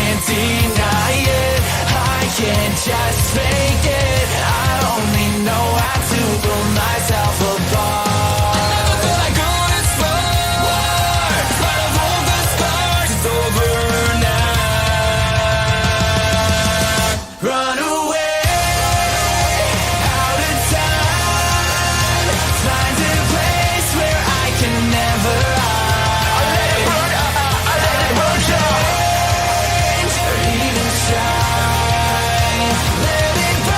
can't deny it. I can't just fake it. I only know how to pull myself apart. I never felt I could explore. In spite of all the scars, it's over now. Run away, out of time. Find a place where I can never hide. I let it burn, I let it burn, change or even shine. Let it burn.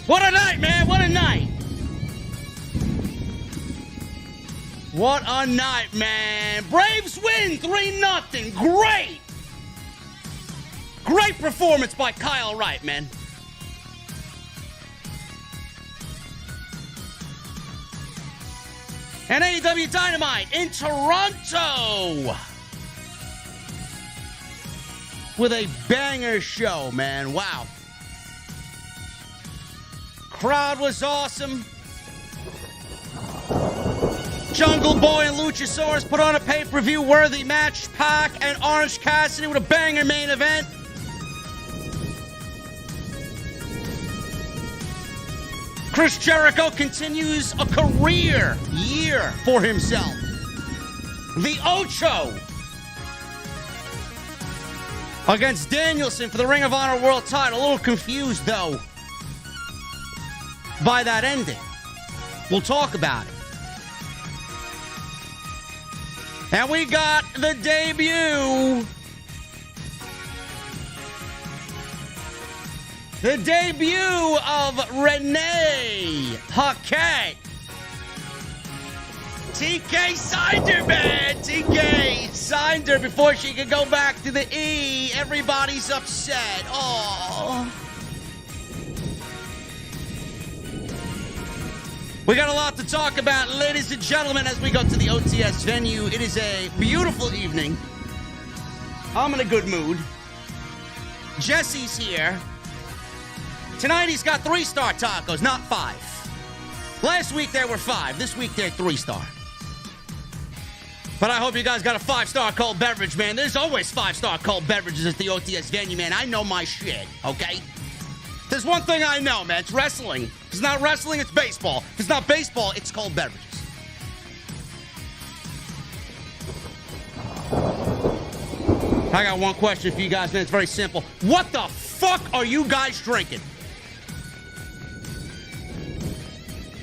What a night, man. What a night. What a night, man. Braves win 3-0. Great. Great performance by Kyle Wright, man. And AEW Dynamite in Toronto with a banger show, man. Wow. Crowd was awesome. Jungle Boy and Luchasarus put on a pay-per-view worthy match. Pac and Orange Cassidy with a banger main event. Chris Jericho continues a career year for himself. The OCHO against Danielson for the Ring of Honor World title. A little confused, though, by that ending. We'll talk about it. And we got the debut. The debut of Renee Paquette. TK signed her, man. TK signed her before she could go back to the E. Everybody's upset. Oh. We got a lot to talk about, ladies and gentlemen, as we go to the OTS venue. It is a beautiful evening. I'm in a good mood. Jesse's here. Tonight he's got 3-star tacos, not 5. Last week there were 5. This week they're 3-star. But I hope you guys got a 5-star cold beverage, man. There's always 5-star cold beverages at the OTS venue, man. I know my shit, okay? There's one thing I know, man. It's wrestling. If it's not wrestling, it's baseball. If it's not baseball, it's cold beverages. I got one question for you guys, man. It's very simple. What the fuck are you guys drinking?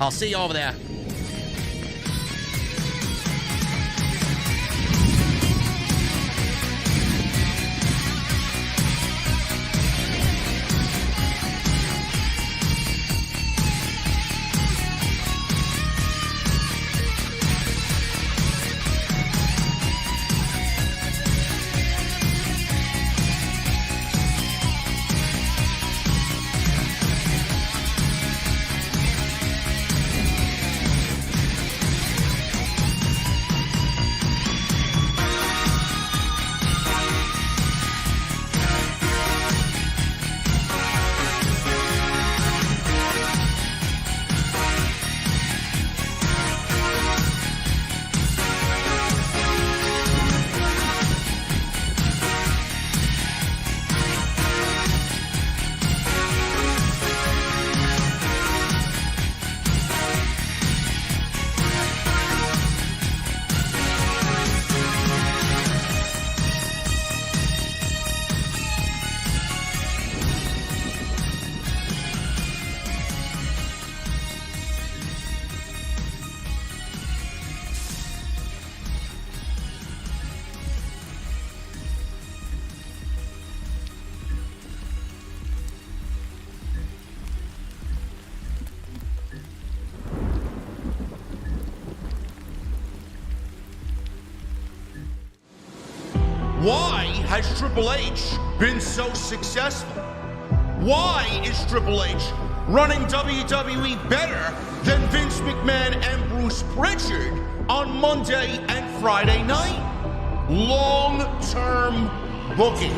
I'll see you over there. Why has Triple H been so successful? Why is Triple H running WWE better than Vince McMahon and Bruce Pritchard on Monday and Friday night? Long-term booking.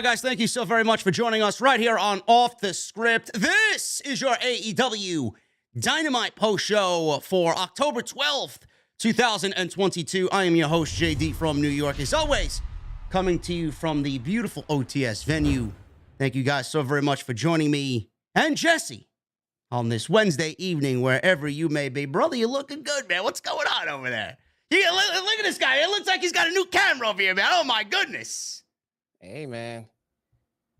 Guys, thank you so very much for joining us right here on Off the Script. This is your AEW Dynamite post show for October 12th, 2022. I am your host, JD from New York, as always, coming to you from the beautiful OTS venue. Thank you guys so very much for joining me and Jesse on this Wednesday evening, wherever you may be. Brother, you're looking good, man. What's going on over there? Yeah, look at this guy. It looks like he's got a new camera over here, man. Oh, my goodness. Hey, man.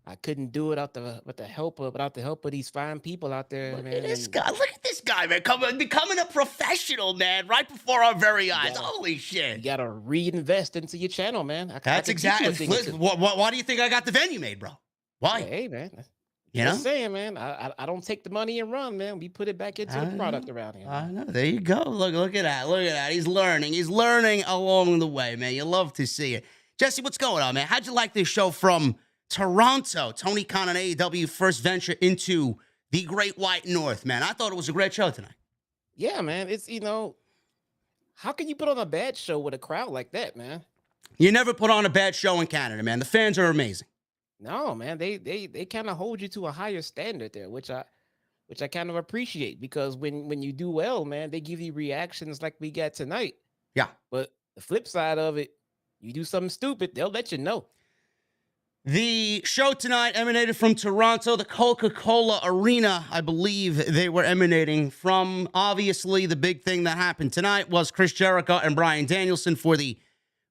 I couldn't do it without the help of these fine people out there, Look at man. this And guy. Look at this guy, man. Becoming a professional, man, right before our very eyes. gotta Holy you shit. gotta reinvest into your channel, man. I That's can teach you a exactly. thing or two. Why do you think I got the venue made, bro? Yeah, Why? hey, man. You Just know? saying, man. I don't take the money and run, man. We put it back into I the product know. around here, I man. know. There you go. Look at that. Look at that. He's learning. He's learning along the way, man. You love to see it. Jesse, what's going on, man? How'd you like this show from Toronto? Tony Khan and AEW first venture into the Great White North, man. I thought it was a great show tonight. Yeah, man. It's how can you put on a bad show with a crowd like that, man? You never put on a bad show in Canada, man. The fans are amazing. No, man. They kind of hold you to a higher standard there, which I kind of appreciate because when you do well, man, they give you reactions like we got tonight. Yeah. But the flip side of it, you do something stupid, they'll let you know. The show tonight emanated from Toronto, the Coca-Cola Arena, I believe they were emanating from. Obviously, the big thing that happened tonight was Chris Jericho and Bryan Danielson for the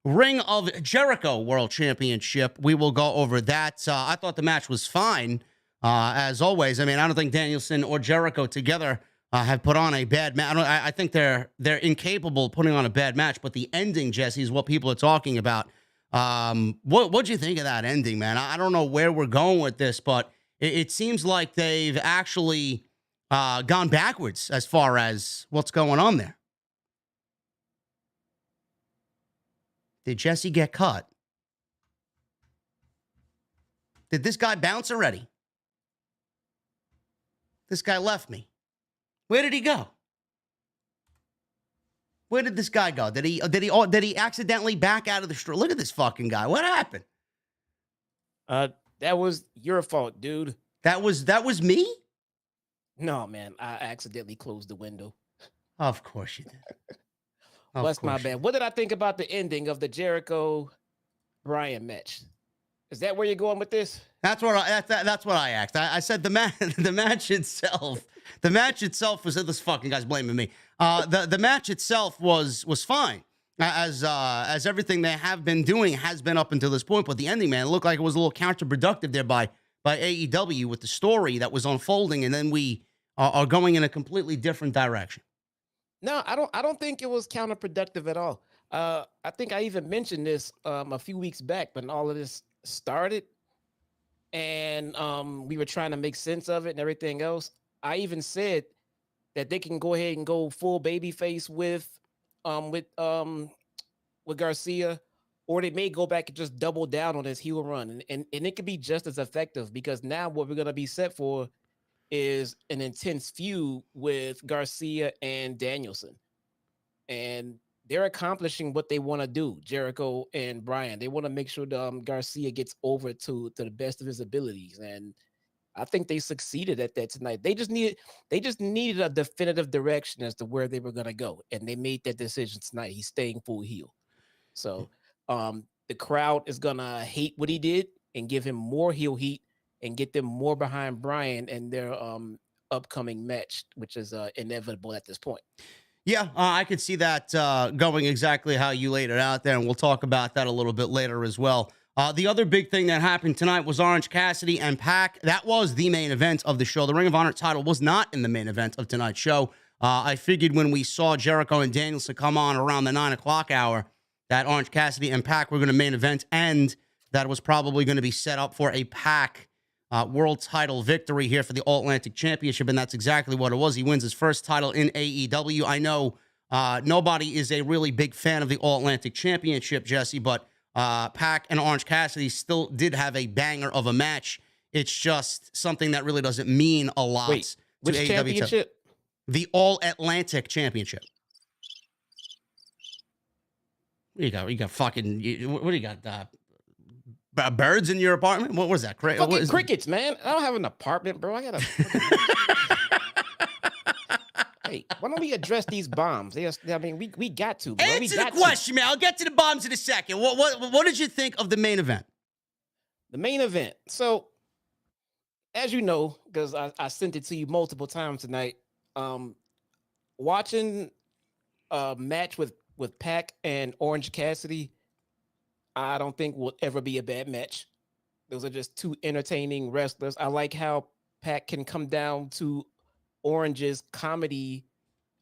Ring of Jericho World Championship. We will go over that. I thought the match was fine, as always. I mean, I don't think Danielson or Jericho together have put on a bad match. I think they're incapable of putting on a bad match, but the ending, Jesse, is what people are talking about. What'd you think of that ending, man? I don't know where we're going with this, but it seems like they've actually gone backwards as far as what's going on there. Did Jesse get cut? Did this guy bounce already? This guy left me. Where did he go? Where did this guy go? Did he accidentally back out of the street? Look at this fucking guy. What happened? That was your fault, dude. That was me? No, man, I accidentally closed the window. Of course you did. That's my bad. What did I think about the ending of the Jericho Bryan match? Is that where you're going with this? That's what I asked. I said the match itself. The match itself was this fucking guy's blaming me. The match itself was fine. As everything they have been doing has been up until this point, but the ending, man, it looked like it was a little counterproductive there by AEW with the story that was unfolding, and then we are going in a completely different direction. No, I don't think it was counterproductive at all. I think I even mentioned this a few weeks back when all of this started, and we were trying to make sense of it and everything else. I even said that they can go ahead and go full babyface with Garcia, or they may go back and just double down on his heel run, and it could be just as effective because now what we're gonna be set for is an intense feud with Garcia and Danielson. And they're accomplishing what they want to do, Jericho and Bryan. They want to make sure Garcia gets over to the best of his abilities. And I think they succeeded at that tonight. They just needed a definitive direction as to where they were going to go. And they made that decision tonight. He's staying full heel. So the crowd is going to hate what he did and give him more heel heat and get them more behind Bryan and their upcoming match, which is inevitable at this point. Yeah, I could see that going exactly how you laid it out there, and we'll talk about that a little bit later as well. The other big thing that happened tonight was Orange Cassidy and Pac. That was the main event of the show. The Ring of Honor title was not in the main event of tonight's show. I figured when we saw Jericho and Danielson come on around the 9 o'clock hour that Orange Cassidy and Pac were going to main event, and that it was probably going to be set up for a Pac world title victory here for the All-Atlantic Championship, and that's exactly what it was. He wins his first title in AEW. I know nobody is a really big fan of the All-Atlantic Championship, Jesse, but Pac and Orange Cassidy still did have a banger of a match. It's just something that really doesn't mean a lot. Wait, which AEW championship? The All-Atlantic Championship. What do you got? You got fucking, what do you got? Birds in your apartment? What was that? Fucking crickets, man. I don't have an apartment, bro. I got Hey, why don't we address these bombs? I mean, we got to, bro. Answer the question, man. I'll get to the bombs in a second. What did you think of the main event? The main event. So, as you know, because I sent it to you multiple times tonight, watching a match with Pac and Orange Cassidy, I don't think will ever be a bad match. Those are just two entertaining wrestlers. I like how Pac can come down to Orange's comedy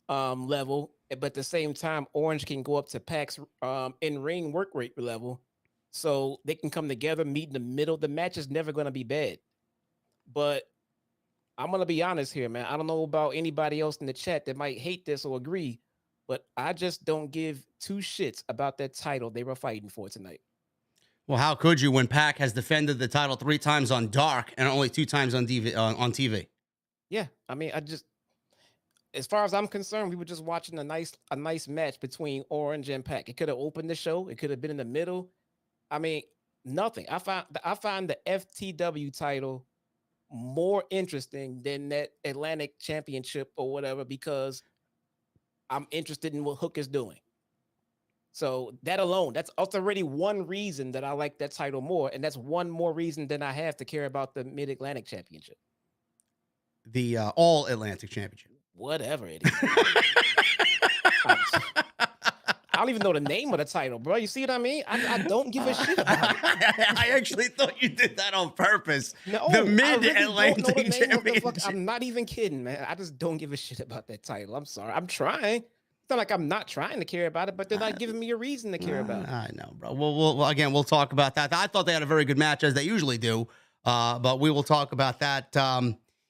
level, but at the same time, Orange can go up to Pac's in-ring work rate level. So they can come together, meet in the middle. The match is never going to be bad. But I'm going to be honest here, man. I don't know about anybody else in the chat that might hate this or agree, but I just don't give two shits about that title they were fighting for tonight. Well, how could you when Pac has defended the title 3 times on Dark and only 2 times on TV? Yeah, I mean, as far as I'm concerned, we were just watching a nice match between Orange and Pac. It could have opened the show. It could have been in the middle. I mean, nothing. I find the FTW title more interesting than that Atlantic Championship or whatever because I'm interested in what Hook is doing. So that alone, that's already one reason that I like that title more, and that's one more reason than I have to care about the Mid-Atlantic Championship. The All Atlantic Championship. Whatever it is. I don't even know the name of the title, bro. You see what I mean? I don't give a shit about it. I actually thought you did that on purpose. No, the Mid-Atlantic really Championship. I'm not even kidding, man. I just don't give a shit about that title. I'm sorry. I'm trying. It's not like I'm not trying to care about it, but they're not giving me a reason to care about it. I know, bro. Well, again, we'll talk about that. I thought they had a very good match, as they usually do, but we will talk about that.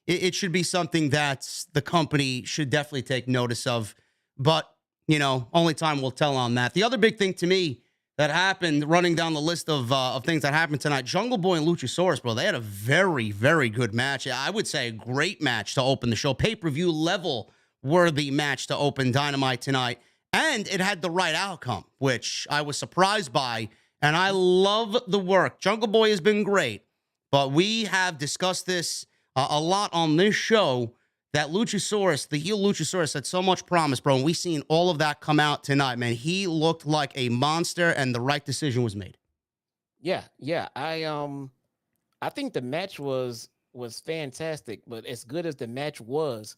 It should be something that the company should definitely take notice of, but, you know, only time will tell on that. The other big thing to me that happened, running down the list of things that happened tonight, Jungle Boy and Luchasaurus, bro, they had a very, very good match. I would say a great match to open the show. Pay-per-view level worthy match to open Dynamite tonight. And it had the right outcome, which I was surprised by. And I love the work. Jungle Boy has been great. But we have discussed this a lot on this show, that Luchasaurus, the heel Luchasaurus, had so much promise, bro. And we seen all of that come out tonight, man. He looked like a monster, and the right decision was made. Yeah. I think the match was fantastic, but as good as the match was,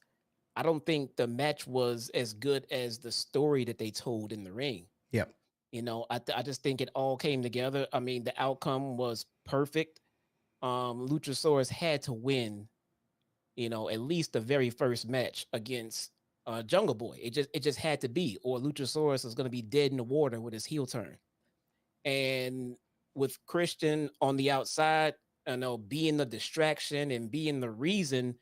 I don't think the match was as good as the story that they told in the ring. Yep. You know, I just think it all came together. I mean, the outcome was perfect. Luchasaurus had to win, you know, at least the very first match against Jungle Boy. It just had to be, or Luchasaurus is going to be dead in the water with his heel turn. And with Christian on the outside, you know, being the distraction and being the reason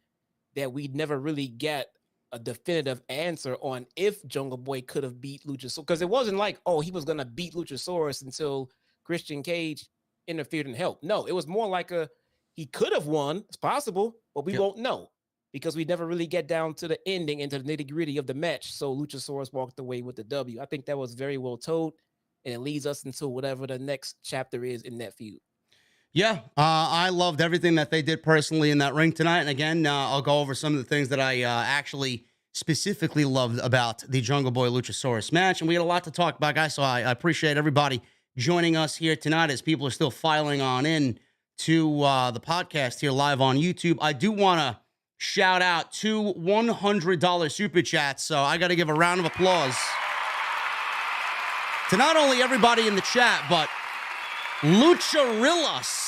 that we never really get a definitive answer on if Jungle Boy could have beat Luchasaurus, because it wasn't like, oh, he was going to beat Luchasaurus until Christian Cage interfered and helped. No, it was more like he could have won. It's possible, but we won't know because we never really get down to the ending, into the nitty-gritty of the match. So Luchasaurus walked away with the W. I think that was very well told, and it leads us into whatever the next chapter is in that feud. Yeah, I loved everything that they did personally in that ring tonight. And again, I'll go over some of the things that I actually specifically loved about the Jungle Boy Luchasaurus match. And we had a lot to talk about, guys, so I appreciate everybody joining us here tonight as people are still filing on in to the podcast here live on YouTube. I do want to shout out 2 $100 super chats, so I got to give a round of applause to not only everybody in the chat, but Luchasarus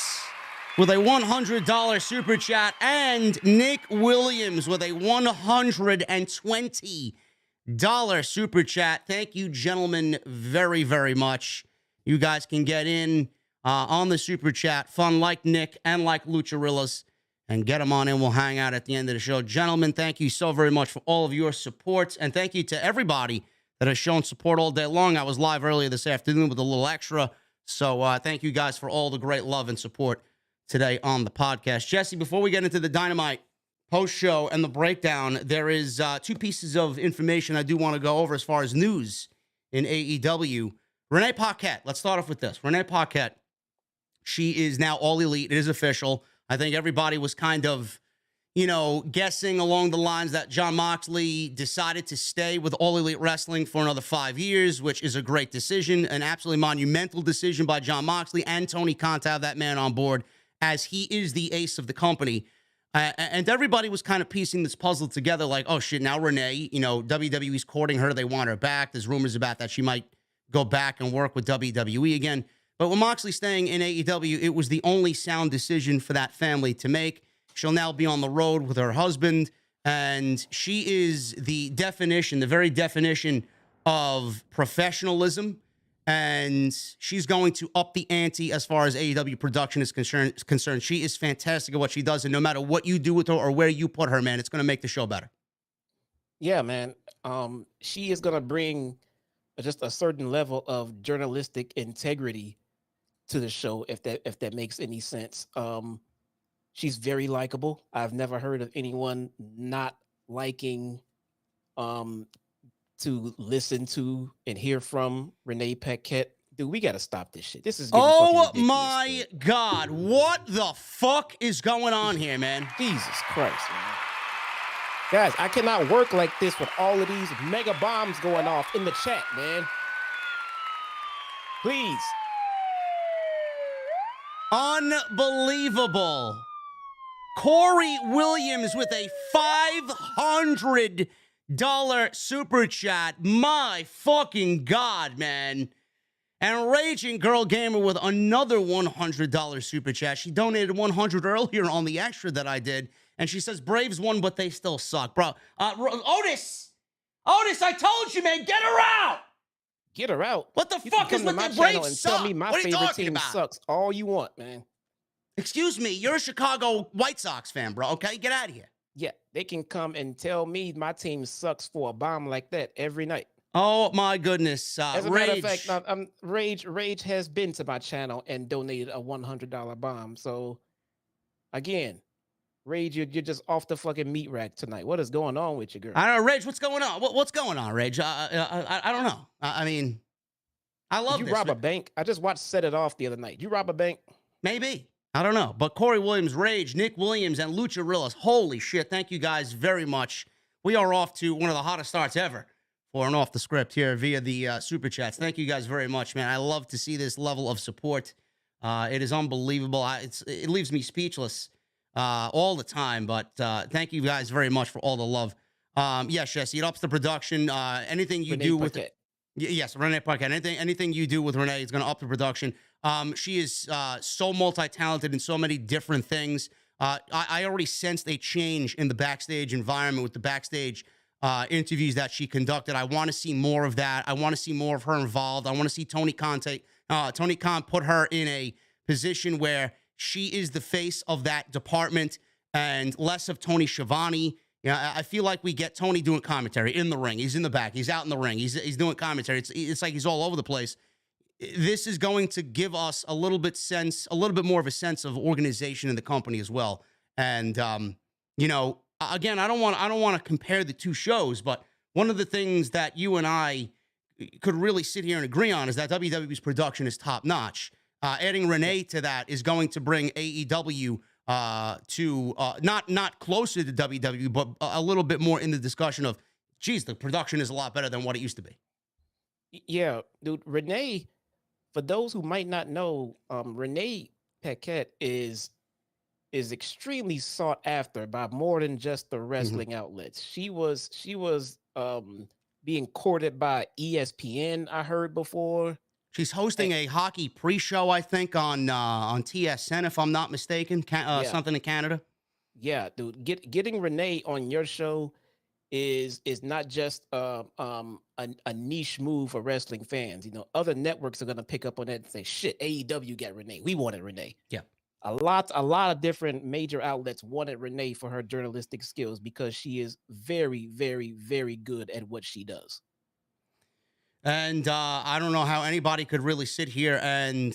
with a $100 super chat, and Nick Williams with a $120 super chat. Thank you, gentlemen, very, very much. You guys can get in on the super chat, fun like Nick and like Lucharillas, and get them on in. We'll hang out at the end of the show. Gentlemen, thank you so very much for all of your support, and thank you to everybody that has shown support all day long. I was live earlier this afternoon with a little extra, so thank you guys for all the great love and support today on the podcast. Jesse, before we get into the Dynamite post-show and the breakdown, there is 2 pieces of information I do want to go over as far as news in AEW. Renee Paquette, let's start off with this. Renee Paquette, she is now All Elite. It is official. I think everybody was kind of, you know, guessing along the lines that Jon Moxley decided to stay with All Elite Wrestling for another 5 years, which is a great decision, an absolutely monumental decision by Jon Moxley and Tony Khan to have that man on board, as he is the ace of the company. And everybody was kind of piecing this puzzle together like, oh, shit, now Renee, you know, WWE's courting her. They want her back. There's rumors about that she might go back and work with WWE again. But with Moxley staying in AEW, it was the only sound decision for that family to make. She'll now be on the road with her husband, and she is the definition, the very definition of professionalism. And she's going to up the ante as far as AEW production is concerned. She is fantastic at what she does, and no matter what you do with her or where you put her, man, it's going to make the show better. Yeah, man. She is going to bring just a certain level of journalistic integrity to the show, if that makes any sense. She's very likable. I've never heard of anyone not liking to listen to and hear from Renee Paquette. Dude, we got to stop this shit. This is getting fucking ridiculous, my dude. God. What the fuck is going on here, man? Jesus Christ, man. Guys, I cannot work like this with all of these mega bombs going off in the chat, man. Please. Unbelievable. Corey Williams with a $500 super chat. My fucking God, man. And Raging Girl Gamer with another $100 super chat. She donated $100 earlier on the extra that I did. And she says, Braves won, but they still suck. Bro, Otis, I told you, man, get her out. Get her out. What the You fuck can is come to with my the channel Braves and suck? tell me my What are you favorite talking team about? sucks all you want, man. Excuse me, you're a Chicago White Sox fan, bro, okay? Get out of here. Yeah, they can come and tell me my team sucks for a bomb like that every night. Oh, my goodness. As a Rage. matter of fact, Rage has been to my channel and donated a $100 bomb. So, again, Rage, you're just off the fucking meat rack tonight. What is going on with you, girl? I don't know, Rage, what's going on? What's going on, Rage? I don't know. I mean, I love Did this. you rob a bank? I just watched Set It Off the other night. You rob a bank? Maybe. I don't know. But Corey Williams, Rage, Nick Williams, and Luchasarus, holy shit, thank you guys very much. We are off to one of the hottest starts ever for an Off the Script here via the Super Chats. Thank you guys very much, man. I love to see this level of support. It is unbelievable. It leaves me speechless all the time, but thank you guys very much for all the love. Yes, Jesse, it ups the production. Anything you Renee do with Paquette. Yes, Renee Paquette. Anything you do with Renee is going to up the production. She is so multi-talented in so many different things. I already sensed a change in the backstage environment with the backstage interviews that she conducted. I want to see more of that. I want to see more of her involved. I want to see Tony Khan put her in a position where she is the face of that department and less of Tony Schiavone. Yeah, I feel like we get Tony doing commentary in the ring. He's in the back. He's out in the ring. He's doing commentary. It's like he's all over the place. This is going to give us a little bit more of a sense of organization in the company as well. And again, I don't want to compare the two shows, but one of the things that you and I could really sit here and agree on is that WWE's production is top notch. Adding Renee to that is going to bring AEW to not closer to WWE, but a little bit more in the discussion of, geez, the production is a lot better than what it used to be. Yeah, dude, Renee, for those who might not know, Renee Paquette is extremely sought after by more than just the wrestling outlets. She was being courted by ESPN, I heard before. She's hosting a hockey pre-show, I think, on TSN, if I'm not mistaken, something in Canada. Yeah, dude, getting Renee on your show is not just a niche move for wrestling fans. You know, other networks are gonna pick up on that and say, "Shit, AEW got Renee. We wanted Renee." Yeah, a lot of different major outlets wanted Renee for her journalistic skills because she is very, very, very good at what she does. And I don't know how anybody could really sit here and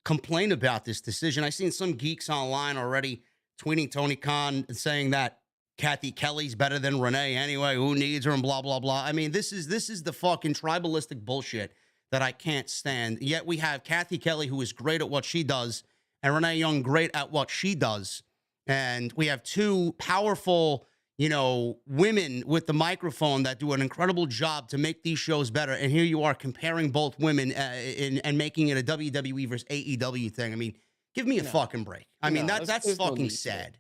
complain about this decision. I've seen some geeks online already tweeting Tony Khan and saying that Kathy Kelly's better than Renee anyway. Who needs her and blah, blah, blah. I mean, this is the fucking tribalistic bullshit that I can't stand. Yet we have Kathy Kelly, who is great at what she does, and Renee Young, great at what she does. And we have two powerful, women with the microphone that do an incredible job to make these shows better. And here you are comparing both women and making it a WWE versus AEW thing. I mean, give me a fucking break. I mean, that's fucking sad.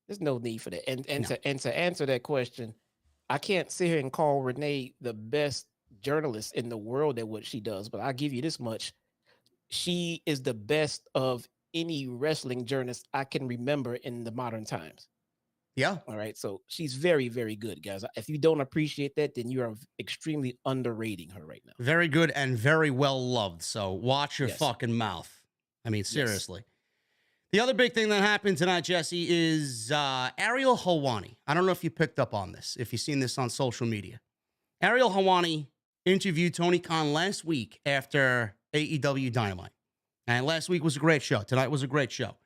There's no need for that. And to answer that question, I can't sit here and call Renee the best journalist in the world at what she does, but I'll give you this much. she is the best of any wrestling journalist I can remember in the modern times. Yeah. All right. So she's very, very good, guys. If you don't appreciate that, then you are extremely underrating her right now. Very good and very well loved. So watch your Yes. fucking mouth. I mean, Yes. seriously. The other big thing that happened tonight, Jesse, is Ariel Helwani. I don't know if you picked up on this, if you've seen this on social media. Ariel Helwani interviewed Tony Khan last week after AEW Dynamite. And last week was a great show. Tonight was a great show.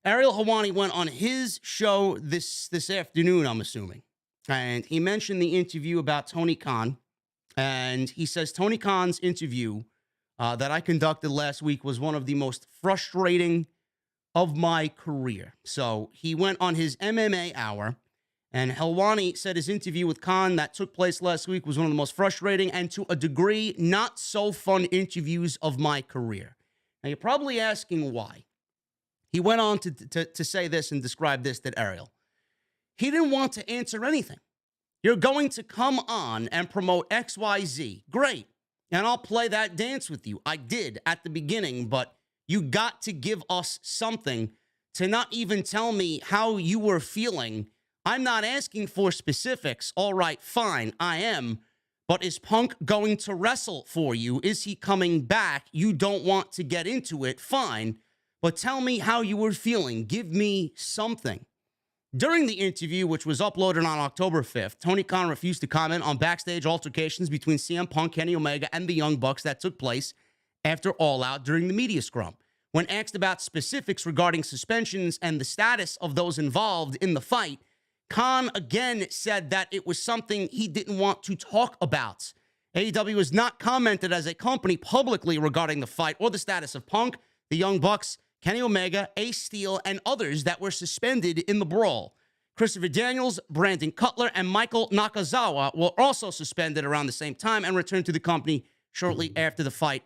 Ariel Helwani went on his show this afternoon, I'm assuming. And he mentioned the interview about Tony Khan. And he says Tony Khan's interview that I conducted last week was one of the most frustrating of my career. So he went on his MMA hour, and Helwani said his interview with Khan that took place last week was one of the most frustrating and, to a degree, not so fun interviews of my career. Now, you're probably asking why. He went on to say this and describe this, that Ariel. He didn't want to answer anything. You're going to come on and promote XYZ. Great. And I'll play that dance with you. I did at the beginning, but you got to give us something. To not even tell me how you were feeling. I'm not asking for specifics. All right, fine, I am. But is Punk going to wrestle for you? Is he coming back? You don't want to get into it, fine. But tell me how you were feeling. Give me something. During the interview, which was uploaded on October 5th, Tony Khan refused to comment on backstage altercations between CM Punk, Kenny Omega, and the Young Bucks that took place after All Out during the media scrum. When asked about specifics regarding suspensions and the status of those involved in the fight, Khan again said that it was something he didn't want to talk about. AEW has not commented as a company publicly regarding the fight or the status of Punk, the Young Bucks, Kenny Omega, Ace Steel, and others that were suspended in the brawl. Christopher Daniels, Brandon Cutler, and Michael Nakazawa were also suspended around the same time and returned to the company shortly after the fight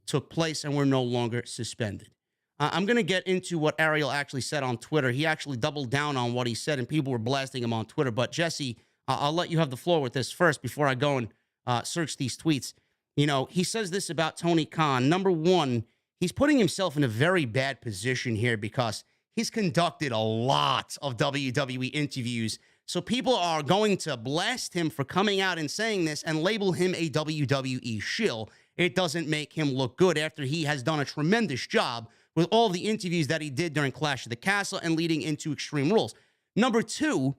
took place and were no longer suspended. I'm going to get into what Ariel actually said on Twitter. He actually doubled down on what he said, and people were blasting him on Twitter. But, Jesse, I'll let you have the floor with this first before I go and search these tweets. You know, he says this about Tony Khan. Number one, he's putting himself in a very bad position here because he's conducted a lot of WWE interviews. So people are going to blast him for coming out and saying this and label him a WWE shill. It doesn't make him look good after he has done a tremendous job with all the interviews that he did during Clash of the Castle and leading into Extreme Rules. Number two,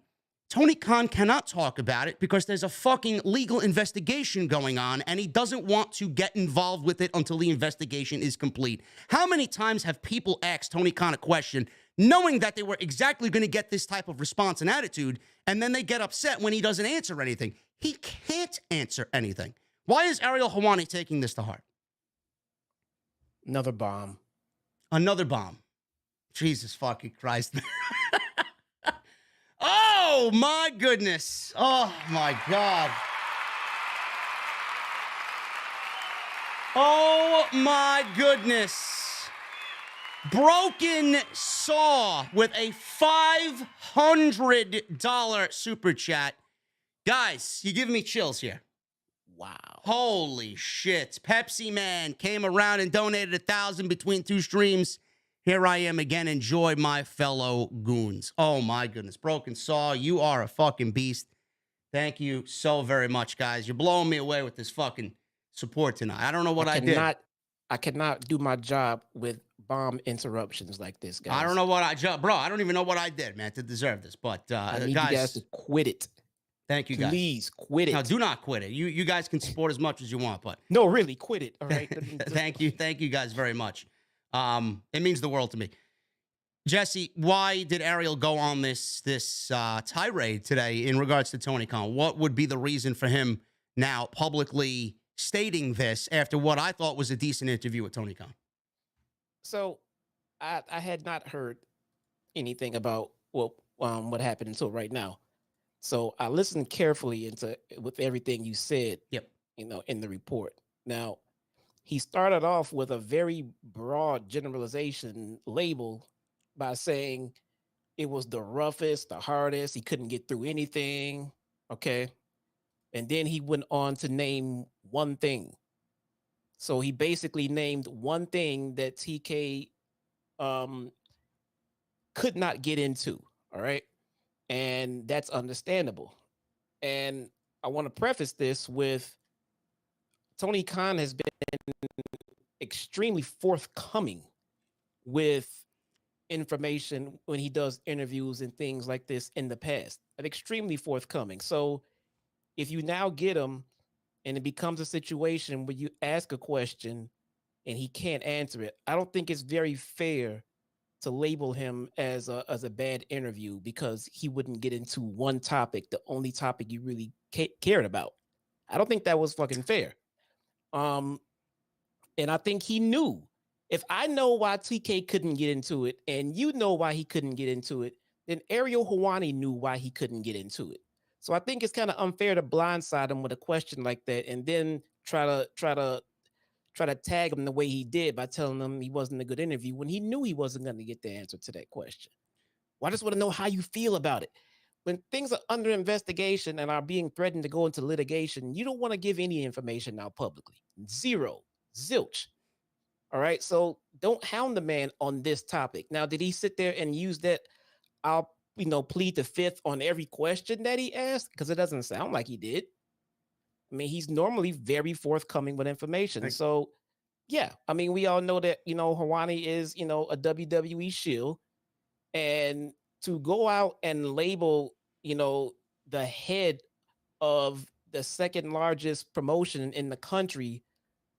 Tony Khan cannot talk about it because there's a fucking legal investigation going on, and he doesn't want to get involved with it until the investigation is complete. How many times have people asked Tony Khan a question knowing that they were exactly going to get this type of response and attitude, and then they get upset when he doesn't answer anything? He can't answer anything. Why is Ariel Helwani taking this to heart? Another bomb. Another bomb. Jesus fucking Christ. Oh, my goodness. Oh, my God. Oh, my goodness. Broken Saw with a $500 super chat. Guys, you giving me chills here. Wow. Holy shit. Pepsi Man came around and donated 1,000 between two streams. Here I am again. Enjoy my fellow goons. Oh, my goodness. Broken Saw, you are a fucking beast. Thank you so very much, guys. You're blowing me away with this fucking support tonight. I don't know what I did. I cannot do my job with bomb interruptions like this, guys. I don't know what I don't even know what I did, man, to deserve this. But, I need guys, you guys to quit it. Thank you, guys. Please quit it. No, do not quit it. You guys can support as much as you want, but no, really, quit it. All right. Thank you guys very much. It means the world to me. Jesse, why did Ariel go on this tirade today in regards to Tony Khan? What would be the reason for him now publicly stating this after what I thought was a decent interview with Tony Khan? So, I had not heard anything about what happened until right now. So I listened carefully with everything you said. Yep. In the report. Now, he started off with a very broad generalization label by saying it was the roughest, the hardest. He couldn't get through anything. Okay. And then he went on to name one thing. So he basically named one thing that TK could not get into. All right. And that's understandable. And I want to preface this with Tony Khan has been extremely forthcoming with information when he does interviews and things like this in the past, but extremely forthcoming. So if you now get him and it becomes a situation where you ask a question and he can't answer it, I don't think it's very fair to label him as a bad interview because he wouldn't get into one topic, the only topic you really cared about. I don't think that was fucking fair. And I think he knew. If I know why TK couldn't get into it, and you know why he couldn't get into it, then Ariel Helwani knew why he couldn't get into it. So I think it's kind of unfair to blindside him with a question like that, and then try to tag him the way he did by telling him he wasn't a good interview when he knew he wasn't going to get the answer to that question. Well, I just want to know how you feel about it. When things are under investigation and are being threatened to go into litigation, you don't want to give any information out publicly. Zero. Zilch. All right. So don't hound the man on this topic. Now, did he sit there and use that I'll plead the fifth on every question that he asked? Because it doesn't sound like he did. I mean, he's normally very forthcoming with information. So yeah, I mean, we all know that, Helwani is, a WWE shill. And to go out and label, the head of the second largest promotion in the country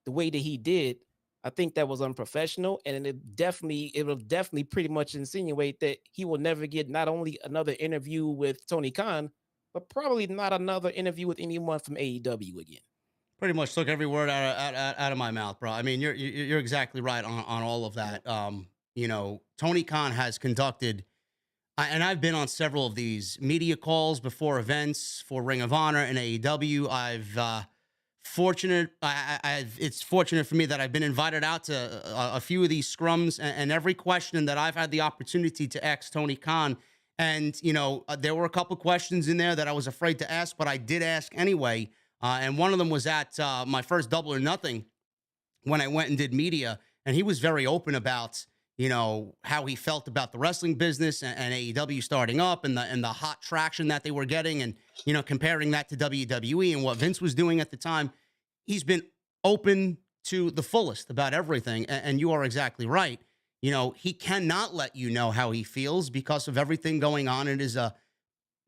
the way that he did, I think that was unprofessional. And it will definitely pretty much insinuate that he will never get not only another interview with Tony Khan, but probably not another interview with anyone from AEW again. Pretty much took every word out of my mouth, bro. I mean, you're exactly right on all of that. Tony Khan has conducted, and I've been on several of these media calls before events for Ring of Honor and AEW. It's fortunate for me that I've been invited out to a few of these scrums, and every question that I've had the opportunity to ask Tony Khan, and there were a couple questions in there that I was afraid to ask, but I did ask anyway. And one of them was at my first Double or Nothing when I went and did media, and he was very open about how he felt about the wrestling business and AEW starting up and the hot traction that they were getting, and comparing that to WWE and what Vince was doing at the time. He's been open to the fullest about everything, and you are exactly right. He cannot let you know how he feels because of everything going on in his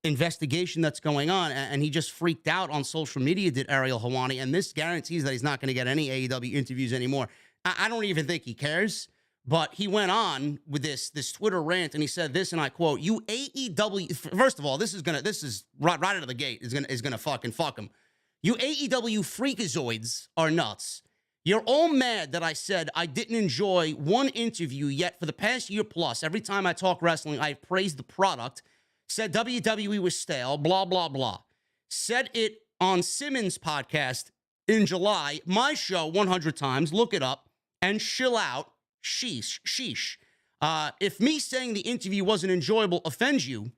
investigation that's going on, and he just freaked out on social media, did Ariel Helwani, and this guarantees that he's not going to get any AEW interviews anymore. I don't even think he cares. But he went on with this Twitter rant, and he said this, and I quote, "You AEW, first of all, this is right out of the gate is gonna fucking fuck him. You AEW freakazoids are nuts. You're all mad that I said I didn't enjoy one interview yet for the past year plus. Every time I talk wrestling, I've praised the product, said WWE was stale, blah, blah, blah. Said it on Simmons' podcast in July, my show 100 times, look it up, and chill out. Sheesh. If me saying the interview wasn't enjoyable offends you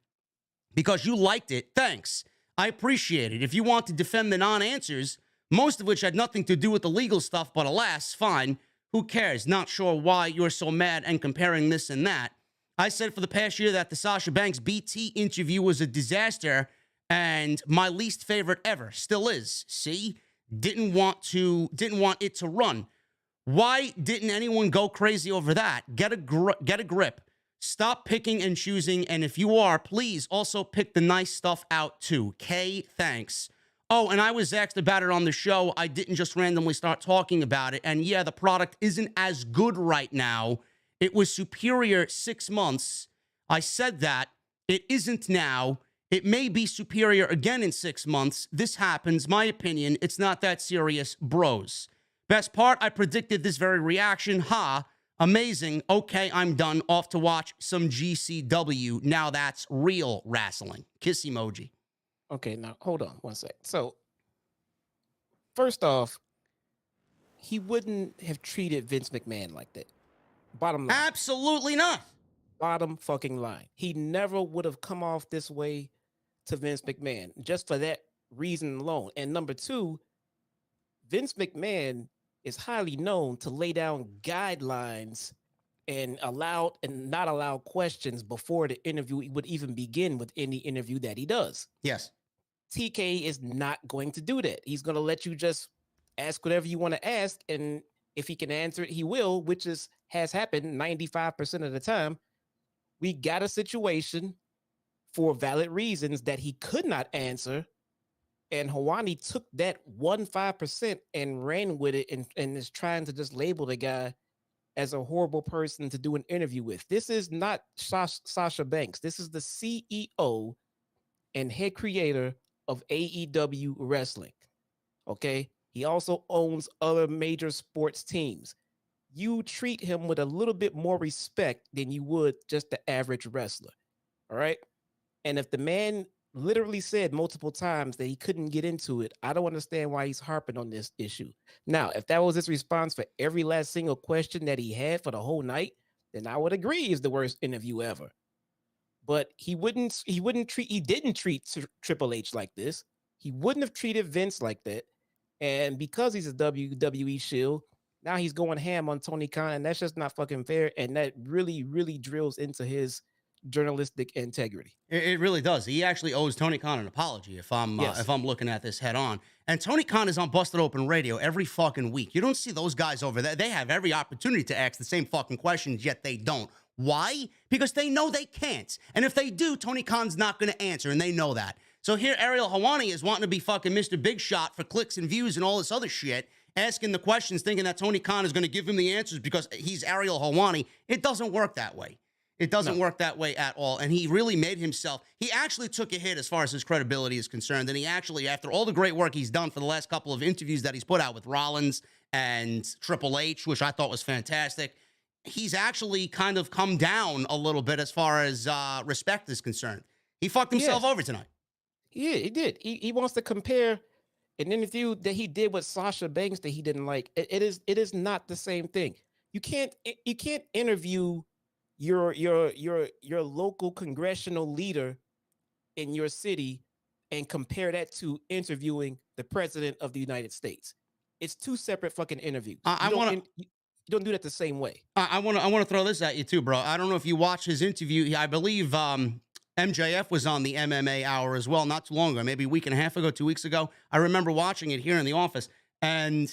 because you liked it, thanks. I appreciate it. If you want to defend the non-answers, most of which had nothing to do with the legal stuff, but alas, fine. Who cares? Not sure why you're so mad and comparing this and that. I said for the past year that the Sasha Banks BT interview was a disaster and my least favorite ever. Still is. See? Didn't want it to run. Why didn't anyone go crazy over that? Get a grip. Stop picking and choosing, and if you are, please also pick the nice stuff out too. K, thanks. Oh, and I was asked about it on the show. I didn't just randomly start talking about it, and yeah, the product isn't as good right now. It was superior 6 months. I said that. It isn't now. It may be superior again in 6 months. This happens. My opinion, it's not that serious, bros. Best part, I predicted this very reaction. Ha, amazing. Okay, I'm done. Off to watch some GCW. Now that's real wrestling. Kiss emoji. Okay, now hold on one sec. So, first off, he wouldn't have treated Vince McMahon like that. Bottom line. Absolutely not. Bottom fucking line. He never would have come off this way to Vince McMahon just for that reason alone. And number two, Vince McMahon is highly known to lay down guidelines and not allow questions before the interview would even begin with any interview that he does. Yes. TK is not going to do that. He's going to let you just ask whatever you want to ask, and if he can answer it, he will, which has happened 95% of the time. We got a situation for valid reasons that he could not answer, and Helwani took that 5% and ran with it and is trying to just label the guy as a horrible person to do an interview with. This is not Sasha Banks. This is the CEO and head creator of AEW Wrestling. Okay? He also owns other major sports teams. You treat him with a little bit more respect than you would just the average wrestler. All right? And if the man literally said multiple times that he couldn't get into it, I don't understand why he's harping on this issue. Now, if that was his response for every last single question that he had for the whole night, then I would agree is the worst interview ever. But he didn't treat Triple H like this. He wouldn't have treated Vince like that. And because he's a WWE shield, now he's going ham on Tony Khan, and that's just not fucking fair. And that really, really drills into his journalistic integrity. It really does. He actually owes Tony Khan an apology if I'm looking at this head on. And Tony Khan is on Busted Open Radio every fucking week. You don't see those guys over there. They have every opportunity to ask the same fucking questions, yet they don't. Why? Because they know they can't. And if they do, Tony Khan's not going to answer, and they know that. So here, Ariel Helwani is wanting to be fucking Mr. Big Shot for clicks and views and all this other shit, asking the questions, thinking that Tony Khan is going to give him the answers because he's Ariel Helwani. It doesn't work that way. It doesn't work that way at all. And he really made himself, he actually took a hit as far as his credibility is concerned. And he actually, after all the great work he's done for the last couple of interviews that he's put out with Rollins and Triple H, which I thought was fantastic, he's actually kind of come down a little bit as far as respect is concerned. He fucked himself over tonight. Yeah, he did. He wants to compare an interview that he did with Sasha Banks that he didn't like. It is not the same thing. You can't interview your local congressional leader in your city and compare that to interviewing the president of the United States. It's two separate fucking interviews. You don't do that the same way. I want to throw this at you too, bro. I don't know if you watched his interview. I believe MJF was on the MMA Hour as well, not too long ago, maybe a week and a half ago, 2 weeks ago. I remember watching it here in the office, and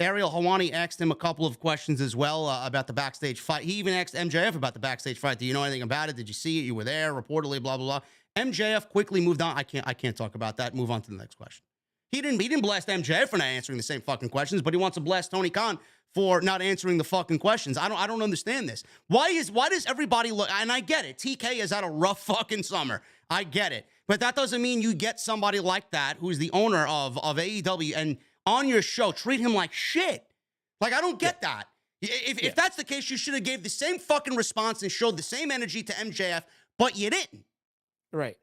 Ariel Helwani asked him a couple of questions as well about the backstage fight. He even asked MJF about the backstage fight. Do you know anything about it? Did you see it? You were there, reportedly, blah, blah, blah. MJF quickly moved on. I can't talk about that. Move on to the next question. He didn't blast MJF for not answering the same fucking questions, but he wants to blast Tony Khan for not answering the fucking questions. I don't understand this. Why does everybody look, and I get it, TK has had a rough fucking summer. I get it. But that doesn't mean you get somebody like that who's the owner of AEW and on your show, treat him like shit. Like, I don't get that. If that's the case, you should have gave the same fucking response and showed the same energy to MJF, but you didn't. Right.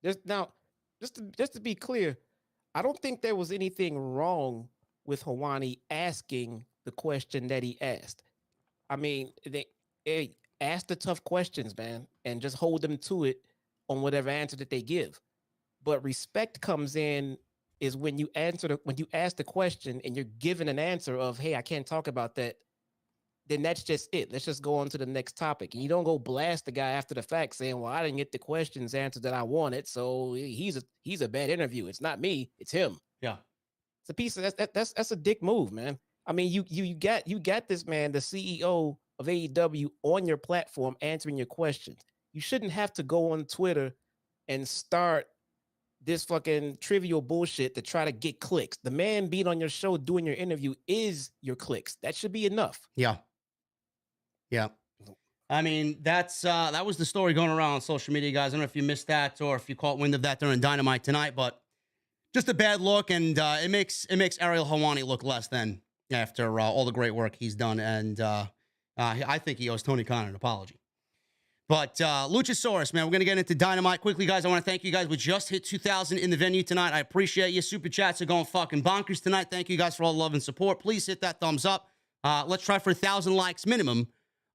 Just to be clear, I don't think there was anything wrong with Helwani asking the question that he asked. I mean, they ask the tough questions, man, and just hold them to it on whatever answer that they give. But respect comes in is when you ask the question and you're given an answer of, hey, I can't talk about that, then that's just it. Let's just go on to the next topic. And you don't go blast the guy after the fact saying, well, I didn't get the questions answered that I wanted, so he's a bad interview. It's not me, it's him. Yeah. It's a piece of that's a dick move, man. I mean, you got this man, the CEO of AEW, on your platform answering your questions. You shouldn't have to go on Twitter and start this fucking trivial bullshit to try to get clicks. The man being on your show doing your interview is your clicks. That should be enough. Yeah. Yeah. I mean, that was the story going around on social media, guys. I don't know if you missed that or if you caught wind of that during Dynamite tonight, but just a bad look, and it makes Ariel Helwani look less than after all the great work he's done, and I think he owes Tony Khan an apology. But Luchasarus, man, we're going to get into Dynamite quickly, guys. I want to thank you guys. We just hit 2,000 in the venue tonight. I appreciate you. Super chats are going fucking bonkers tonight. Thank you guys for all the love and support. Please hit that thumbs up. Let's try for 1,000 likes minimum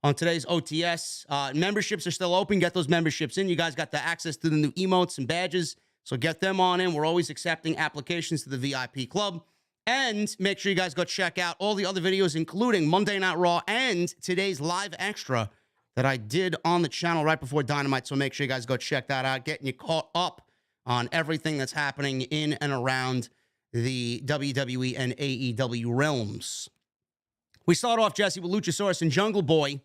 on today's OTS. Memberships are still open. Get those memberships in. You guys got the access to the new emotes and badges, so get them on in. We're always accepting applications to the VIP club. And make sure you guys go check out all the other videos, including Monday Night Raw and today's live extra that I did on the channel right before Dynamite. So make sure you guys go check that out, getting you caught up on everything that's happening in and around the WWE and AEW realms. We start off, Jesse, with Luchasaurus and Jungle Boy.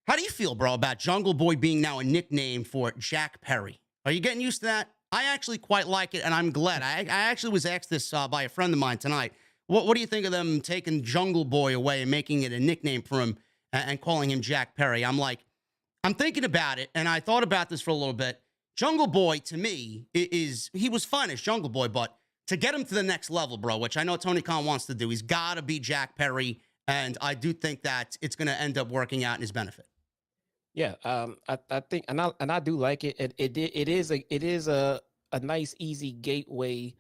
How do you feel, bro, about Jungle Boy being now a nickname for Jack Perry? Are you getting used to that? I actually quite like it, and I'm glad. I actually was asked this by a friend of mine tonight. What do you think of them taking Jungle Boy away and making it a nickname for him and calling him Jack Perry? I'm like, I'm thinking about it, and I thought about this for a little bit. Jungle Boy, to me, he was fine as Jungle Boy, but to get him to the next level, bro, which I know Tony Khan wants to do, he's got to be Jack Perry, and I do think that it's going to end up working out in his benefit. Yeah, I think, and I do like it. It is a nice, easy gateway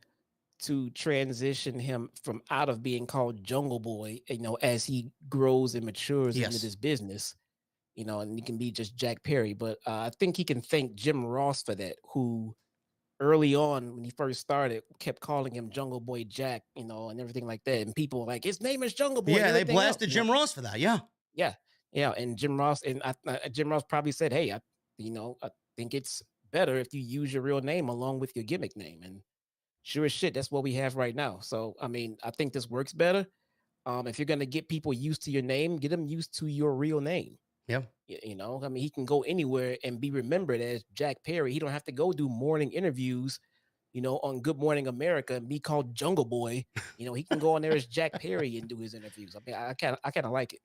to transition him from out of being called Jungle Boy, as he grows and matures into this business, and he can be just Jack Perry. But I think he can thank Jim Ross for that, who early on when he first started kept calling him Jungle Boy Jack, and everything like that. And people were like, his name is Jungle Boy. Yeah, they blasted Jim Ross for that. Yeah. Yeah, and Jim Ross Jim Ross probably said, "Hey, I think it's better if you use your real name along with your gimmick name." And sure as shit, that's what we have right now. So, I mean, I think this works better. If you're gonna get people used to your name, get them used to your real name. Yeah, I mean, he can go anywhere and be remembered as Jack Perry. He don't have to go do morning interviews, on Good Morning America and be called Jungle Boy. He can go on there as Jack Perry and do his interviews. I mean, I kind of like it.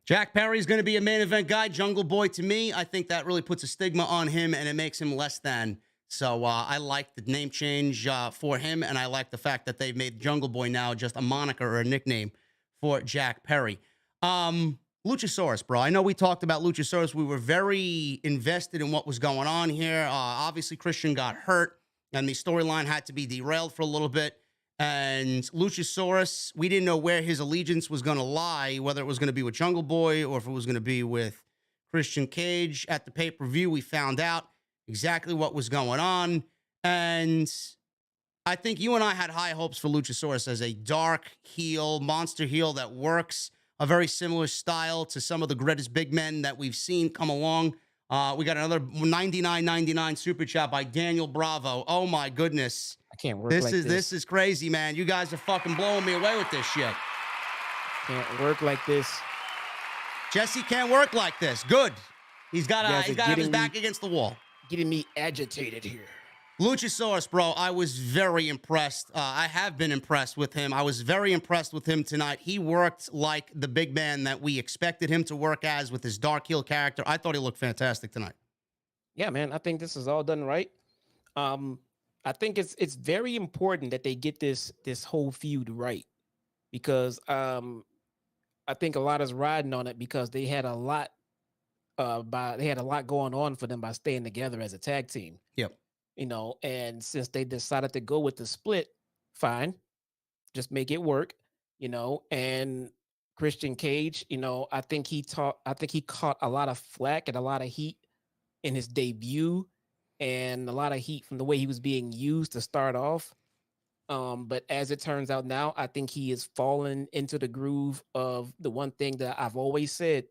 Jack Perry's going to be a main event guy. Jungle Boy, to me, I think that really puts a stigma on him, and it makes him less than. So I like the name change for him, and I like the fact that they've made Jungle Boy now just a moniker or a nickname for Jack Perry. Luchasaurus, bro. I know we talked about Luchasaurus. We were very invested in what was going on here. Obviously, Christian got hurt, and the storyline had to be derailed for a little bit. And Luchasaurus, we didn't know where his allegiance was going to lie, whether it was going to be with Jungle Boy or if it was going to be with Christian Cage. At the pay-per-view, we found out exactly what was going on. And I think you and I had high hopes for Luchasaurus as a dark heel, monster heel that works a very similar style to some of the greatest big men that we've seen come along. We got another $99.99 super chat by Daniel Bravo. Oh, my goodness. I can't work like this. This is crazy, man. You guys are fucking blowing me away with this shit. Can't work like this. Jesse can't work like this. Good. He's got to have his back against the wall. Getting me agitated here. Luchasaurus, bro, I was very impressed. I have been impressed with him. I was very impressed with him tonight. He worked like the big man that we expected him to work as with his dark heel character. I thought he looked fantastic tonight. Yeah, man. I think this is all done right. I think it's very important that they get this whole feud right, because I think a lot is riding on it because they had a lot going on for them by staying together as a tag team. Yep. And since they decided to go with the split, fine, just make it work. And Christian Cage, I think he caught a lot of flack and a lot of heat in his debut, and a lot of heat from the way he was being used to start off. But as it turns out now, I think he is falling into the groove of the one thing that I've always said,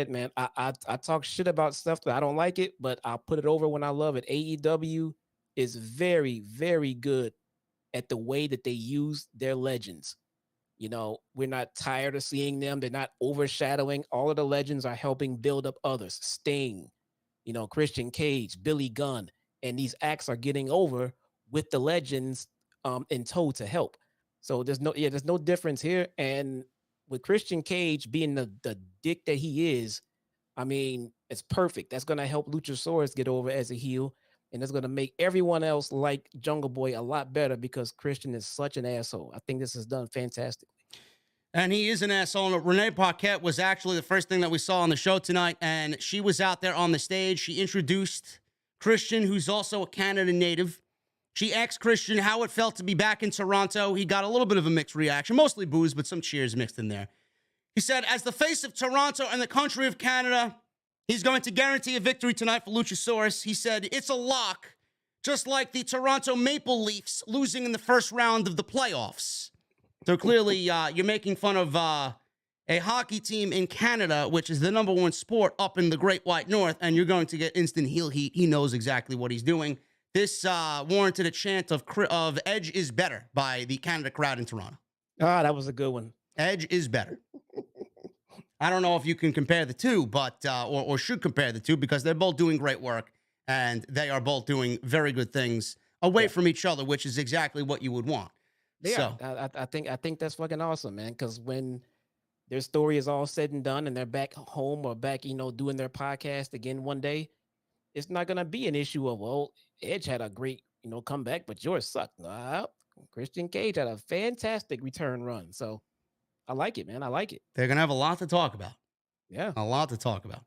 man, I talk shit about stuff that I don't like it, but I'll put it over when I love it. AEW is very, very good at the way that they use their legends. We're not tired of seeing them. They're not overshadowing. All of the legends are helping build up others. Sting, Christian Cage, Billy Gunn, and these acts are getting over with the legends in tow to help. So there's no difference here. And with Christian Cage being the dick that he is, I mean, it's perfect. That's going to help Luchasaurus get over as a heel, and it's going to make everyone else like Jungle Boy a lot better because Christian is such an asshole. I think this is done fantastically. And he is an asshole. Renee Paquette was actually the first thing that we saw on the show tonight, and she was out there on the stage. She introduced Christian, who's also a Canada native. She asked Christian how it felt to be back in Toronto. He got a little bit of a mixed reaction, mostly boos, but some cheers mixed in there. He said, as the face of Toronto and the country of Canada, he's going to guarantee a victory tonight for Luchasaurus. He said, it's a lock, just like the Toronto Maple Leafs losing in the first round of the playoffs. So clearly, you're making fun of a hockey team in Canada, which is the #1 sport up in the Great White North, and you're going to get instant heel heat. He knows exactly what he's doing. This warranted a chant of "Edge is better" by the Canada crowd in Toronto. Ah, that was a good one. Edge is better. I don't know if you can compare the two, but or should compare the two, because they're both doing great work and they are both doing very good things away from each other, which is exactly what you would want. I think that's fucking awesome, man. Because when their story is all said and done, and they're back home or back, doing their podcast again one day, it's not gonna be an issue of, well, Edge had a great, comeback, but yours sucked. Nah, Christian Cage had a fantastic return run. So I like it, man. I like it. They're gonna have a lot to talk about. Yeah, a lot to talk about.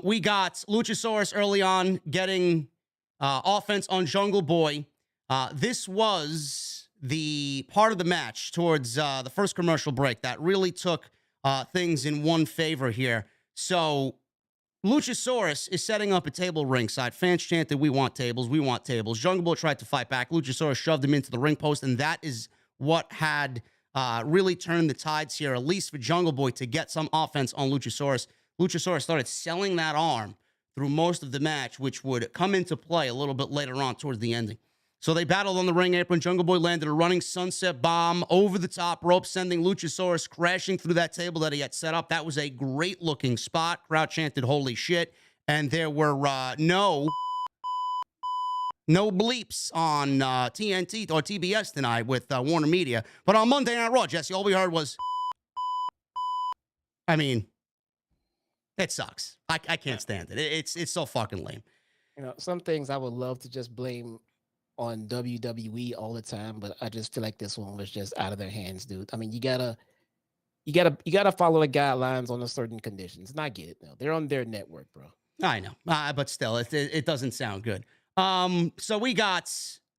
We got Luchasaurus early on getting offense on Jungle Boy. This was the part of the match towards the first commercial break that really took things in one favor here. So Luchasaurus is setting up a table ringside. Fans chanted, "We want tables, we want tables." Jungle Boy tried to fight back. Luchasaurus shoved him into the ring post, and that is what had really turned the tides here, at least for Jungle Boy, to get some offense on Luchasaurus. Luchasaurus started selling that arm through most of the match, which would come into play a little bit later on towards the ending. So they battled on the ring apron. Jungle Boy landed a running sunset bomb over the top rope, sending Luchasaurus crashing through that table that he had set up. That was a great-looking spot. Crowd chanted, "Holy shit." And there were no bleeps on TNT or TBS tonight with Warner Media. But on Monday Night Raw, Jesse, all we heard was, I mean, it sucks. I can't stand it. It's so fucking lame. Some things I would love to just blame on WWE all the time, but I just feel like this one was just out of their hands, dude. I mean, you gotta follow the guidelines on a certain conditions. And I get it now. They're on their network, bro. I know, but still, it doesn't sound good. So we got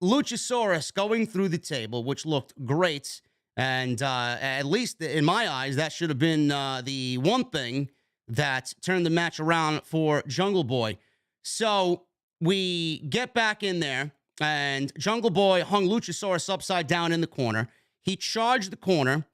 Luchasaurus going through the table, which looked great. And at least in my eyes, that should have been the one thing that turned the match around for Jungle Boy. So we get back in there, and Jungle Boy hung Luchasaurus upside down in the corner. He charged the corner,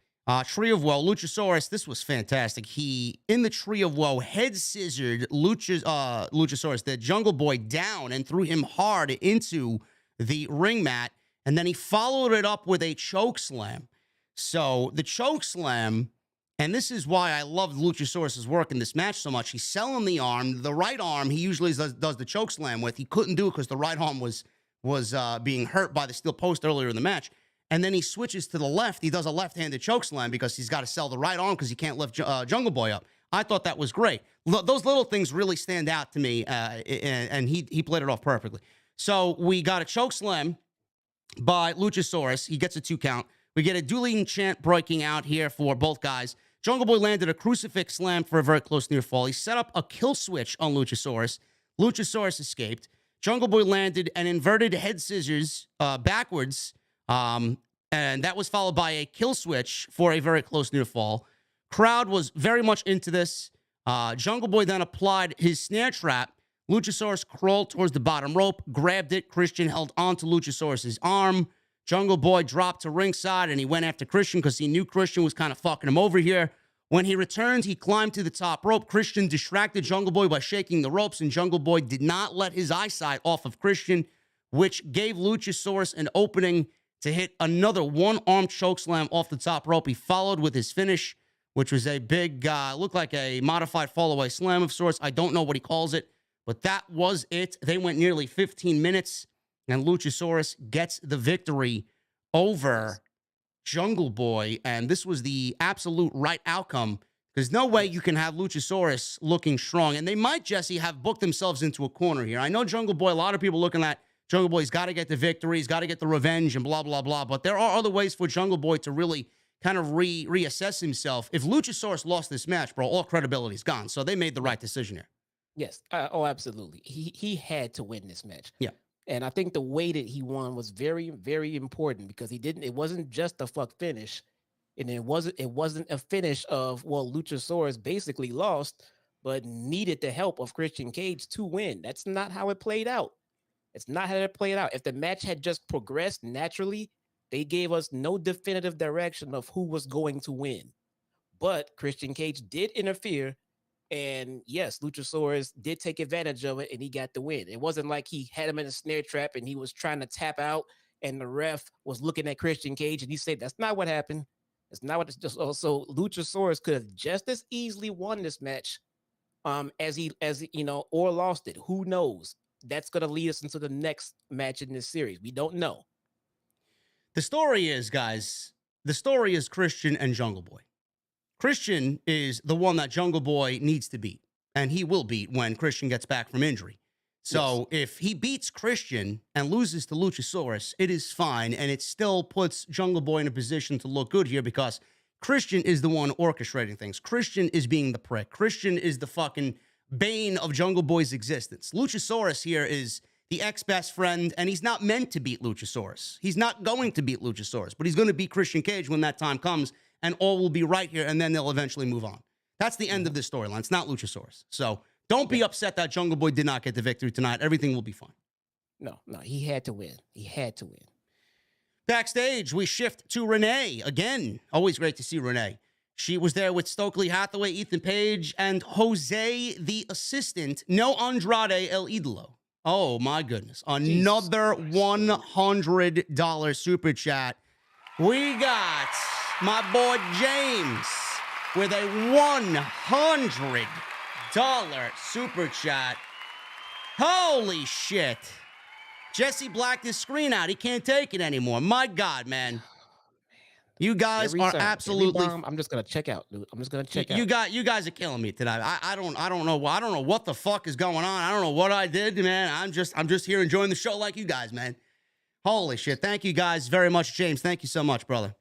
Tree of Woe. Luchasaurus, this was fantastic. He, in the Tree of Woe, head scissored Luchasaurus, the Jungle Boy, down and threw him hard into the ring mat. And then he followed it up with a choke slam. So the choke slam, and this is why I love Luchasaurus' work in this match so much. He's selling the arm. The right arm, he usually does the choke slam with. He couldn't do it because the right arm was being hurt by the steel post earlier in the match. And then he switches to the left. He does a left-handed choke slam because he's got to sell the right arm because he can't lift Jungle Boy up. I thought that was great. Those little things really stand out to me, and he played it off perfectly. So we got a choke slam by Luchasaurus. He gets a 2 count. We get a dueling chant breaking out here for both guys. Jungle Boy landed a crucifix slam for a very close near fall. He set up a kill switch on Luchasaurus. Luchasaurus escaped. Jungle Boy landed an inverted head scissors backwards, and that was followed by a kill switch for a very close near fall. Crowd was very much into this. Jungle Boy then applied his snare trap. Luchasaurus crawled towards the bottom rope, grabbed it. Christian held onto Luchasaurus' arm. Jungle Boy dropped to ringside, and he went after Christian because he knew Christian was kind of fucking him over here. When he returned, he climbed to the top rope. Christian distracted Jungle Boy by shaking the ropes, and Jungle Boy did not let his eyesight off of Christian, which gave Luchasaurus an opening to hit another one-arm chokeslam off the top rope. He followed with his finish, which was a big, looked like a modified fall-away slam of sorts. I don't know what he calls it, but that was it. They went nearly 15 minutes, and Luchasaurus gets the victory over Jungle Boy, and this was the absolute right outcome. There's no way you can have Luchasaurus looking strong, and they might, Jesse, have booked themselves into a corner here. I know Jungle Boy, a lot of people looking at Jungle Boy's got to get the victory, he's got to get the revenge, and blah, blah, blah, but there are other ways for Jungle Boy to really kind of reassess himself. If Luchasaurus lost this match, bro, all credibility's gone, so they made the right decision here. Yes. Oh, absolutely. He had to win this match. Yeah. And I think the way that he won was very, very important because it wasn't just a fuck finish. And it wasn't a finish of, well, Luchasaurus basically lost, but needed the help of Christian Cage to win. That's not how it played out. It's not how it played out. If the match had just progressed naturally, They gave us no definitive direction of who was going to win. But Christian Cage did interfere. And yes, Luchasaurus did take advantage of it and he got the win. It wasn't like he had him in a snare trap and he was trying to tap out and the ref was looking at Christian Cage and he said, that's not what happened. It's not what it's just also Luchasaurus could have just as easily won this match as you know, or lost it. Who knows? That's going to lead us into the next match in this series. We don't know. The story is, guys, Christian and Jungle Boy. Christian is the one that Jungle Boy needs to beat, and he will beat when Christian gets back from injury. So if he beats Christian and loses to Luchasaurus, it is fine, and it still puts Jungle Boy in a position to look good here because Christian is the one orchestrating things. Christian is being the prick. Christian is the fucking bane of Jungle Boy's existence. Luchasaurus here is the ex-best friend, and he's not meant to beat Luchasaurus. He's not going to beat Luchasaurus, but he's going to beat Christian Cage when that time comes, and all will be right here, and then they'll eventually move on. That's the end of this storyline. It's not Luchasaurus. So don't be upset that Jungle Boy did not get the victory tonight. Everything will be fine. No, he had to win. He had to win. Backstage, we shift to Renee. Again, always great to see Renee. She was there with Stokely Hathaway, Ethan Page, and Jose, the assistant. No Andrade El Idolo. Oh, my goodness. Another $100 super chat. We got my boy James with a $100 super chat. Holy shit. Jesse blacked his screen out. He can't take it anymore. My God, man. You guys are absolutely. I'm just gonna check out, dude. I'm just gonna check out. You guys are killing me tonight. I don't know what the fuck is going on. I don't know what I did, man. I'm just here enjoying the show like you guys, man. Holy shit! Thank you guys very much, James. Thank you so much, brother.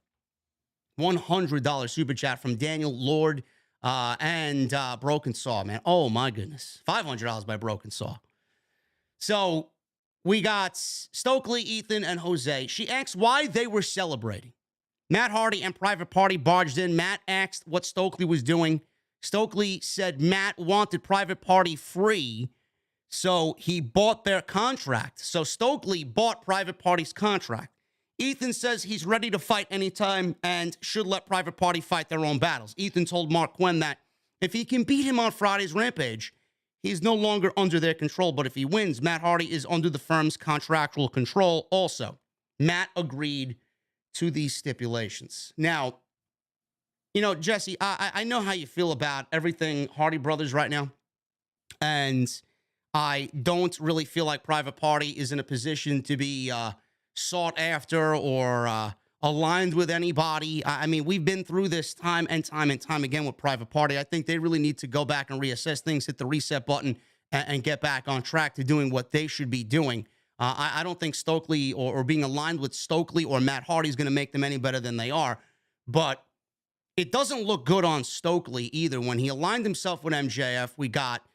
$100 super chat from Daniel Lord and Broken Saw, man. Oh my goodness, $500 by Broken Saw. So we got Stokely, Ethan, and Jose. She asked why they were celebrating. Matt Hardy and Private Party barged in. Matt asked what Stokely was doing. Stokely said Matt wanted Private Party free, so he bought their contract. So Stokely bought Private Party's contract. Ethan says he's ready to fight anytime and should let Private Party fight their own battles. Ethan told Mark Quinn that if he can beat him on Friday's Rampage, he's no longer under their control. But if he wins, Matt Hardy is under the firm's contractual control also. Matt agreed to these stipulations. Now, you know, Jesse, I know how you feel about everything Hardy Brothers right now. And I don't really feel like Private Party is in a position to be sought after or aligned with anybody. I mean, we've been through this time and time again with Private Party. I think they really need to go back and reassess things, hit the reset button, and get back on track to doing what they should be doing. I don't think Stokely or being aligned with Stokely or Matt Hardy is going to make them any better than they are. But it doesn't look good on Stokely either. When he aligned himself with MJF, we got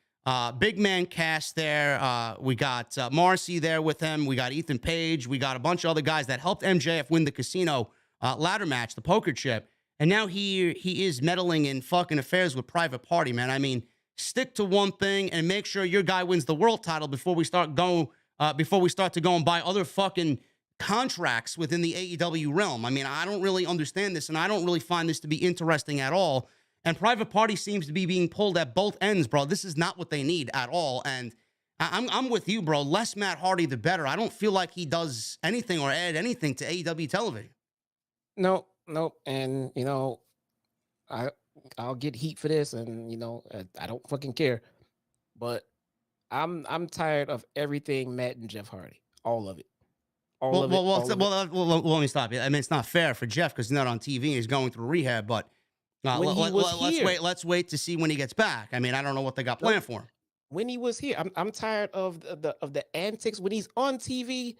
Big Man Cass there. We got Marcy there with him. We got Ethan Page. We got a bunch of other guys that helped MJF win the casino ladder match, the poker chip. And now he is meddling in fucking affairs with Private Party, man. I mean, stick to one thing and make sure your guy wins the world title before we start to go and buy other fucking contracts within the AEW realm. I mean, I don't really understand this, and I don't really find this to be interesting at all. And Private Party seems to be being pulled at both ends, bro. This is not what they need at all. And I'm with you, bro. Less Matt Hardy, the better. I don't feel like he does anything or add anything to AEW television. No. And, you know, I'll get heat for this, and, you know, I don't fucking care. But I'm tired of everything Matt and Jeff Hardy. All of it. Well, let me stop you. I mean, it's not fair for Jeff because he's not on TV and he's going through rehab, but let's wait to see when he gets back. I mean, I don't know what they got planned for him. When he was here, I'm tired of the antics. When he's on TV,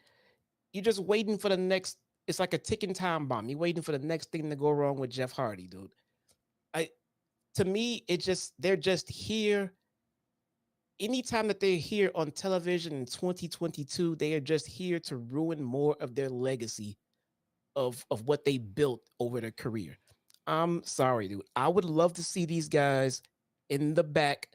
you're just waiting for the next. It's like a ticking time bomb. You're waiting for the next thing to go wrong with Jeff Hardy, dude. To me, they're just here. Anytime that they're here on television in 2022, they are just here to ruin more of their legacy of what they built over their career. I'm sorry, dude. I would love to see these guys in the back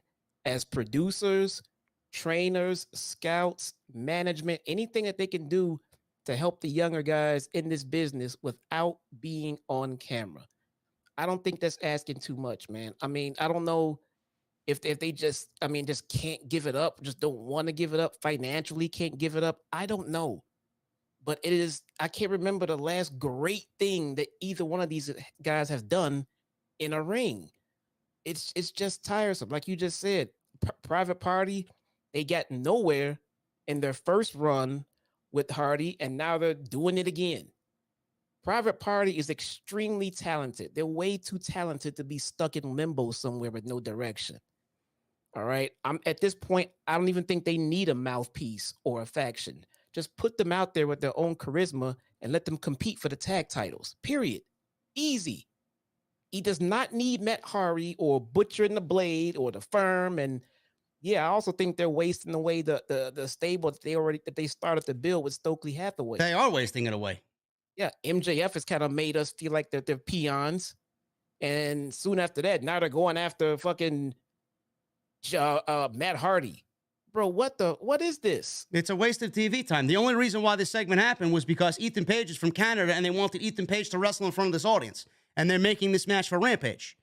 as producers, trainers, scouts, management, anything that they can do to help the younger guys in this business without being on camera. I don't think that's asking too much, man. I mean, I don't know if they just, I mean, just can't give it up, just don't want to give it up, financially can't give it up. I don't know. But it is, I can't remember the last great thing that either one of these guys have done in a ring. It's just tiresome. Like you just said, Private Party, they got nowhere in their first run with Hardy, and now they're doing it again. Private Party is extremely talented. They're way too talented to be stuck in limbo somewhere with no direction. All right. I'm at this point, I don't even think they need a mouthpiece or a faction. Just put them out there with their own charisma and let them compete for the tag titles. Period. Easy. He does not need Matt Hardy or Butcher and the Blade or the Firm. And yeah, I also think they're wasting away the stable that they started to build with Stokely Hathaway. They are wasting it away. Yeah, MJF has kind of made us feel like they're peons. And soon after that, now they're going after fucking Matt Hardy. Bro, what is this? It's a waste of TV time. The only reason why this segment happened was because Ethan Page is from Canada and they wanted Ethan Page to wrestle in front of this audience. And they're making this match for Rampage.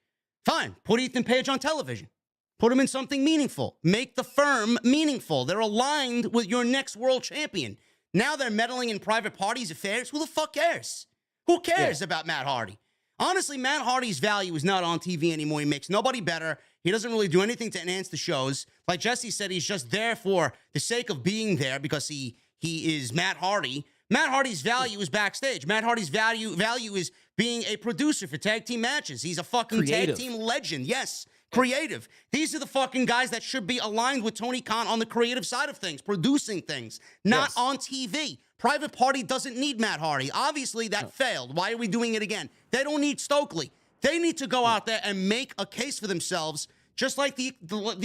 Fine, put Ethan Page on television. Put him in something meaningful. Make the Firm meaningful. They're aligned with your next world champion. Now they're meddling in Private Party's affairs. Who the fuck cares? Who cares about Matt Hardy? Honestly, Matt Hardy's value is not on TV anymore. He makes nobody better. He doesn't really do anything to enhance the shows. Like Jesse said, he's just there for the sake of being there because he is Matt Hardy. Matt Hardy's value is backstage. Matt Hardy's value is being a producer for tag team matches. He's a fucking tag team legend. Yes, creative. These are the fucking guys that should be aligned with Tony Khan on the creative side of things, producing things, not on TV. Private Party doesn't need Matt Hardy. Obviously, that failed. Why are we doing it again? They don't need Stokely. They need to go out there and make a case for themselves, just like the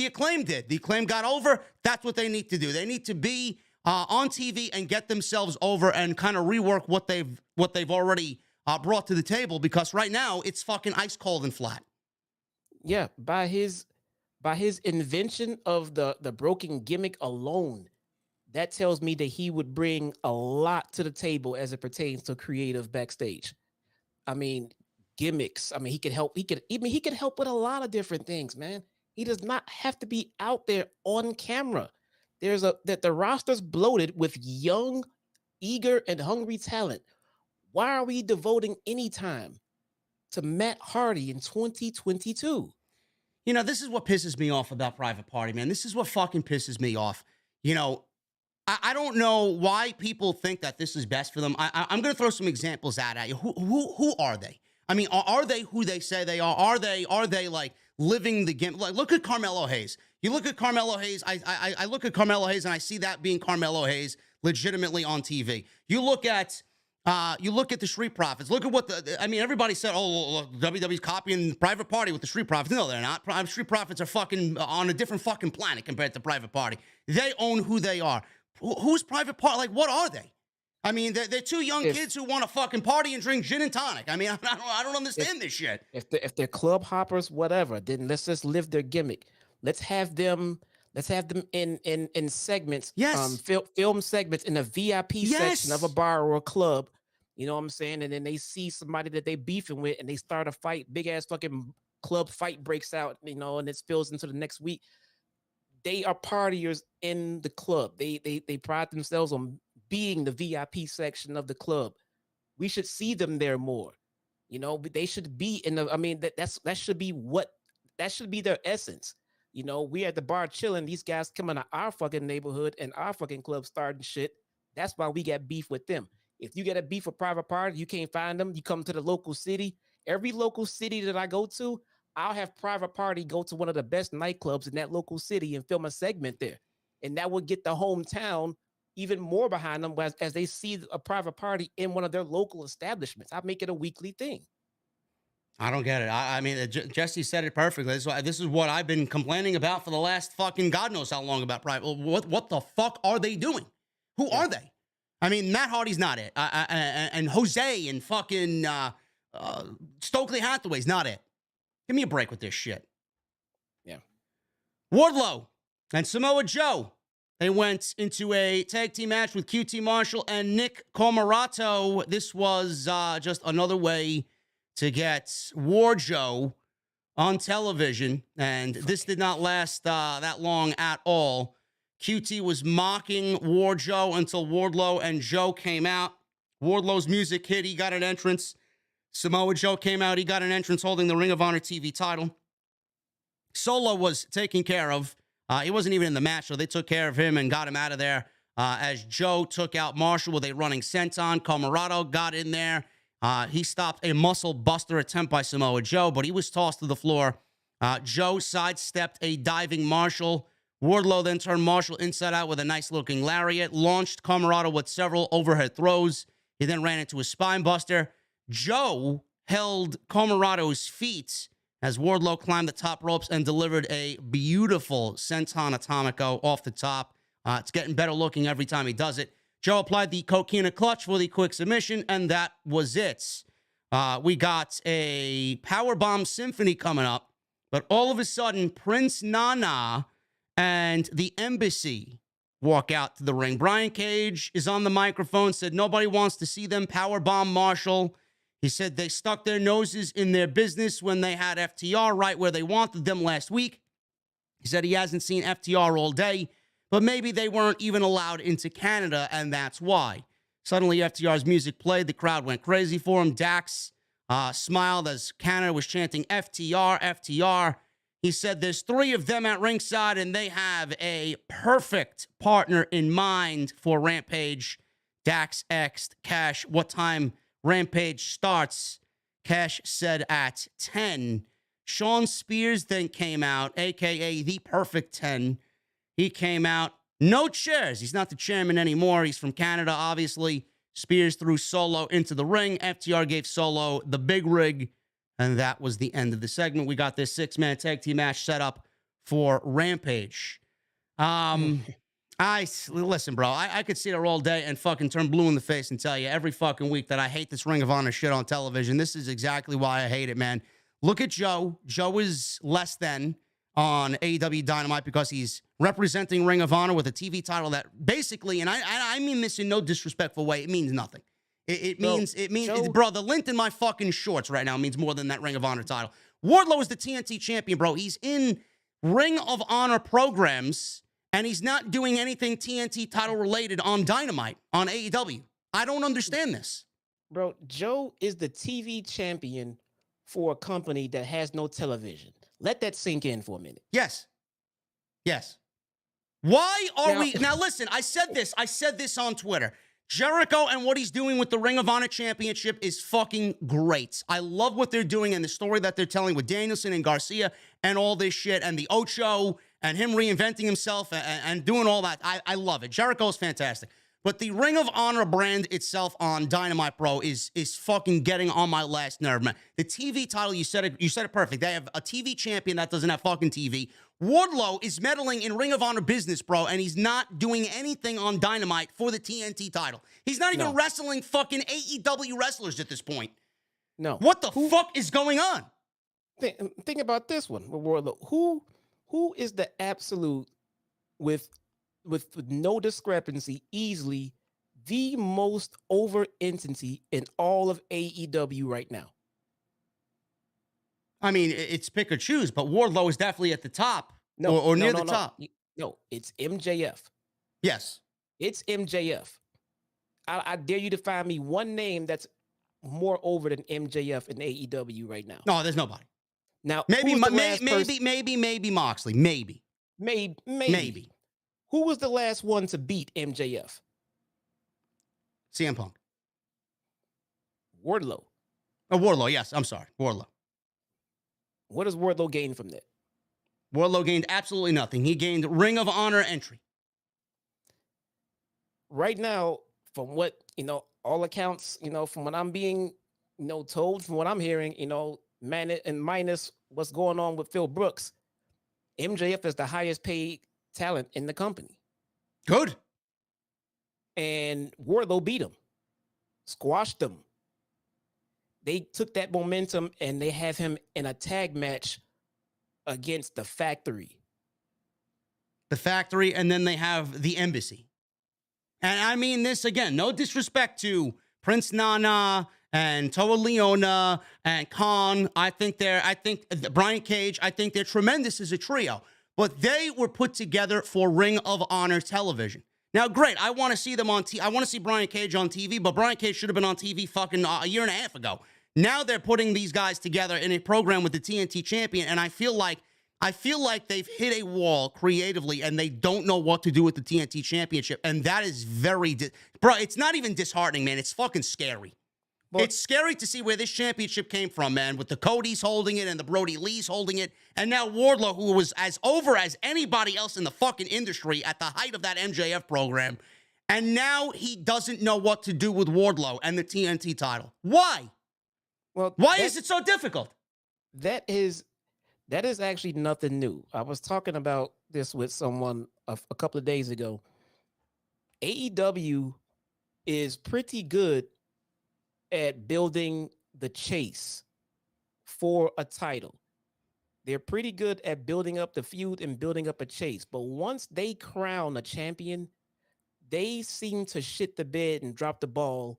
Acclaimed did. The Acclaimed got over. That's what they need to do. They need to be on TV and get themselves over and kind of rework what they've already brought to the table, because right now it's fucking ice cold and flat. Yeah, by his invention of the broken gimmick alone, that tells me that he would bring a lot to the table as it pertains to creative backstage. I mean, gimmicks. I mean, he could help with a lot of different things, man. He does not have to be out there on camera. That the roster's bloated with young, eager, and hungry talent. Why are we devoting any time to Matt Hardy in 2022? You know, this is what pisses me off about Private Party, man. This is what fucking pisses me off. You know, I don't know why people think that this is best for them. I'm going to throw some examples out at you. Who are they? I mean, are they who they say they are? Are they like living the game? Like, look at Carmelo Hayes. You look at Carmelo Hayes. I look at Carmelo Hayes and I see that being Carmelo Hayes legitimately on TV. You look at the Street Profits. Look at everybody said, oh, WWE's copying Private Party with the Street Profits. No, they're not. Street Profits are fucking on a different fucking planet compared to Private Party. They own who they are. Who's Private Party? Like, what are they? I mean, they're two young kids who want to fucking party and drink gin and tonic. I mean, I don't understand this shit. If they're club hoppers, whatever, then let's just live their gimmick. Let's have them in segments. Yes. Film segments in a VIP section of a bar or a club. You know what I'm saying? And then they see somebody that they beefing with and they start a fight, big ass fucking club fight breaks out, you know, and it spills into the next week. They are partiers in the club. They pride themselves on being the VIP section of the club. We should see them there more. You know, they should be in the, I mean, that should be their essence. You know, we at the bar chilling. These guys coming to our fucking neighborhood and our fucking club starting shit. That's why we got beef with them. If you get a beef with Private Party, you can't find them. You come to the local city. Every local city that I go to, I'll have Private Party go to one of the best nightclubs in that local city and film a segment there. And that would get the hometown even more behind them as they see a Private Party in one of their local establishments. I make it a weekly thing. I don't get it. I mean, Jesse said it perfectly. This is what I've been complaining about for the last fucking God knows how long about Private. What the fuck are they doing? Who are they? I mean, Matt Hardy's not it. And Jose and fucking Stokely Hathaway's not it. Give me a break with this shit. Yeah. Wardlow and Samoa Joe. They went into a tag team match with QT Marshall and Nick Comoroto. This was just another way to get Wardlow on television, and this did not last that long at all. QT was mocking Wardlow until Wardlow and Joe came out. Wardlow's music hit. He got an entrance. Samoa Joe came out. He got an entrance holding the Ring of Honor TV title. Solo was taken care of. He wasn't even in the match, so they took care of him and got him out of there as Joe took out Marshall with a running senton. Comoroto got in there. He stopped a muscle buster attempt by Samoa Joe, but he was tossed to the floor. Joe sidestepped a diving Marshall. Wardlow then turned Marshall inside out with a nice-looking lariat, launched Comoroto with several overhead throws. He then ran into a spine buster. Joe held Comoroto's feet as Wardlow climbed the top ropes and delivered a beautiful senton atomico off the top. It's getting better looking every time he does it. Joe applied the coquina clutch for the quick submission, and that was it. We got a powerbomb symphony coming up, but all of a sudden, Prince Nana and the Embassy walk out to the ring. Brian Cage is on the microphone, said nobody wants to see them powerbomb Marshall. He said they stuck their noses in their business when they had FTR right where they wanted them last week. He said he hasn't seen FTR all day, but maybe they weren't even allowed into Canada, and that's why. Suddenly, FTR's music played. The crowd went crazy for him. Dax smiled as Canada was chanting FTR, FTR. He said there's 3 of them at ringside, and they have a perfect partner in mind for Rampage. Dax asked Cash what time Rampage starts. Cash said at 10. Sean Spears then came out, a.k.a. the Perfect 10. He came out. No chairs. He's not the chairman anymore. He's from Canada, obviously. Spears threw Solo into the ring. FTR gave Solo the big rig, and that was the end of the segment. We got this 6-man tag team match set up for Rampage. Listen, bro, I could sit there all day and fucking turn blue in the face and tell you every fucking week that I hate this Ring of Honor shit on television. This is exactly why I hate it, man. Look at Joe. Joe is less than on AEW Dynamite because he's representing Ring of Honor with a TV title that basically, and I mean this in no disrespectful way, it means nothing. It means, Joe, bro, the lint in my fucking shorts right now means more than that Ring of Honor title. Wardlow is the TNT champion, bro. He's in Ring of Honor programs, and he's not doing anything TNT title related on Dynamite, on AEW. I don't understand this. Bro, Joe is the TV champion for a company that has no television. Let that sink in for a minute. Yes. Why are we... Now, listen, I said this on Twitter. Jericho and what he's doing with the Ring of Honor Championship is fucking great. I love what they're doing and the story that they're telling with Danielson and Garcia and all this shit and the OCHO and him reinventing himself and doing all that. I love it. Jericho's fantastic. But the Ring of Honor brand itself on Dynamite, bro, is fucking getting on my last nerve, man. The TV title, you said it perfect. They have a TV champion that doesn't have fucking TV. Wardlow is meddling in Ring of Honor business, bro, and he's not doing anything on Dynamite for the TNT title. He's not even wrestling fucking AEW wrestlers at this point. No. What the fuck is going on? Think about this one with Wardlow. Who is the absolute with no discrepancy, easily the most over entity in all of AEW right now? I mean, it's pick or choose, but Wardlow is definitely at the top or near the top. No, it's MJF. Yes. It's MJF. I dare you to find me one name that's more over than MJF in AEW right now. No, there's nobody. Now, maybe Moxley. Maybe. Who was the last one to beat MJF? CM Punk. Wardlow. Oh, Wardlow, yes. I'm sorry. Wardlow. What does Wardlow gain from that? Wardlow gained absolutely nothing. He gained Ring of Honor entry. Right now, from what, all accounts, from what I'm being, told, from what I'm hearing, man, and minus what's going on with Phil Brooks, MJF is the highest paid talent in the company. Good. And Wardlow beat him, squashed him. They took that momentum and they have him in a tag match against the Factory. the factory, and then they have the embassy. And I mean this again, no disrespect to Prince Nana and Toa Leona and Khan. I think Brian Cage, I think they're tremendous as a trio. But they were put together for Ring of Honor television. Now, great, I want to see them on TV. I want to see Brian Cage on TV, but Brian Cage should have been on TV fucking a year and a half ago. Now they're putting these guys together in a program with the TNT champion, and I feel like they've hit a wall creatively, and they don't know what to do with the TNT championship, and that is bro, it's not even disheartening, man. It's fucking scary. Well, it's scary to see where this championship came from, man, with the Codys holding it and the Brody Lees holding it, and now Wardlow, who was as over as anybody else in the fucking industry at the height of that MJF program, and now he doesn't know what to do with Wardlow and the TNT title. Why? Well, why is it so difficult? That is actually nothing new. I was talking about this with someone a couple of days ago. AEW is pretty good at building the chase for a title. They're pretty good at building up the feud and building up a chase. But once they crown a champion, they seem to shit the bed and drop the ball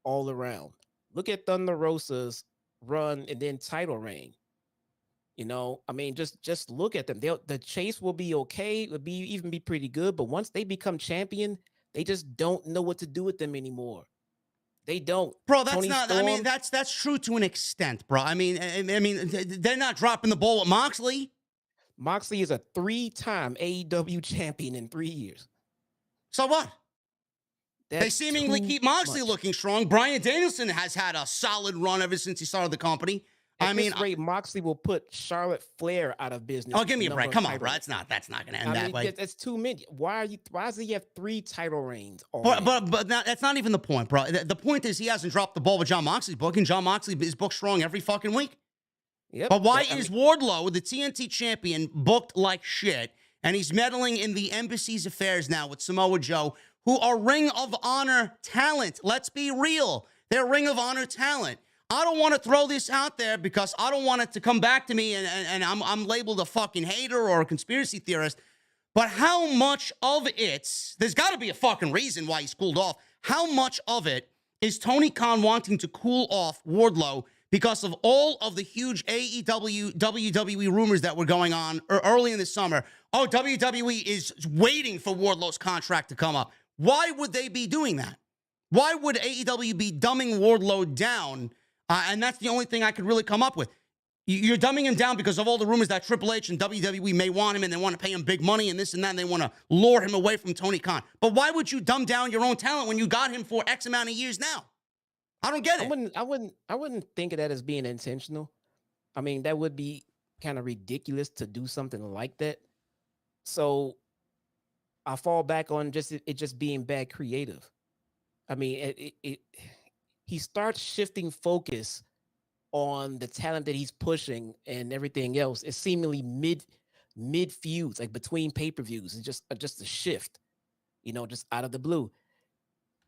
all around. Look at Thunder Rosa's run and then title reign. You know, I mean, just look at them. The chase will be okay. It would even be pretty good. But once they become champion, they just don't know what to do with them anymore. They don't. Bro, that's Tony not, Storm, I mean, that's true to an extent, bro. I mean, they're not dropping the ball with Moxley. Moxley is a 3-time AEW champion in 3 years. So what? They seemingly keep Moxley looking strong. Bryan Danielson has had a solid run ever since he started the company. At this rate, Moxley will put Charlotte Flair out of business. Oh, give me a break. Come on, bro. That's not going to end that way. That's too many. Why does he have 3 title reigns? But that's not even the point, bro. The point is he hasn't dropped the ball with Jon Moxley's book, and Jon Moxley is booked strong every fucking week. Yep. But why is Wardlow, the TNT champion, booked like shit, and he's meddling in the embassy's affairs now with Samoa Joe, who are Ring of Honor talent? Let's be real. They're Ring of Honor talent. I don't want to throw this out there because I don't want it to come back to me and I'm labeled a fucking hater or a conspiracy theorist. But how much of it, there's got to be a fucking reason why he's cooled off. How much of it is Tony Khan wanting to cool off Wardlow because of all of the huge AEW, WWE rumors that were going on early in the summer? Oh, WWE is waiting for Wardlow's contract to come up. Why would they be doing that? Why would AEW be dumbing Wardlow down? And that's the only thing I could really come up with. You're dumbing him down because of all the rumors that Triple H and WWE may want him and they want to pay him big money and this and that, and they want to lure him away from Tony Khan. But why would you dumb down your own talent when you got him for X amount of years now? I don't get it. I wouldn't think of that as being intentional. I mean, that would be kind of ridiculous to do something like that. So I fall back on it just being bad creative. I mean, he starts shifting focus on the talent that he's pushing and everything else. It's seemingly mid feuds, like between pay-per-views. It's just a shift, you know, just out of the blue.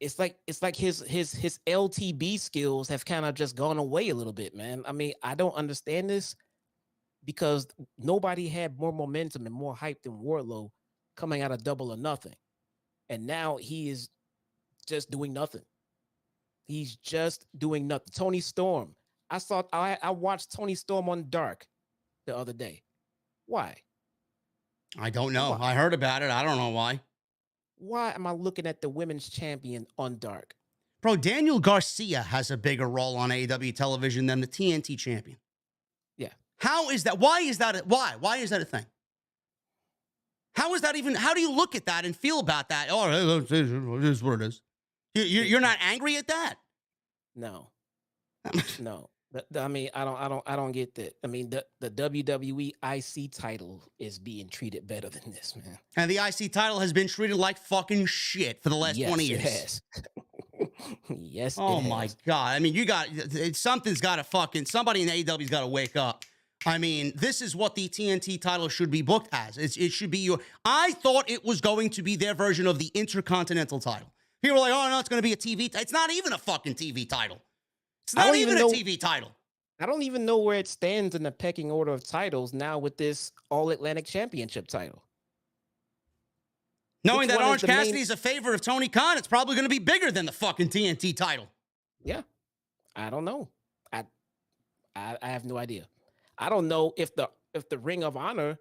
It's like his LTB skills have kind of just gone away a little bit, man. I mean, I don't understand this because nobody had more momentum and more hype than Wardlow coming out of Double or Nothing. And now he is just doing nothing. He's just doing nothing. Tony Storm. I watched Tony Storm on Dark the other day. Why? I don't know. Why? I heard about it. I don't know why. Why am I looking at the women's champion on Dark? Bro, Daniel Garcia has a bigger role on AEW television than the TNT champion. Yeah. How is that? Why is that? Why is that a thing? How is that even? How do you look at that and feel about that? Oh, it is what it is. You're not angry at that? No. No. I mean, I don't get that. I mean, the WWE IC title is being treated better than this, man. And the IC title has been treated like fucking shit for the last 20 years. Yes. Yes. Oh my God. I mean, somebody in AEW's got to wake up. I mean, this is what the TNT title should be booked as. It should be I thought it was going to be their version of the Intercontinental title. People are like, oh, no, it's going to be a TV. It's not even a fucking TV title. It's not even a TV title. I don't even know where it stands in the pecking order of titles now with this All Atlantic Championship title. Knowing Which that one is Orange the main- Cassidy is a favorite of Tony Khan, it's probably going to be bigger than the fucking TNT title. Yeah, I don't know. I have no idea. I don't know if the Ring of Honor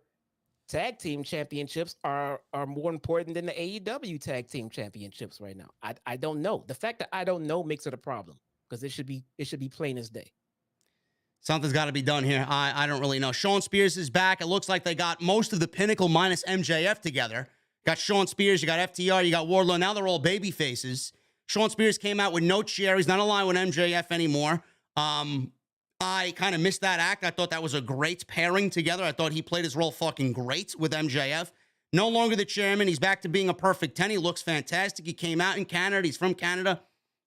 tag team championships are more important than the AEW tag team championships right now. I don't know. The fact that I don't know makes it a problem because it should be plain as day. Something's got to be done here. I don't really know. Shawn Spears is back. It looks like they got most of the Pinnacle minus MJF together. Got Shawn Spears, you got FTR, you got Wardlow. Now they're all baby faces. Shawn Spears came out with no chair. He's not aligned with MJF anymore. I kind of missed that act. I thought that was a great pairing together. I thought he played his role fucking great with MJF. No longer the chairman. He's back to being a perfect 10. He looks fantastic. He came out in Canada. He's from Canada.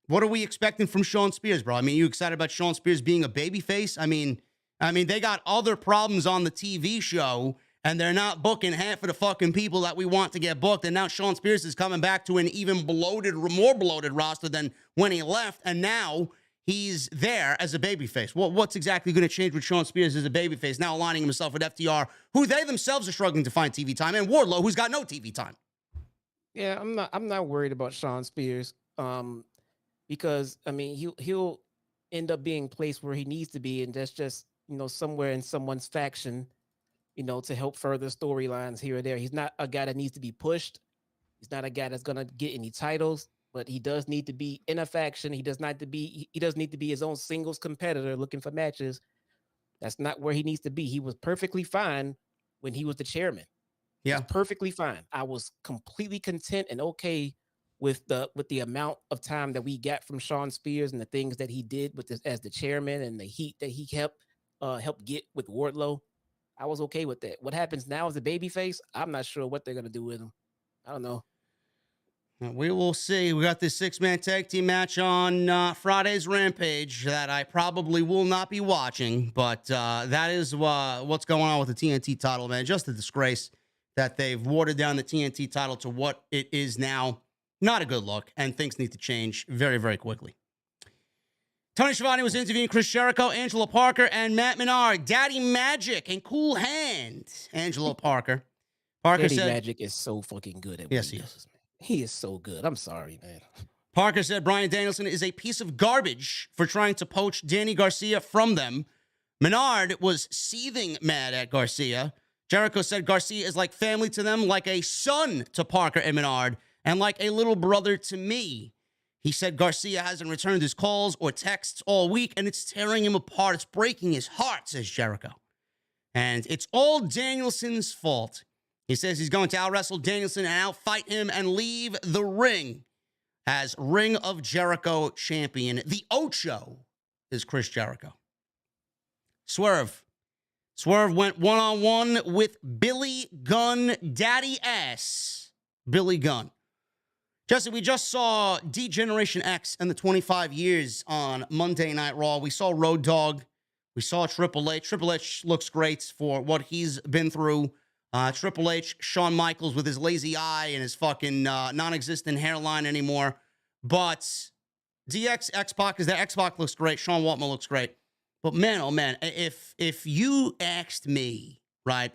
What are we expecting from Shawn Spears, bro? I mean, you excited about Shawn Spears being a babyface? I mean, they got other problems on the TV show, and they're not booking half of the fucking people that we want to get booked. And now Shawn Spears is coming back to an even more bloated roster than when he left. And now he's there as a babyface. Well, what's exactly going to change with Shawn Spears as a babyface? Now aligning himself with FTR, who they themselves are struggling to find TV time, and Wardlow, who's got no TV time. Yeah, I'm not worried about Shawn Spears. Because I mean he'll end up being placed where he needs to be, and that's just somewhere in someone's faction, to help further storylines here or there. He's not a guy that needs to be pushed. He's not a guy that's gonna get any titles, but he does need to be in a faction. He does need to be his own singles competitor looking for matches. That's not where he needs to be. He was perfectly fine when he was the chairman. Yeah, he was perfectly fine. I was completely content and okay with the amount of time that we got from Shawn Spears and the things that he did with this as the chairman and the heat that he helped get with Wardlow. I was okay with that. What happens now as a babyface, I'm not sure what they're gonna do with him. I don't know. We will see. We got this 6-man tag team match on Friday's Rampage that I probably will not be watching, but that is what's going on with the TNT title, man. Just a disgrace that they've watered down the TNT title to what it is now. Not a good look, and things need to change very, very quickly. Tony Schiavone was interviewing Chris Jericho, Angelo Parker, and Matt Menard. Daddy Magic and Cool Hand. Angelo Parker. Daddy Magic is so fucking good at what he does. Is. He is so good. I'm sorry, man. Parker said Bryan Danielson is a piece of garbage for trying to poach Danny Garcia from them. Menard was seething mad at Garcia. Jericho said Garcia is like family to them, like a son to Parker and Menard, and like a little brother to me. He said Garcia hasn't returned his calls or texts all week, and it's tearing him apart. It's breaking his heart, says Jericho. And it's all Danielson's fault. He says he's going to out-wrestle Danielson and out-fight him and leave the ring as Ring of Jericho champion. The OCHO is Chris Jericho. Swerve. Swerve went one-on-one with Billy Gunn, daddy ass Billy Gunn. Jesse, we just saw D-Generation X and the 25 years on Monday Night Raw. We saw Road Dogg. We saw Triple H. Triple H looks great for what he's been through. Triple H, Shawn Michaels with his lazy eye and his fucking non-existent hairline anymore. But DX, X-Pac is there. X-Pac looks great. Sean Waltman looks great. But man, oh man, if you asked me, right,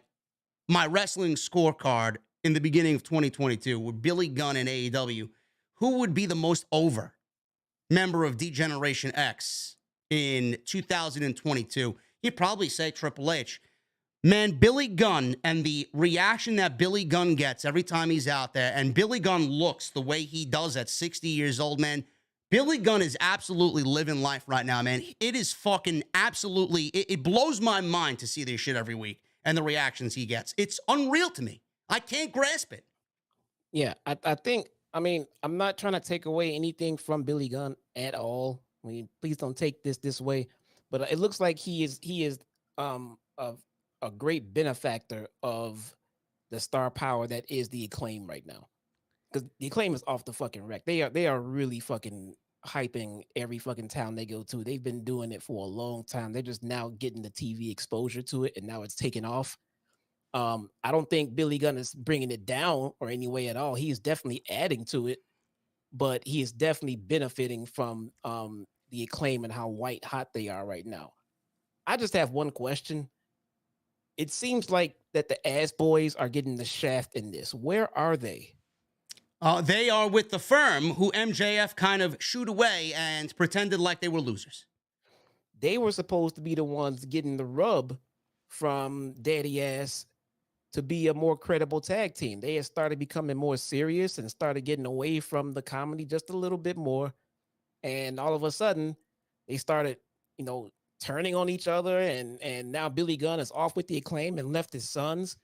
my wrestling scorecard in the beginning of 2022 with Billy Gunn and AEW, who would be the most over member of D-Generation X in 2022? You'd probably say Triple H. Man, Billy Gunn and the reaction that Billy Gunn gets every time he's out there, and Billy Gunn looks the way he does at 60 years old, man. Billy Gunn is absolutely living life right now, man. It is fucking absolutely, it blows my mind to see this shit every week and the reactions he gets. It's unreal to me. I can't grasp it. Yeah, I think, I mean, I'm not trying to take away anything from Billy Gunn at all. I mean, please don't take this way. But it looks like he is a great benefactor of the star power that is the Acclaim right now. Because the Acclaim is off the fucking wreck. They are really fucking hyping every fucking town they go to. They've been doing it for a long time. They're just now getting the TV exposure to it, and now it's taking off. I don't think Billy Gunn is bringing it down or any way at all. He is definitely adding to it, but he is definitely benefiting from the Acclaim and how white hot they are right now. I just have one question. It seems like that the ass boys are getting the shaft in this. Where are they? They are with the firm who MJF kind of shooed away and pretended like they were losers. They were supposed to be the ones getting the rub from Daddy Ass to be a more credible tag team. They had started becoming more serious and started getting away from the comedy just a little bit more. And all of a sudden, they started, turning on each other. And now Billy Gunn is off with the Acclaim and left his sons.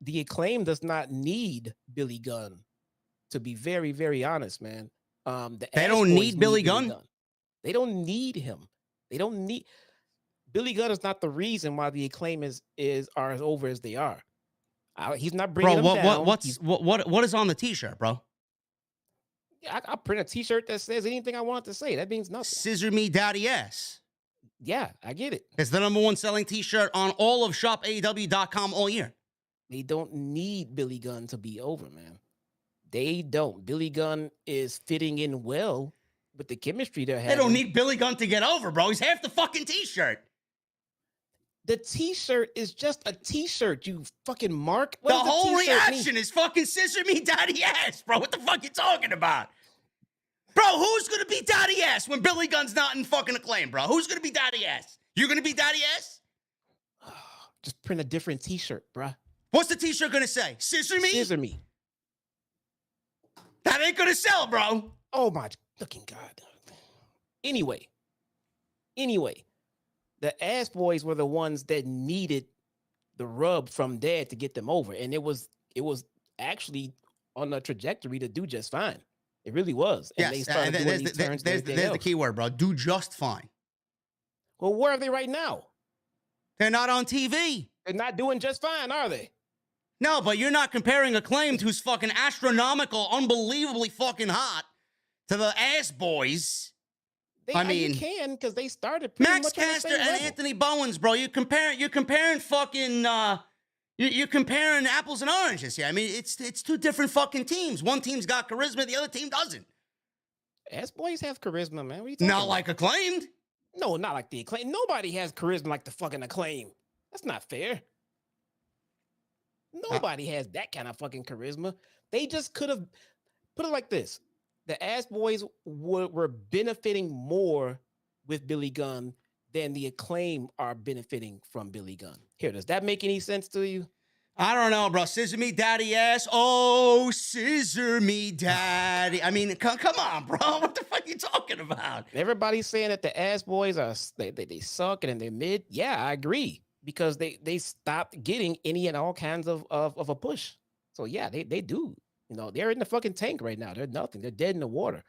The Acclaim does not need Billy Gunn, to be very, very honest, man. They don't need Billy Gunn. They don't need him. They don't need Billy Gunn is not the reason why the Acclaim are as over as they are. He's not bringing them down. What is on the t-shirt, bro? I'll print a t-shirt that says anything I want to say. That means nothing. Scissor me daddy ass. Yeah, I get it. It's the #1 selling t-shirt on all of shopaew.com all year. They don't need Billy Gunn to be over, man. They don't. Billy Gunn is fitting in well with the chemistry they're having. They don't need Billy Gunn to get over, bro. He's half the fucking t-shirt. The t-shirt is just a t-shirt, you fucking mark. The whole reaction is fucking scissor me daddy ass, bro. What the fuck you talking about? Bro, who's gonna be daddy ass when Billy Gunn's not in fucking Acclaim, bro? Who's gonna be daddy ass? You gonna be daddy ass? Just print a different t-shirt, bruh. What's the t-shirt gonna say? Scissor me? Scissor me. That ain't gonna sell, bro. Oh my fucking God. Anyway, the Ass Boys were the ones that needed the rub from Dad to get them over. And it was actually on a trajectory to do just fine. It really was. And yes, they started doing these turns. There's the key word, bro. Do just fine. Well, where are they right now? They're not on TV. They're not doing just fine, are they? No, but you're not comparing Acclaimed, who's fucking astronomical, unbelievably fucking hot, to the Ass Boys. You can, because they started Max Caster and Anthony Bowens, bro. You're comparing fucking you're comparing apples and oranges here. I mean, it's two different fucking teams. One team's got charisma, the other team doesn't. Ass Boys have charisma, man. What are you talking not about? Like Acclaimed. No, not like the Acclaim. Nobody has charisma like the fucking Acclaim. That's not fair. Nobody has that kind of fucking charisma. They just could have put it like this. The Ass Boys were benefiting more with Billy Gunn than the Acclaim are benefiting from Billy Gunn. Here, does that make any sense to you? I don't know, bro. Scissor me daddy ass. Oh, scissor me daddy. I mean, come on, bro. What the fuck are you talking about? Everybody's saying that the Ass Boys they suck and they're mid. Yeah, I agree. Because they stopped getting any and all kinds of a push. So yeah, they do. They're in the fucking tank right now. They're nothing. They're dead in the water.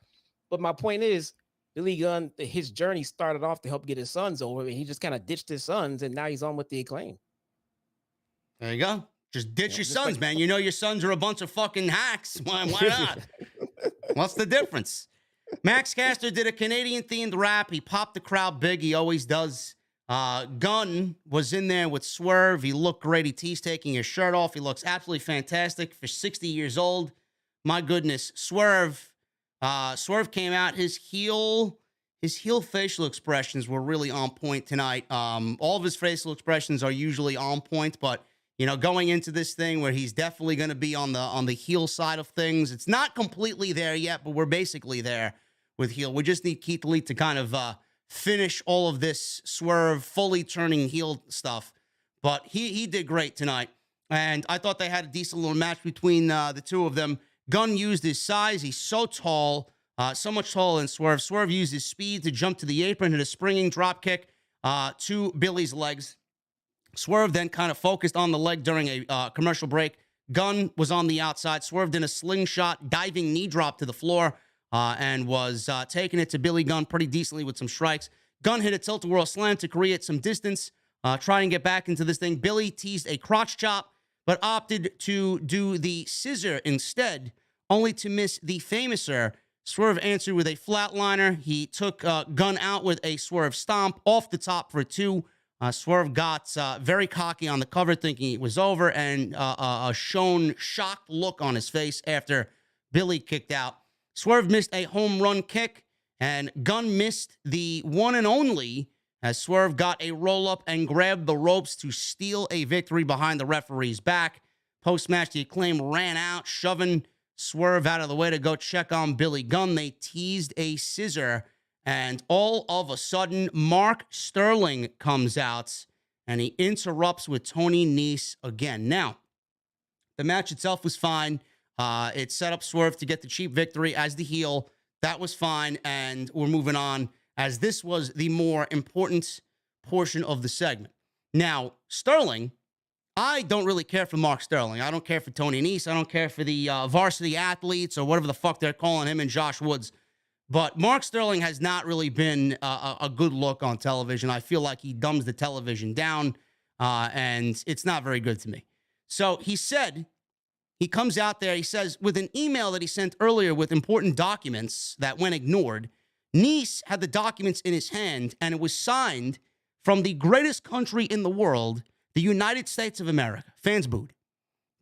But my point is, Billy Gunn, his journey started off to help get his sons over, and he just kind of ditched his sons, and now he's on with the Acclaim. There you go. Just ditch your sons, man. You know your sons are a bunch of fucking hacks. Why not? What's the difference? Max Caster did a Canadian-themed rap. He popped the crowd big. He always does. Gunn was in there with Swerve. He looked great. He's taking his shirt off. He looks absolutely fantastic for 60 years old. My goodness. Swerve came out. His heel facial expressions were really on point tonight. All of his facial expressions are usually on point, but going into this thing where he's definitely going to be on the heel side of things, it's not completely there yet, but we're basically there with heel. We just need Keith Lee to kind of finish all of this Swerve fully turning heel stuff. But he did great tonight. And I thought they had a decent little match between the two of them. Gunn used his size. He's so tall, so much taller than Swerve. Swerve used his speed to jump to the apron, hit a springing drop kick to Billy's legs. Swerve then kind of focused on the leg during a commercial break. Gunn was on the outside. Swerve did a slingshot diving knee drop to the floor. And was taking it to Billy Gunn pretty decently with some strikes. Gunn hit a tilt-a-whirl slam to create some distance, try and get back into this thing. Billy teased a crotch chop, but opted to do the scissor instead, only to miss the famouser. Swerve answered with a flatliner. He took Gunn out with a Swerve stomp off the top for 2. Swerve got very cocky on the cover, thinking it was over, and a shocked look on his face after Billy kicked out. Swerve missed a home run kick, and Gunn missed the one and only as Swerve got a roll-up and grabbed the ropes to steal a victory behind the referee's back. Post-match, the Acclaim ran out, shoving Swerve out of the way to go check on Billy Gunn. They teased a scissor, and all of a sudden, Mark Sterling comes out, and he interrupts with Toni Nese again. Now, the match itself was fine. It set up Swerve to get the cheap victory as the heel. That was fine, and we're moving on, as this was the more important portion of the segment. Now, Sterling, I don't really care for Mark Sterling. I don't care for Toni Nese. I don't care for the varsity athletes or whatever the fuck they're calling him and Josh Woods. But Mark Sterling has not really been a good look on television. I feel like he dumbs the television down, and it's not very good to me. So he said, he comes out there, he says, with an email that he sent earlier with important documents that went ignored, Nese had the documents in his hand, and it was signed from the greatest country in the world, the United States of America. Fans booed.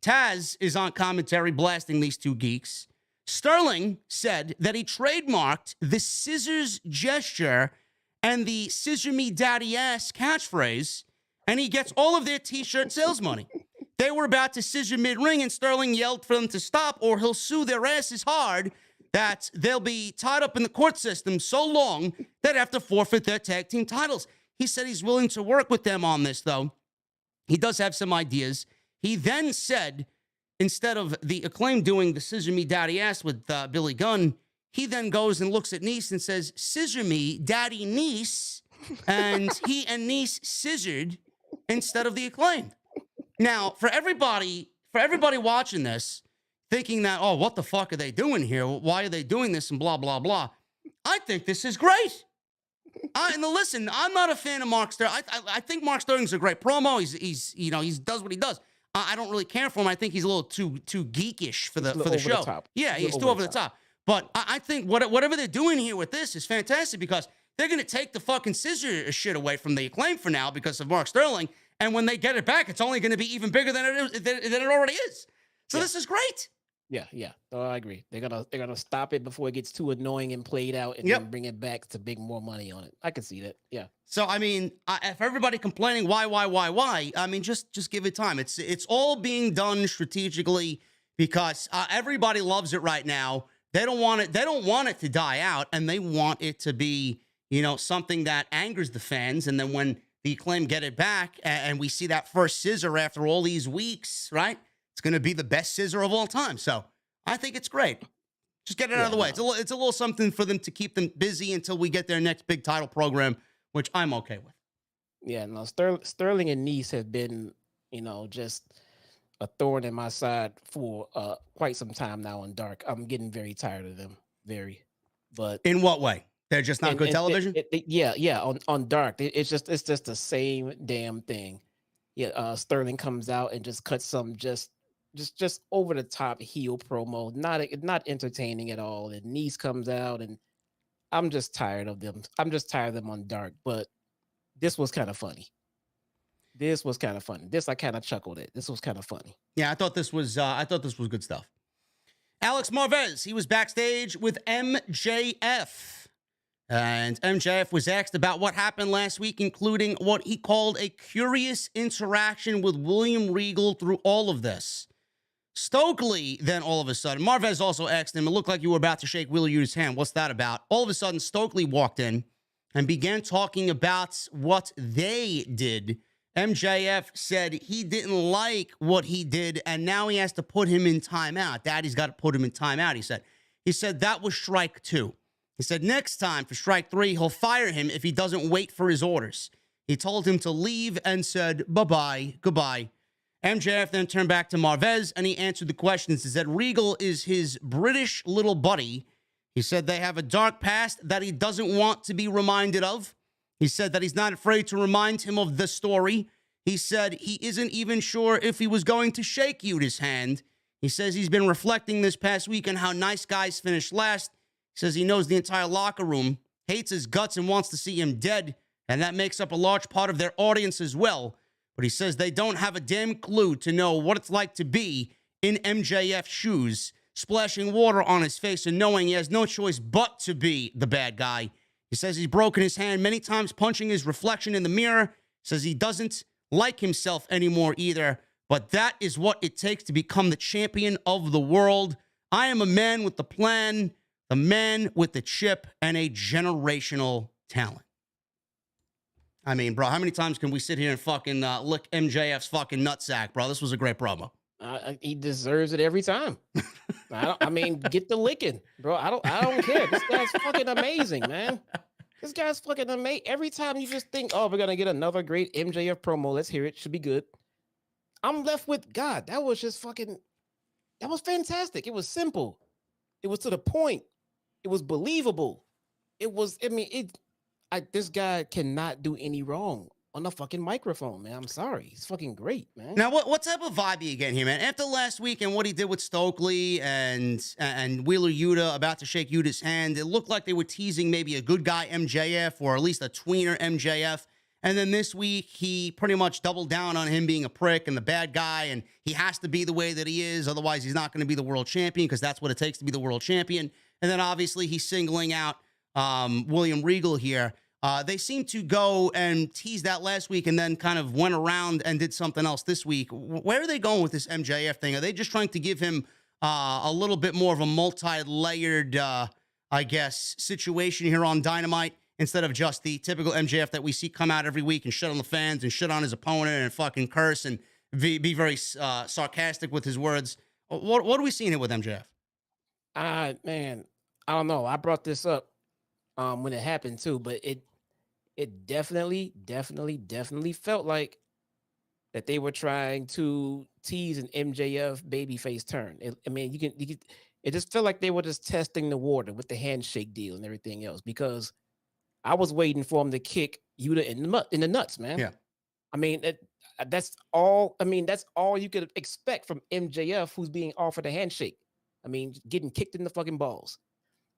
Taz is on commentary blasting these two geeks. Sterling said that he trademarked the scissors gesture and the scissor me daddy ass catchphrase, and he gets all of their t-shirt sales money. They were about to scissor mid-ring, and Sterling yelled for them to stop, or he'll sue their asses hard that they'll be tied up in the court system so long they'd have to forfeit their tag team titles. He said he's willing to work with them on this, though. He does have some ideas. He then said, instead of the Acclaimed doing the scissor me daddy ass with Billy Gunn, he then goes and looks at Nese and says, scissor me daddy Nese, and he and Nese scissored instead of the Acclaimed. Now, for everybody watching this, thinking that, oh, what the fuck are they doing here? Why are they doing this? And blah, blah, blah. I think this is great. And listen, I'm not a fan of Mark Sterling. I think Mark Sterling's a great promo. He does what he does. I don't really care for him. I think he's a little too geekish for the show. Yeah, he's too over the top. But I think whatever they're doing here with this is fantastic, because they're going to take the fucking scissor shit away from the Acclaim for now because of Mark Sterling. And when they get it back, it's only going to be even bigger than it already is. So This is great. Yeah. Oh, I agree. They're gonna stop it before it gets too annoying and played out, and then bring it back to make more money on it. I can see that. Yeah. So I mean, if everybody complaining why, I mean, just give it time. It's all being done strategically because everybody loves it right now. They don't want it. They don't want it to die out, and they want it to be, something that angers the fans. And then when the Acclaim get it back, and we see that first scissor after all these weeks, right? It's going to be the best scissor of all time. So I think it's great. Just get it out of the way. It's a little something for them to keep them busy until we get their next big title program, which I'm okay with. Yeah, no, Sterling and Nese have been, just a thorn in my side for quite some time now on Dark. I'm getting very tired of them. Very. But in what way? They're just not good television? On Dark. It's just the same damn thing. Yeah, Sterling comes out and just cuts some just over the top heel promo, not entertaining at all. And Nese comes out, and I'm just tired of them. I'm just tired of them on Dark. But this was kind of funny. This I kind of chuckled at. This was kind of funny. Yeah, I thought this was good stuff. Alex Marvez, he was backstage with MJF. And MJF was asked about what happened last week, including what he called a curious interaction with William Regal through all of this. Stokely, then all of a sudden, Marvez also asked him, it looked like you were about to shake Wheeler Yuta's hand. What's that about? All of a sudden, Stokely walked in and began talking about what they did. MJF said he didn't like what he did, and now he has to put him in timeout. Daddy's got to put him in timeout, he said. He said that was strike 2. He said next time for strike 3, he'll fire him if he doesn't wait for his orders. He told him to leave and said, bye-bye, goodbye. MJF then turned back to Marvez, and he answered the questions. He said Regal is his British little buddy. He said they have a dark past that he doesn't want to be reminded of. He said that he's not afraid to remind him of the story. He said he isn't even sure if he was going to shake Yuta's hand. He says he's been reflecting this past week on how nice guys finished last. He says he knows the entire locker room, hates his guts, and wants to see him dead, and that makes up a large part of their audience as well. But he says they don't have a damn clue to know what it's like to be in MJF's shoes, splashing water on his face and knowing he has no choice but to be the bad guy. He says he's broken his hand many times punching his reflection in the mirror. He says he doesn't like himself anymore either, but that is what it takes to become the champion of the world. I am a man with the plan, the man with the chip, and a generational talent. I mean, bro, how many times can we sit here and fucking lick MJF's fucking nutsack, bro? This was a great promo. He deserves it every time. I mean, get the licking, bro. I don't care. This guy's fucking amazing, man. This guy's fucking amazing. Every time you just think, oh, we're gonna get another great MJF promo. Let's hear it. Should be good. I'm left with God. That was just fucking. That was fantastic. It was simple. It was to the point. It was believable. It was. I mean, this guy cannot do any wrong on the fucking microphone, man. I'm sorry. He's fucking great, man. Now, what type of vibe are you getting here, man? After last week and what he did with Stokely and Wheeler Yuta about to shake Yuta's hand, it looked like they were teasing maybe a good guy MJF or at least a tweener MJF. And then this week, he pretty much doubled down on him being a prick and the bad guy, and he has to be the way that he is. Otherwise, he's not going to be the world champion because that's what it takes to be the world champion. And then obviously, he's singling out William Regal here. They seemed to go and tease that last week and then kind of went around and did something else this week. Where are they going with this MJF thing? Are they just trying to give him a little bit more of a multi-layered, I guess, situation here on Dynamite instead of just the typical MJF that we see come out every week and shit on the fans and shit on his opponent and fucking curse and be very sarcastic with his words? What are we seeing here with MJF? Man, I don't know. I brought this up when it happened too, but it definitely felt like that they were trying to tease an MJF babyface turn. I mean, you can. It just felt like they were just testing the water with the handshake deal and everything else, because I was waiting for him to kick Yuta in the nuts, man. Yeah. I mean, that's all. I mean, that's all you could expect from MJF, who's being offered a handshake. I mean, getting kicked in the fucking balls.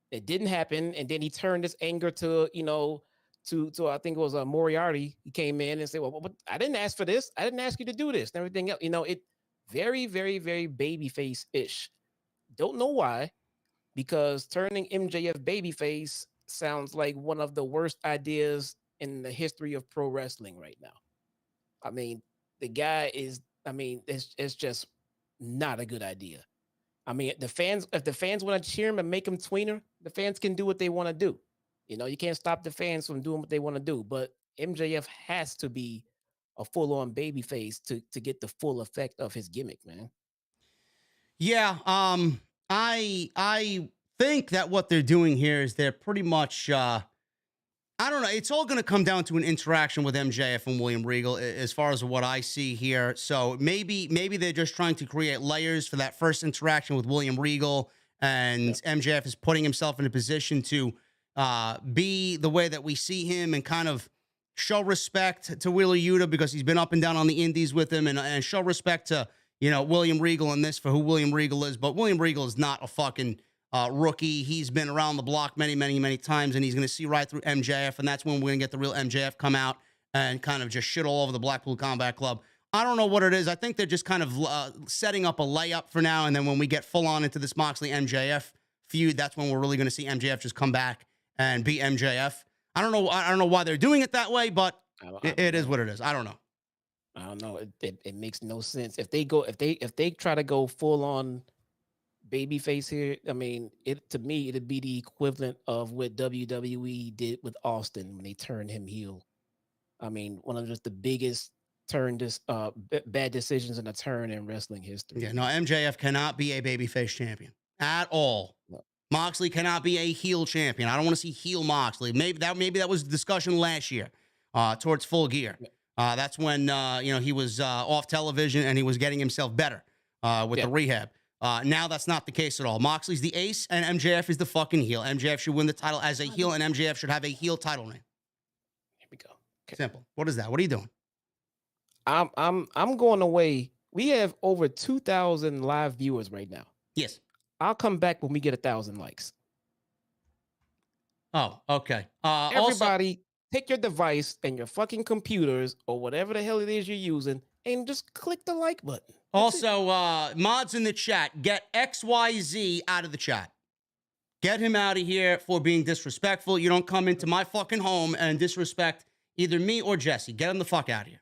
It didn't happen, and then he turned his anger to to I think it was Moriarty. He came in and said, "Well, but I didn't ask for this. I didn't ask you to do this," and everything else. It very, very, very babyface-ish. Don't know why, because turning MJF babyface sounds like one of the worst ideas in the history of pro wrestling right now. I mean, the guy is. I mean, it's just not a good idea. I mean, if the fans want to cheer him and make him tweener, the fans can do what they want to do. You can't stop the fans from doing what they want to do. But MJF has to be a full-on babyface to get the full effect of his gimmick, man. Yeah, I think that what they're doing here is they're pretty much I don't know. It's all going to come down to an interaction with MJF and William Regal as far as what I see here. So maybe they're just trying to create layers for that first interaction with William Regal, and MJF is putting himself in a position to be the way that we see him and kind of show respect to Wheeler Yuta because he's been up and down on the indies with him, and show respect to, William Regal in this for who William Regal is. But William Regal is not a fucking rookie. He's been around the block many, many, many times, and he's going to see right through MJF, and that's when we're going to get the real MJF come out and kind of just shit all over the Blackpool Combat Club. I don't know what it is. I think they're just kind of setting up a layup for now, and then when we get full on into this Moxley MJF feud, that's when we're really going to see MJF just come back and beat MJF. I don't know why they're doing it that way, but it is what it is. I don't know. I don't know. It makes no sense. If they try to go full on babyface here, I mean, to me, it'd be the equivalent of what WWE did with Austin when they turned him heel. I mean, one of just the biggest bad decisions in a turn in wrestling history. Yeah, no, MJF cannot be a babyface champion at all. No. Moxley cannot be a heel champion. I don't want to see heel Moxley. Maybe that was the discussion last year, towards Full Gear. That's when he was off television and he was getting himself better with the rehab. Now that's not the case at all. Moxley's the ace and MJF is the fucking heel. MJF should win the title as a heel, and MJF should have a heel title name. Here we go. Okay. Simple. What is that? What are you doing? I'm going away. We have over 2,000 live viewers right now. Yes. I'll come back when we get 1,000 likes. Oh, okay. Everybody, take your device and your fucking computers or whatever the hell it is you're using and just click the like button. Also, mods in the chat, get XYZ out of the chat. Get him out of here for being disrespectful. You don't come into my fucking home and disrespect either me or Jesse. Get him the fuck out of here.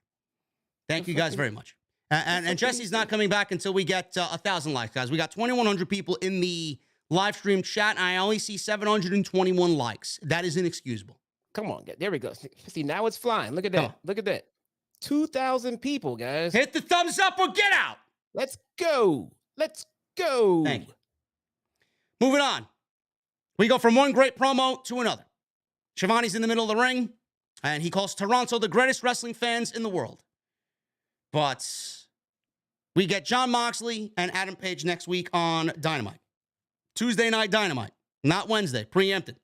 Thank you guys very much. And Jesse's not coming back until we get 1,000 likes, guys. We got 2,100 people in the live stream chat, and I only see 721 likes. That is inexcusable. Come on, there we go. See, now it's flying. Look at that. Look at that. 2,000 people, guys. Hit the thumbs up or get out. Let's go. Let's go. Thank you. Moving on. We go from one great promo to another. Shivani's in the middle of the ring, and he calls Toronto the greatest wrestling fans in the world. But we get Jon Moxley and Adam Page next week on Dynamite. Tuesday Night Dynamite, not Wednesday, preempted.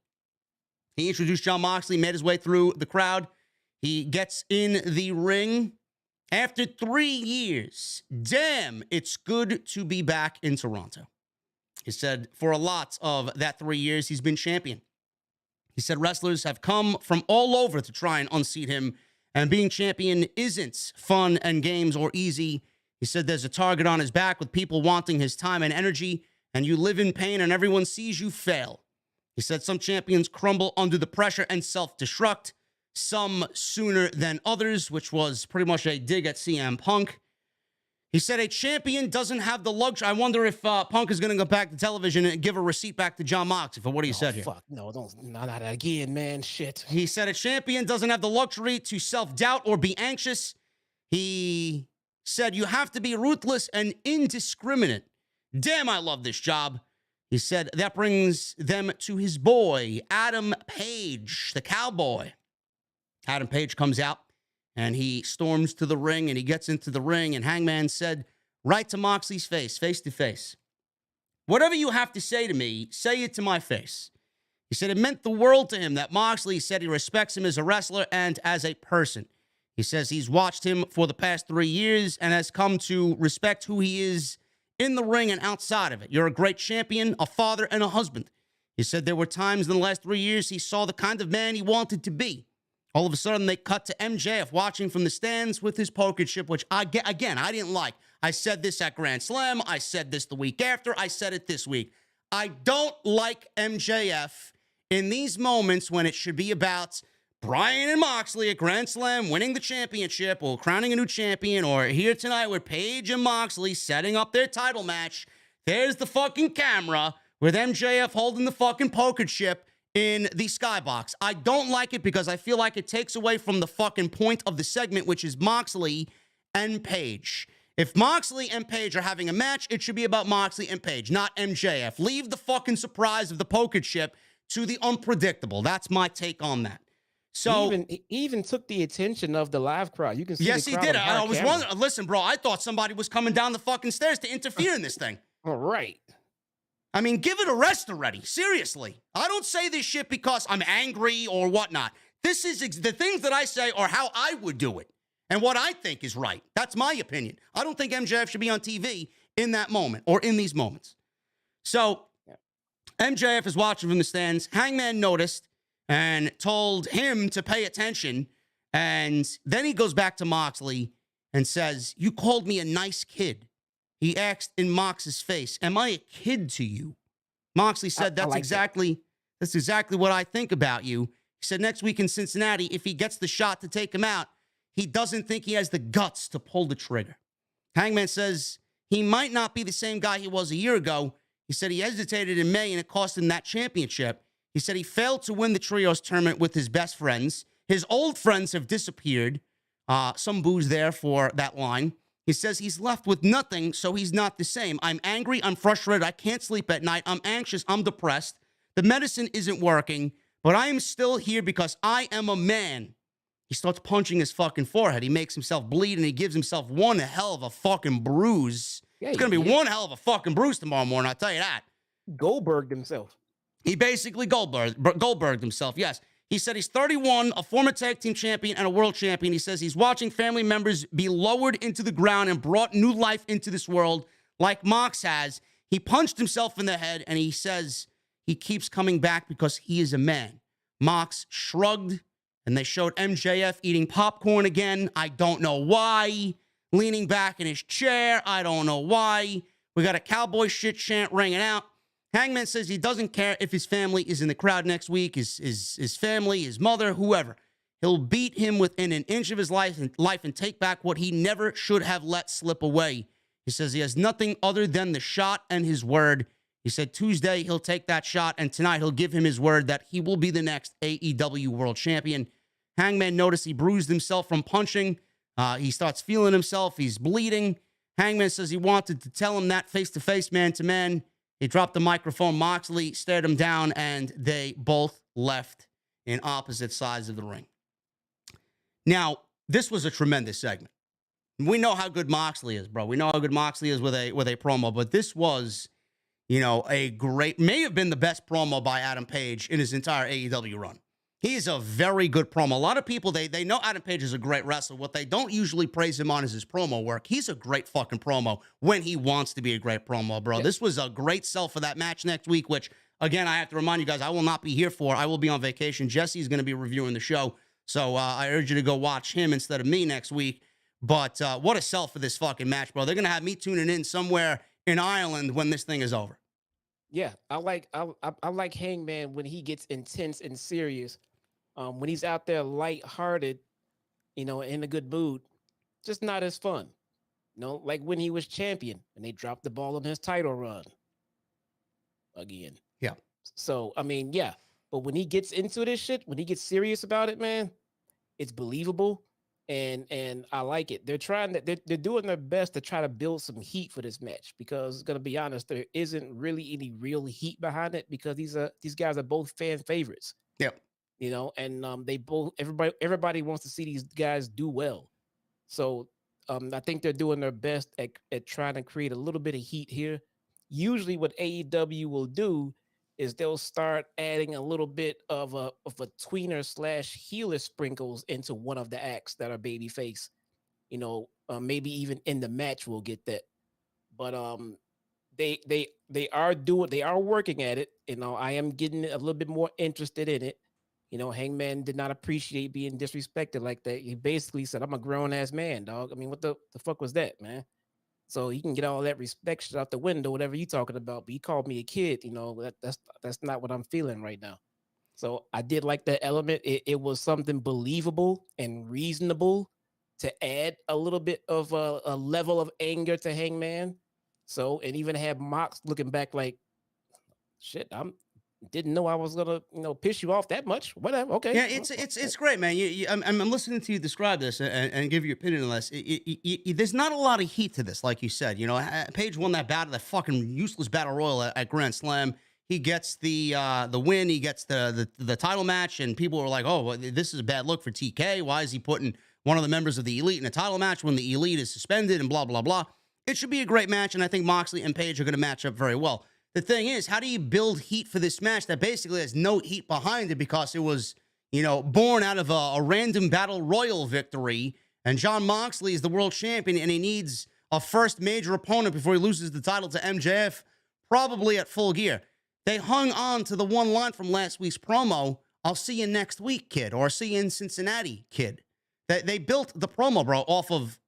He introduced Jon Moxley, made his way through the crowd. He gets in the ring after 3 years. Damn, it's good to be back in Toronto. He said for a lot of that 3 years, he's been champion. He said wrestlers have come from all over to try and unseat him, and being champion isn't fun and games or easy. He said there's a target on his back with people wanting his time and energy, and you live in pain and everyone sees you fail. He said some champions crumble under the pressure and self-destruct, some sooner than others, which was pretty much a dig at CM Punk. He said a champion doesn't have the luxury. I wonder if Punk is going to go back to television and give a receipt back to Jon Moxley for what he said here. Fuck, no, not that again, man. Shit. He said a champion doesn't have the luxury to self-doubt or be anxious. He said you have to be ruthless and indiscriminate. Damn, I love this job. He said that brings them to his boy, Adam Page, the cowboy. Adam Page comes out, and he storms to the ring, and he gets into the ring, and Hangman said right to Moxley's face to face, whatever you have to say to me, say it to my face. He said it meant the world to him that Moxley said he respects him as a wrestler and as a person. He says he's watched him for the past 3 years and has come to respect who he is in the ring and outside of it. You're a great champion, a father, and a husband. He said there were times in the last 3 years he saw the kind of man he wanted to be. All of a sudden, they cut to MJF watching from the stands with his poker chip, which, I didn't like. I said this at Grand Slam. I said this the week after. I said it this week. I don't like MJF in these moments when it should be about Bryan and Moxley at Grand Slam winning the championship or crowning a new champion, or here tonight with Page and Moxley setting up their title match. There's the fucking camera with MJF holding the fucking poker chip in the skybox. I don't like it because I feel like it takes away from the fucking point of the segment, which is Moxley and Page. If Moxley and Page are having a match, it should be about Moxley and Page, not MJF. Leave the fucking surprise of the poker chip to the unpredictable. That's my take on that. So he even took the attention of the live crowd. You can see. Yes, the he crowd did. on I high was camera. wondering. Listen, bro, I thought somebody was coming down the fucking stairs to interfere in this thing. All right. I mean, give it a rest already. Seriously. I don't say this shit because I'm angry or whatnot. This is the things that I say are how I would do it and what I think is right. That's my opinion. I don't think MJF should be on TV in that moment or in these moments. So MJF is watching from the stands. Hangman noticed and told him to pay attention. And then he goes back to Moxley and says, you called me a nice kid. He asked in Mox's face, am I a kid to you? Moxley said, that's exactly what I think about you. He said next week in Cincinnati, if he gets the shot to take him out, he doesn't think he has the guts to pull the trigger. Hangman says he might not be the same guy he was a year ago. He said he hesitated in May and it cost him that championship. He said he failed to win the trios tournament with his best friends. His old friends have disappeared. Some boos there for that line. He says he's left with nothing, so he's not the same. I'm angry. I'm frustrated. I can't sleep at night. I'm anxious. I'm depressed. The medicine isn't working, but I am still here because I am a man. He starts punching his fucking forehead. He makes himself bleed, and he gives himself one hell of a fucking bruise. Yeah, it's going to be one hell of a fucking bruise tomorrow morning, I'll tell you that. Goldberg himself. He basically Goldberged himself, yes. He said he's 31, a former tag team champion and a world champion. He says he's watching family members be lowered into the ground and brought new life into this world like Mox has. He punched himself in the head, and he says he keeps coming back because he is a man. Mox shrugged, and they showed MJF eating popcorn again. I don't know why. Leaning back in his chair. I don't know why. We got a cowboy shit chant ringing out. Hangman says he doesn't care if his family is in the crowd next week, his family, his mother, whoever. He'll beat him within an inch of his life and take back what he never should have let slip away. He says he has nothing other than the shot and his word. He said Tuesday he'll take that shot, and tonight he'll give him his word that he will be the next AEW World Champion. Hangman noticed he bruised himself from punching. He starts feeling himself. He's bleeding. Hangman says he wanted to tell him that face-to-face, man-to-man. He dropped the microphone. Moxley stared him down, and they both left in opposite sides of the ring. Now, this was a tremendous segment. We know how good Moxley is, bro. We know how good Moxley is with a promo, but this was, a great, may have been the best promo by Adam Page in his entire AEW run. He's a very good promo. A lot of people, they know Adam Page is a great wrestler. What they don't usually praise him on is his promo work. He's a great fucking promo when he wants to be a great promo, bro. Yeah. This was a great sell for that match next week, which, again, I have to remind you guys, I will not be here for. I will be on vacation. Jesse's going to be reviewing the show, so I urge you to go watch him instead of me next week. But what a sell for this fucking match, bro. They're going to have me tuning in somewhere in Ireland when this thing is over. Yeah, I like Hangman when he gets intense and serious. When he's out there lighthearted, in a good mood, just not as fun. Like when he was champion and they dropped the ball on his title run again. Yeah. So, yeah. But when he gets into this shit, when he gets serious about it, man, it's believable. And I like it. They're doing their best to try to build some heat for this match, because, gonna be honest, there isn't really any real heat behind it, because these guys are both fan favorites. Yep. And everybody wants to see these guys do well. So I think they're doing their best at trying to create a little bit of heat here. Usually what AEW will do is they'll start adding a little bit of a tweener / healer sprinkles into one of the acts that are babyface. Maybe even in the match we'll get that. But they are working at it. I am getting a little bit more interested in it. Hangman did not appreciate being disrespected like that. He basically said, "I'm a grown ass man, dog." What the fuck was that, man? So he can get all that respect shit out the window, whatever you talking about. But he called me a kid. That's not what I'm feeling right now. So I did like that element. It was something believable and reasonable to add a little bit of a level of anger to Hangman. So, and even have Mox looking back like, shit, didn't know I was gonna, piss you off that much. Whatever. Okay. Yeah, it's great, man. I'm listening to you describe this and give your opinion on this. There's not a lot of heat to this, like you said. Page won that fucking useless battle royal at Grand Slam. He gets the win. He gets the title match, and people were like, "Oh, well, this is a bad look for TK. Why is he putting one of the members of the Elite in a title match when the Elite is suspended?" And blah blah blah. It should be a great match, and I think Moxley and Page are going to match up very well. The thing is, how do you build heat for this match that basically has no heat behind it, because it was, born out of a random battle royal victory, and Jon Moxley is the world champion, and he needs a first major opponent before he loses the title to MJF, probably at Full Gear. They hung on to the one line from last week's promo, "I'll see you next week, kid," or "I'll see you in Cincinnati, kid." They built the promo, bro, off of,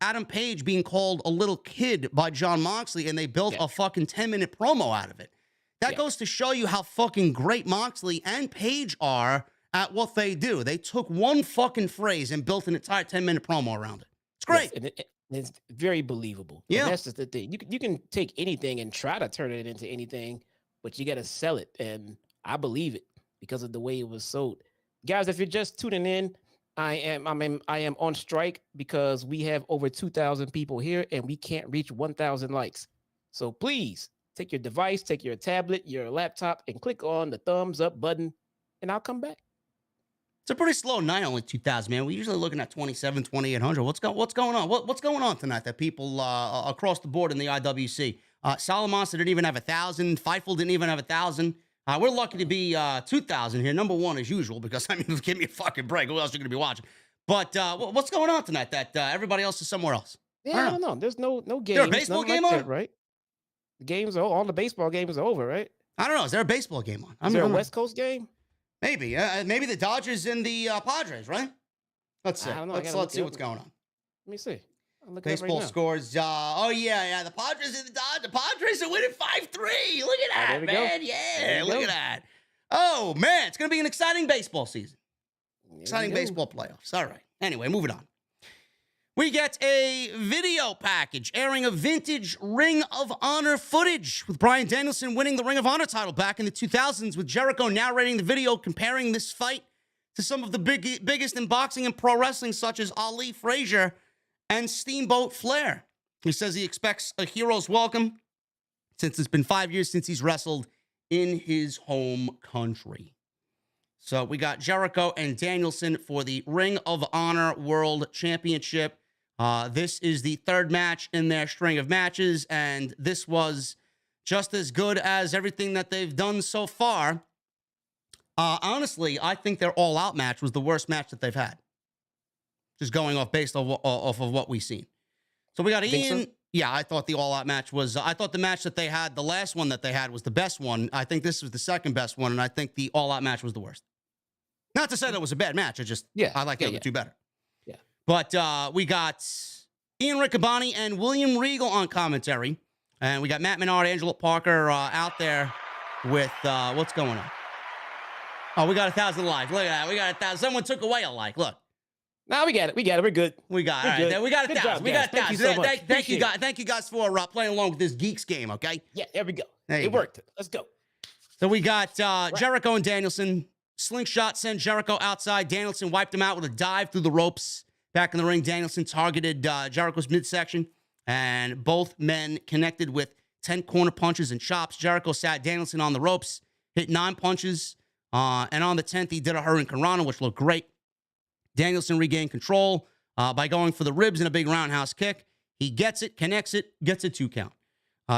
Adam Page being called a little kid by Jon Moxley, and they built a fucking 10-minute promo out of it. That goes to show you how fucking great Moxley and Page are at what they do. They took one fucking phrase and built an entire 10-minute promo around it. It's great. Yes, and it's very believable. Yeah. And that's just the thing. You can take anything and try to turn it into anything, but you got to sell it. And I believe it because of the way it was sold. Guys, if you're just tuning in, I am on strike because we have over 2,000 people here and we can't reach 1,000 likes. So please take your device, take your tablet, your laptop, and click on the thumbs up button, and I'll come back. It's a pretty slow night, only 2,000, man. We're usually looking at 27, 2,800. What's going on? What's going on tonight that people across the board in the IWC? Salamonster didn't even have 1,000. Fightful didn't even have 1,000. We're lucky to be 2,000 here. Number one as usual, because, give me a fucking break. Who else are you going to be watching? But what's going on tonight that everybody else is somewhere else? Yeah, I don't know. There's no games. Is there a baseball game like on? That, right? The games, all the baseball games are over, right? I don't know. Is there a baseball game on? Is there a West Coast game? Maybe. Maybe the Dodgers and the Padres, right? Let's see. Let's see what's going on. Let me see. Baseball scores. The Padres and the Dodgers. The Padres are winning 5-3. Look at that, man. Yeah, look at that. Oh, man. It's going to be an exciting baseball season. Exciting baseball playoffs. All right. Anyway, moving on. We get a video package airing a vintage Ring of Honor footage with Bryan Danielson winning the Ring of Honor title back in the 2000s, with Jericho narrating the video comparing this fight to some of the biggest in boxing and pro wrestling, such as Ali, Frazier, and Steamboat Flair. He says he expects a hero's welcome since it's been 5 years since he's wrestled in his home country. So we got Jericho and Danielson for the Ring of Honor World Championship. This is the third match in their string of matches, and this was just as good as everything that they've done so far. Honestly, I think their all-out match was the worst match that they've had. Just going off based off of what we've seen. So we got Ian. So? Yeah, I thought the all-out match was, I thought the match that they had, the last one that they had was the best one. I think this was the second best one, and I think the all-out match was the worst. Not to say that it was a bad match. I like the other two better. Yeah. But we got Ian Riccaboni and William Regal on commentary. And we got Matt Menard, Angelo Parker out there with what's going on. Oh, we got 1,000 likes. Look at that. We got 1,000. Someone took away a like. Look. No, we got it. We're good. We got it. We got 1,000. We got 1,000. Thank you guys. Thank you guys for playing along with this Geeks game, okay? Yeah, there we go. It worked. Let's go. So we got Jericho and Danielson. Slingshot sent Jericho outside. Danielson wiped him out with a dive through the ropes. Back in the ring, Danielson targeted Jericho's midsection, and both men connected with 10 corner punches and chops. Jericho sat Danielson on the ropes, hit 9 punches, and on the 10th, he did a Hurricane Rana, which looked great. Danielson regained control by going for the ribs and a big roundhouse kick. He gets it, connects it, gets a 2 count.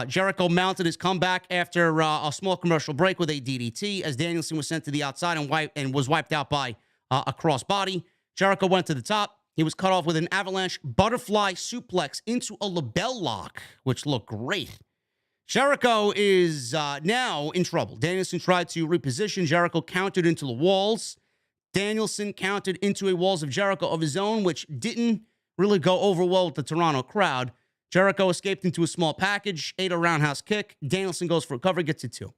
Jericho mounted his comeback after a small commercial break with a DDT as Danielson was sent to the outside and was wiped out by a crossbody. Jericho went to the top. He was cut off with an avalanche butterfly suplex into a label lock, which looked great. Jericho is now in trouble. Danielson tried to reposition. Jericho countered into the walls. Danielson countered into a walls of Jericho of his own, which didn't really go over well with the Toronto crowd. Jericho escaped into a small package, ate a roundhouse kick. Danielson goes for a cover, gets it 2.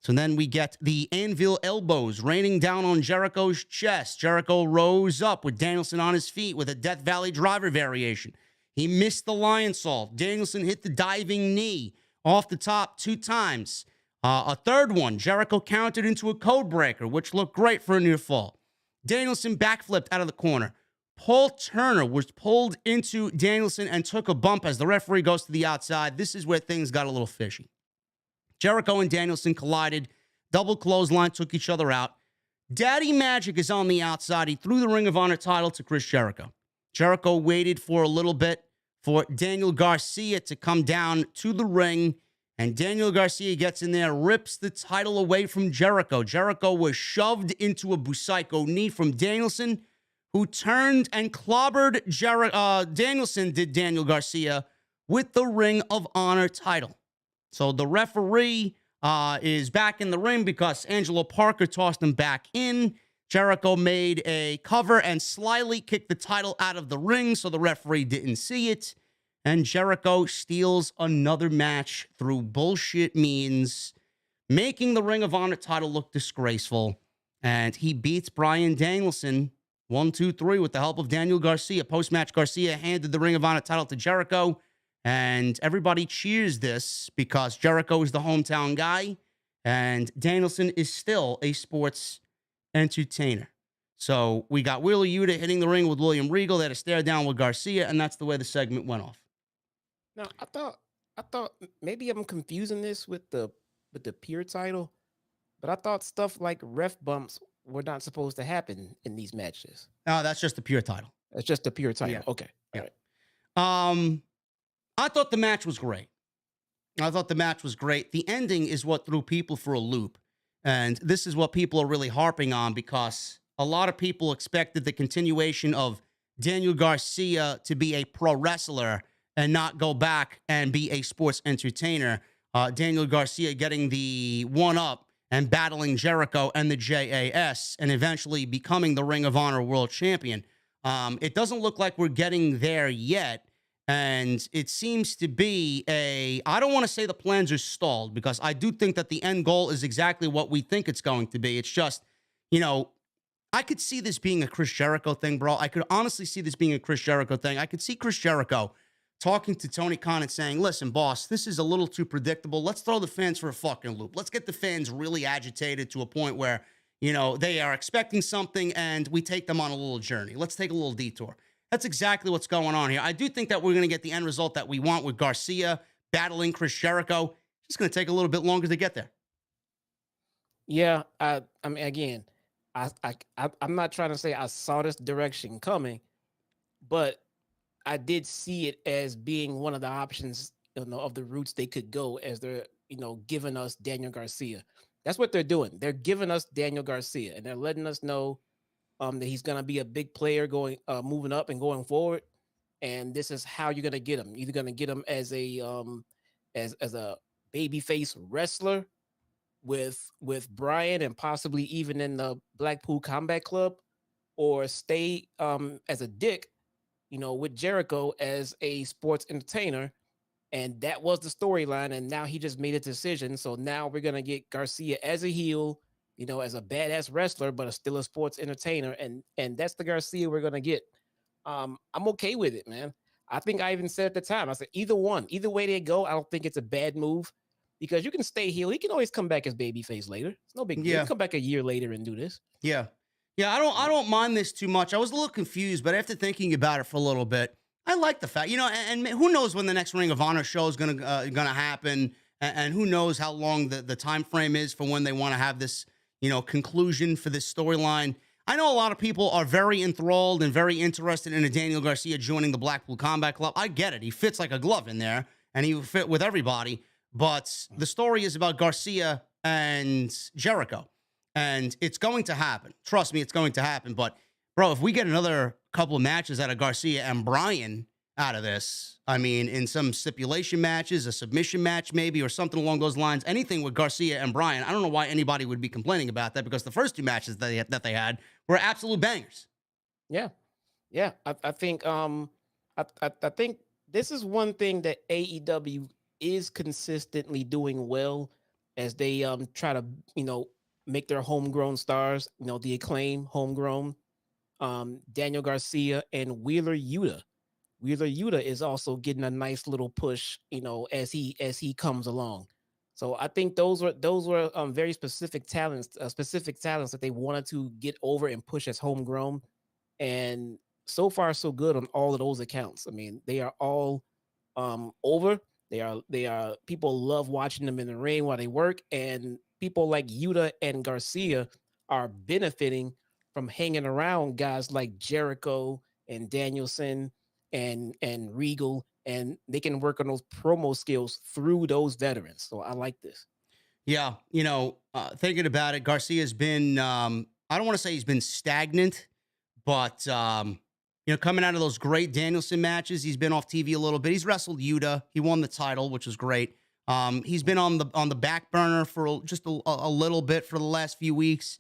So then we get the anvil elbows raining down on Jericho's chest. Jericho rose up with Danielson on his feet with a Death Valley driver variation. He missed the lion salt. Danielson hit the diving knee off the top 2 times. A third one, Jericho countered into a code breaker, which looked great for a near fall. Danielson backflipped out of the corner. Paul Turner was pulled into Danielson and took a bump as the referee goes to the outside. This is where things got a little fishy. Jericho and Danielson collided. Double clothesline took each other out. Daddy Magic is on the outside. He threw the Ring of Honor title to Chris Jericho. Jericho waited for a little bit for Daniel Garcia to come down to the ring, and Daniel Garcia gets in there, rips the title away from Jericho. Jericho was shoved into a Busaiku knee from Danielson, who turned and clobbered Danielson, did Daniel Garcia, with the Ring of Honor title. So the referee is back in the ring because Angelo Parker tossed him back in. Jericho made a cover and slyly kicked the title out of the ring so the referee didn't see it. And Jericho steals another match through bullshit means, making the Ring of Honor title look disgraceful. And he beats Bryan Danielson 1, 2, 3 with the help of Daniel Garcia. Post-match, Garcia handed the Ring of Honor title to Jericho. And everybody cheers this because Jericho is the hometown guy. And Danielson is still a sports entertainer. So we got Wheeler Yuta hitting the ring with William Regal. They had a stare down with Garcia, and that's the way the segment went off. Now, I thought maybe I'm confusing this with the pure title, but I thought stuff like ref bumps were not supposed to happen in these matches. No, that's just the pure title. That's just the pure title. Yeah. Okay. Yeah. All right. I thought the match was great. The ending is what threw people for a loop. And this is what people are really harping on because a lot of people expected the continuation of Daniel Garcia to be a pro wrestler and not go back and be a sports entertainer. Daniel Garcia getting the one-up and battling Jericho and the JAS and eventually becoming the Ring of Honor World Champion. It doesn't look like we're getting there yet. And it seems to be I don't want to say the plans are stalled because I do think that the end goal is exactly what we think it's going to be. It's just, I could see this being a Chris Jericho thing, bro. I could honestly see this being a Chris Jericho thing. I could see Chris Jericho talking to Tony Khan and saying, listen, boss, this is a little too predictable. Let's throw the fans for a fucking loop. Let's get the fans really agitated to a point where, you know, they are expecting something and we take them on a little journey. Let's take a little detour. That's exactly what's going on here. I do think that we're going to get the end result that we want with Garcia battling Chris Jericho. It's going to take a little bit longer to get there. Yeah, I mean, again, I'm not trying to say I saw this direction coming, but I did see it as being one of the options, you know, of the routes they could go as they're, you know, giving us Daniel Garcia. That's what they're doing. They're giving us Daniel Garcia, and they're letting us know that he's gonna be a big player going, moving up and going forward. And this is how you're gonna get him. You're gonna get him as a as a babyface wrestler with Bryan and possibly even in the Blackpool Combat Club, or stay as a dick, you know, with Jericho as a sports entertainer. And that was the storyline. And now he just made a decision. So now we're gonna get Garcia as a heel, you know, as a badass wrestler, but still a sports entertainer. And that's the Garcia we're gonna get. I'm okay with it, man. I think I even said at the time, I said either way they go, I don't think it's a bad move, because you can stay heel. He can always come back as babyface later. It's no big deal. He can come back a year later and do this. Yeah. Yeah, I don't mind this too much. I was a little confused, but after thinking about it for a little bit, I like the fact, you know, and who knows when the next Ring of Honor show is gonna happen, and who knows how long the time frame is for when they want to have this, you know, conclusion for this storyline. I know a lot of people are very enthralled and very interested in a Daniel Garcia joining the Blackpool Combat Club. I get it. He fits like a glove in there, and he will fit with everybody. But the story is about Garcia and Jericho, and it's going to happen. Trust me, it's going to happen. But, bro, if we get another couple of matches out of Garcia and Bryan out of this, I mean, in some stipulation matches, a submission match maybe, or something along those lines, anything with Garcia and Bryan, I don't know why anybody would be complaining about that, because the first two matches that they had were absolute bangers. Yeah. Yeah. I think I think this is one thing that AEW is consistently doing well, as they try to, you know, make their homegrown stars, you know, the Acclaim homegrown, Daniel Garcia and Wheeler Yuta. Wheeler Yuta is also getting a nice little push, you know, as he comes along. So I think those were very specific talents that they wanted to get over and push as homegrown. And so far so good on all of those accounts. I mean, they are all over. They are people love watching them in the ring while they work, and people like Yuta and Garcia are benefiting from hanging around guys like Jericho and Danielson and Regal, and they can work on those promo skills through those veterans. So I like this. Yeah, you know, thinking about it, Garcia's been, I don't want to say he's been stagnant, but, you know, coming out of those great Danielson matches, he's been off TV a little bit. He's wrestled Yuta. He won the title, which was great. He's been on the back burner for just a little bit for the last few weeks.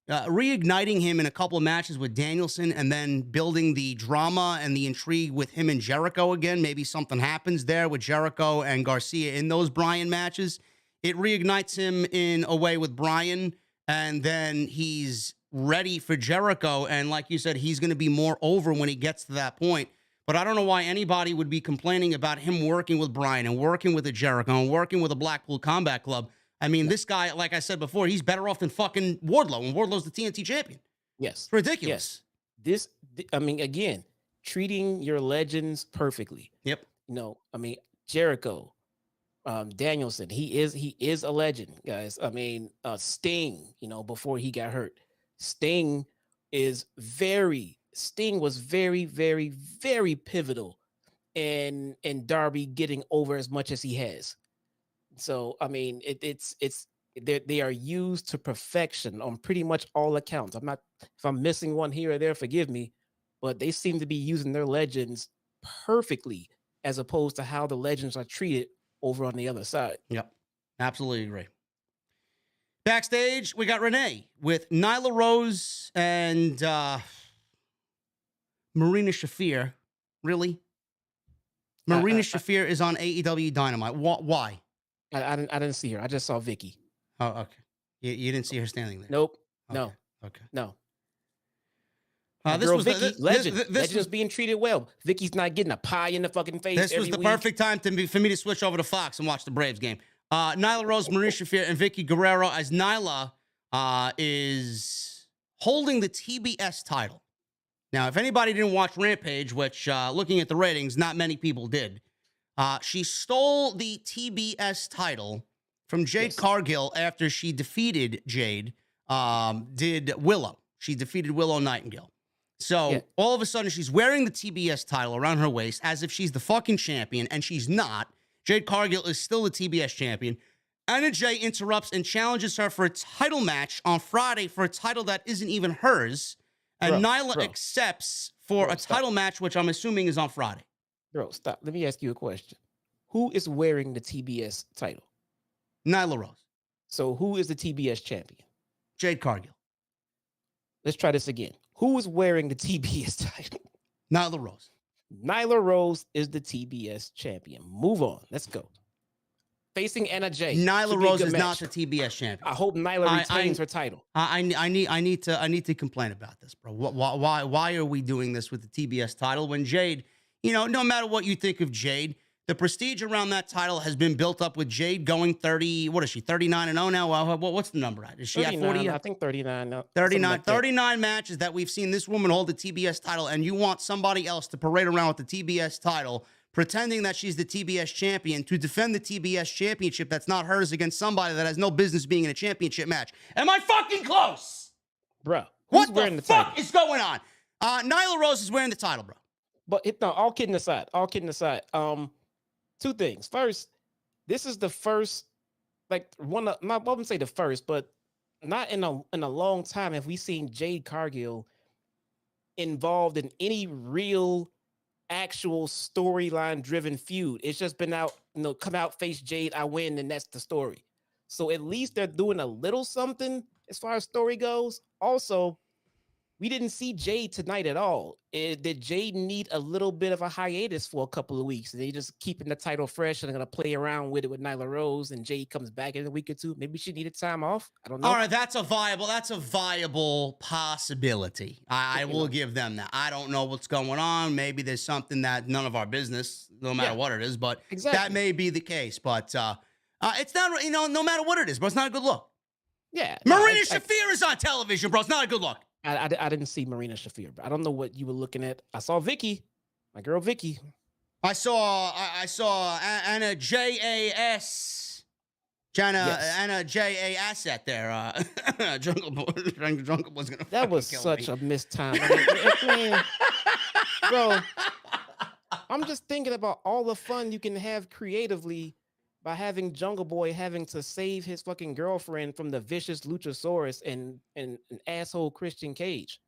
Reigniting him in a couple of matches with Danielson, and then building the drama and the intrigue with him and Jericho again. Maybe something happens there with Jericho and Garcia in those Bryan matches. It reignites him in a way with Bryan, and then he's ready for Jericho. And like you said, he's going to be more over when he gets to that point. But I don't know why anybody would be complaining about him working with Bryan and working with a Jericho and working with a Blackpool Combat Club. I mean, this guy, like I said before, he's better off than fucking Wardlow, and Wardlow's the TNT champion. Yes. It's ridiculous. Yes. I mean, again, treating your legends perfectly. Yep. You know, I mean, Jericho, Danielson, he is a legend, guys. I mean, Sting, you know, before he got hurt, Sting was very, very, very pivotal in Darby getting over as much as he has. So, I mean, they are used to perfection on pretty much all accounts. If I'm missing one here or there, forgive me, but they seem to be using their legends perfectly, as opposed to how the legends are treated over on the other side. Yep. Absolutely agree. Backstage, we got Renee with Nyla Rose and Marina Shafir. Really? Marina Shafir is on AEW Dynamite. Why? I didn't see her. I just saw Vicky. Oh, okay. You didn't see her standing there? Nope. Okay. No. Okay. No. My This girl was Vicky, legend. This Legend was is being treated well. Vicky's not getting a pie in the fucking face. This was every the week. perfect time for me to switch over to Fox and watch the Braves game. Nyla Rose, Marina Shafir, and Vicky Guerrero, as Nyla is holding the TBS title. Now, if anybody didn't watch Rampage, which looking at the ratings, not many people did, she stole the TBS title from Jade Cargill after she defeated Jade, did Willow. She defeated Willow Nightingale. So all of a sudden, she's wearing the TBS title around her waist as if she's the fucking champion, and she's not. Jade Cargill is still the TBS champion. Anna Jay interrupts and challenges her for a title match on Friday for a title that isn't even hers. And Nyla accepts for a title match, which I'm assuming is on Friday. Bro, stop. Let me ask you a question. Who is wearing the TBS title? Nyla Rose. So who is the TBS champion? Jade Cargill. Let's try this again. Who is wearing the TBS title? Nyla Rose. Nyla Rose is the TBS champion. Move on. Let's go. Facing Anna Jay. Nyla Rose is not the TBS champion. I hope Nyla retains her title. I need to complain about this, bro. Why are we doing this with the TBS title when Jade, no matter what you think of Jade, the prestige around that title has been built up with Jade going 30. What is she? 39-0 now. What's the number at? Is she at 40? I think 39 now. 39 matches that we've seen this woman hold the TBS title, and you want somebody else to parade around with the TBS title, pretending that she's the TBS champion to defend the TBS championship that's not hers against somebody that has no business being in a championship match. Am I fucking close? Bro, what the fuck is going on? Nyla Rose is wearing the title, bro. But all kidding aside, two things. First, this is the first, I wouldn't say the first, but not in a long time have we seen Jade Cargill involved in any real, actual storyline driven feud. It's just been out, come out, face Jade, I win, and that's the story. So at least they're doing a little something as far as story goes. Also, we didn't see Jade tonight at all. Did Jade need a little bit of a hiatus for a couple of weeks? They just keeping the title fresh and they're going to play around with it with Nyla Rose, and Jade comes back in a week or two. Maybe she needed time off. I don't know. All right, that's a viable possibility. I will give them that. I don't know what's going on. Maybe there's something that none of our business, no matter what it is, but that may be the case. But it's not, no matter what it is, bro, it's not a good look. Yeah. Marina Shafir is on television, bro. It's not a good look. I didn't see Marina Shafir, but I don't know what you were looking at. I saw Vicky, my girl Vicky. I saw Anna J.A.S. Anna J.A.S. at there. Jungle Boy's gonna. That was such a missed time. Bro, I'm just thinking about all the fun you can have creatively by having Jungle Boy having to save his fucking girlfriend from the vicious Luchasarus and an asshole Christian Cage.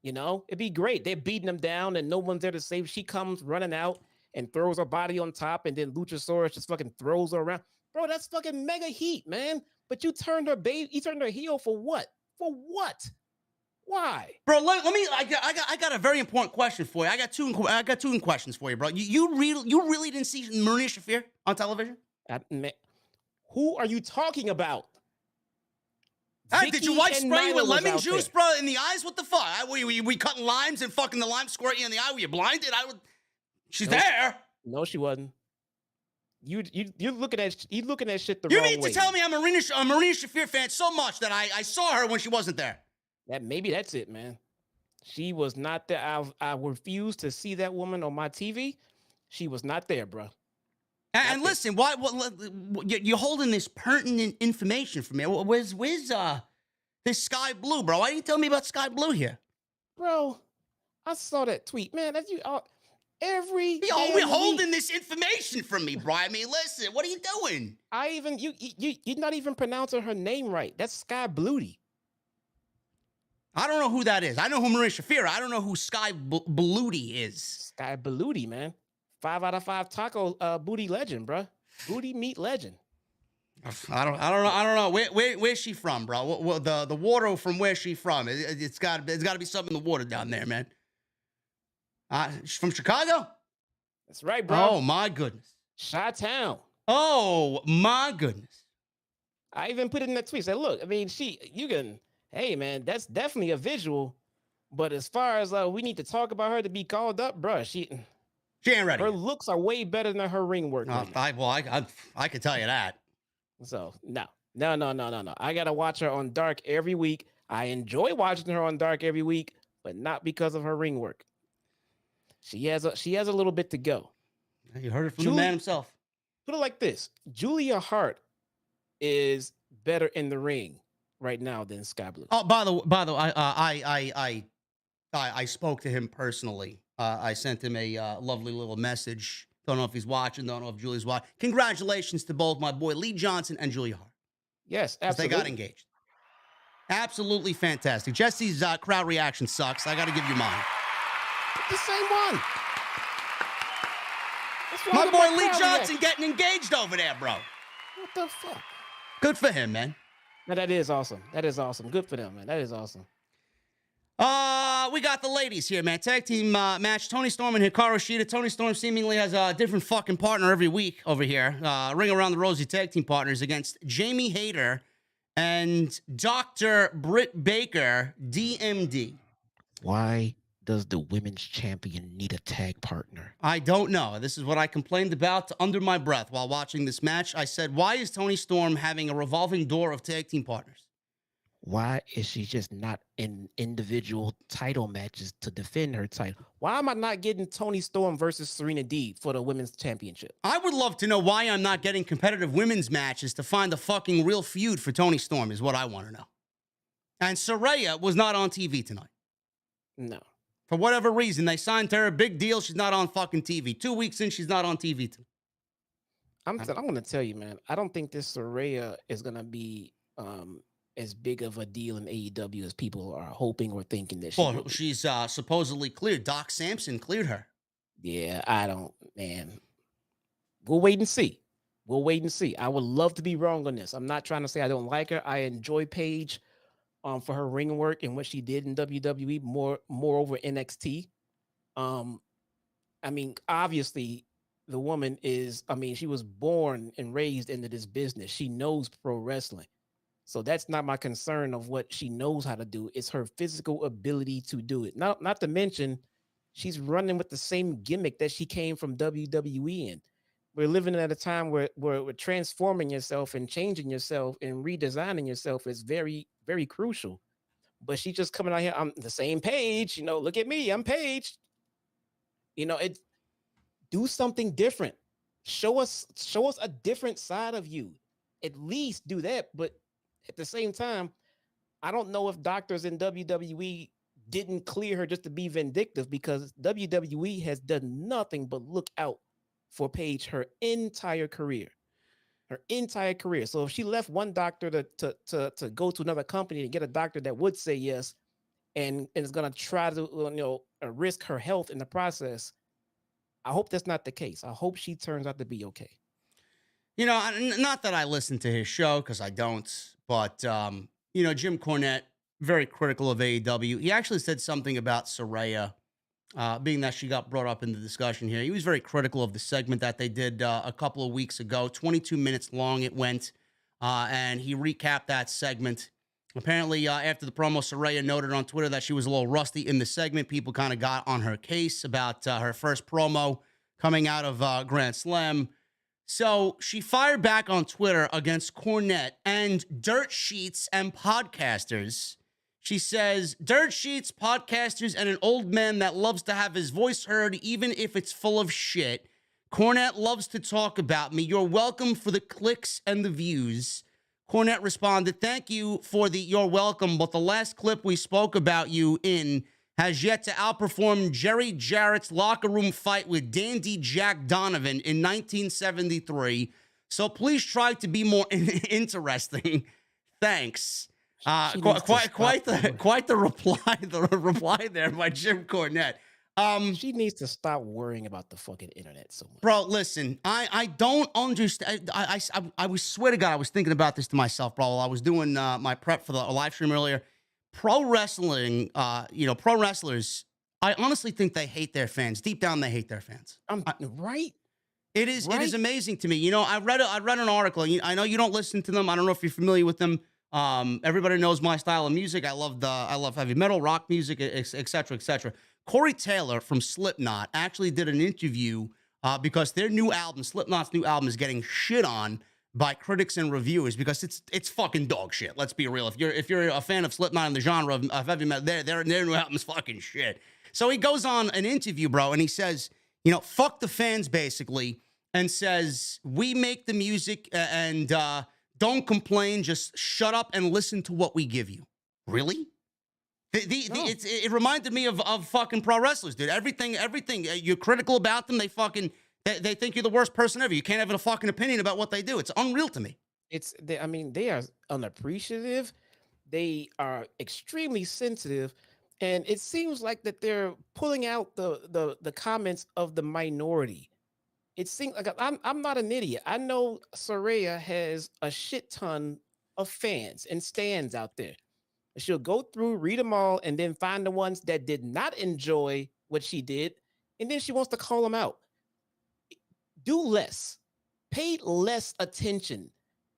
It'd be great. They're beating him down and no one's there to save. She comes running out and throws her body on top, and then Luchasaurus just fucking throws her around. Bro, that's fucking mega heat, man. But you turned her heel for what? For what? Why? Bro, let me. I got a very important question for you. I got two questions for you, bro. You really didn't see Marina Shafir on television? Who are you talking about? Hey, did your wife spray you with lemon juice, bro, in the eyes? What the fuck? We cutting limes and fucking the lime squirt you in the eye? Were you blinded? She's there. No, she wasn't. You're looking at shit the wrong way. You mean to tell me I'm a Marina Shafir fan so much that I saw her when she wasn't there? Maybe that's it, man. She was not there. I refused to see that woman on my TV. She was not there, bro. And listen, why you're holding this pertinent information from me? Where's this Sky Blue, bro? Why didn't you tell me about Sky Blue here? Bro, I saw that tweet, man. That's you every we're holding this information from me, bro. I mean, listen, what are you doing? You're not even pronouncing her name right. That's Sky Bluey. I don't know who that is. I know who Marina Shafir. I don't know who Sky Bluey is. Sky Bluey, man. 5 out of 5 taco booty legend, bro. Booty meat legend. I don't know. Where's she from, bro? The water from where's she from? It's got to be something in the water down there, man. She's from Chicago? That's right, bro. Oh my goodness. Chi-town. Oh my goodness. I even put it in that tweet. Said, look, I mean, hey man, that's definitely a visual. But as far as we need to talk about her to be called up, bruh, She ain't ready. her looks are way better than her ring work. I could tell you that. So no. I gotta watch her on Dark every week. I enjoy watching her on Dark every week, but not because of her ring work. She has a little bit to go. You heard it from the man himself. Put it like this: Julia Hart is better in the ring right now than Sky Blue. Oh, by the way, I spoke to him personally. I sent him a lovely little message. Don't know if he's watching. Don't know if Julia's watching. Congratulations to both my boy Lee Johnson and Julia Hart. Yes, absolutely. They got engaged. Absolutely fantastic. Jesse's crowd reaction sucks. I got to give you mine. The same one. My boy Lee Johnson getting engaged over there, bro. What the fuck? Good for him, man. No, that is awesome. That is awesome. Good for them, man. That is awesome. We got the ladies here, man. Tag team match. Toni Storm and Hikaru Shida. Toni Storm seemingly has a different fucking partner every week over here. Ring Around the Rosie tag team partners against Jamie Hayter and Dr. Britt Baker, DMD. Why does the women's champion need a tag partner? I don't know. This is what I complained about under my breath while watching this match. I said, why is Toni Storm having a revolving door of tag team partners? Why is she just not in individual title matches to defend her title? Why am I not getting Toni Storm versus Serena Deeb for the women's championship? I would love to know why I'm not getting competitive women's matches to find the fucking real feud for Toni Storm is what I want to know. And Saraya was not on TV tonight. No. For whatever reason, they signed her a big deal. She's not on fucking TV. 2 weeks in, she's not on TV tonight. I'm going to tell you, man, I don't think this Saraya is going to be as big of a deal in AEW as people are hoping or thinking that she will be. She's supposedly cleared. Doc Samson cleared her. Yeah, I don't, man. We'll wait and see. We'll wait and see. I would love to be wrong on this. I'm not trying to say I don't like her. I enjoy Paige for her ring work and what she did in WWE, more over NXT. I mean, obviously, the woman is, she was born and raised into this business. She knows pro wrestling. So that's not my concern of what she knows how to do. It's her physical ability to do it. Not to mention, she's running with the same gimmick that she came from WWE in. We're living at a time where transforming yourself and changing yourself and redesigning yourself is very, very crucial. But she's just coming out here. I'm the same Paige. Look at me. I'm Paige. Do something different. Show us a different side of you. At least do that. But at the same time, I don't know if doctors in WWE didn't clear her just to be vindictive, because WWE has done nothing but look out for Paige her entire career. So if she left one doctor to go to another company and get a doctor that would say yes and is going to try to risk her health in the process, I hope that's not the case. I hope she turns out to be okay. Not that I listen to his show, because I don't, but, Jim Cornette, very critical of AEW. He actually said something about Saraya, being that she got brought up in the discussion here. He was very critical of the segment that they did a couple of weeks ago. 22 minutes long it went, and he recapped that segment. Apparently, after the promo, Saraya noted on Twitter that she was a little rusty in the segment. People kind of got on her case about her first promo coming out of Grand Slam. So she fired back on Twitter against Cornette and dirt sheets and podcasters. She says, dirt sheets, podcasters, and an old man that loves to have his voice heard, even if it's full of shit. Cornette loves to talk about me. You're welcome for the clicks and the views. Cornette responded, thank you for the you're welcome, but the last clip we spoke about you in has yet to outperform Jerry Jarrett's locker room fight with Dandy Jack Donovan in 1973. So please try to be more interesting. Thanks. Quite the reply there by Jim Cornette. She needs to stop worrying about the fucking internet so much. Bro, listen, I don't understand. I swear to God, I was thinking about this to myself, bro, while I was doing my prep for the live stream earlier. Pro wrestling, pro wrestlers, I honestly think they hate their fans. Deep down, they hate their fans. Right? It is amazing to me. I read an article. I know you don't listen to them. I don't know if you're familiar with them. Everybody knows my style of music. I love heavy metal, rock music, etc., etc. Corey Taylor from Slipknot actually did an interview because their new album, Slipknot's new album, is getting shit on by critics and reviewers because it's fucking dog shit. Let's be real. If you're a fan of Slipknot and the genre of heavy metal, their new album is fucking shit. So he goes on an interview, bro, and he says, fuck the fans, basically, and says, we make the music and don't complain, just shut up and listen to what we give you. Really? It reminded me of fucking pro wrestlers, dude. Everything you're critical about them, they think you're the worst person ever. You can't have a fucking opinion about what they do. It's unreal to me. They are unappreciative. They are extremely sensitive. And it seems like that they're pulling out the comments of the minority. It seems like I'm not an idiot. I know Saraya has a shit ton of fans and stands out there. She'll go through, read them all, and then find the ones that did not enjoy what she did, and then she wants to call them out. Do less. Pay less attention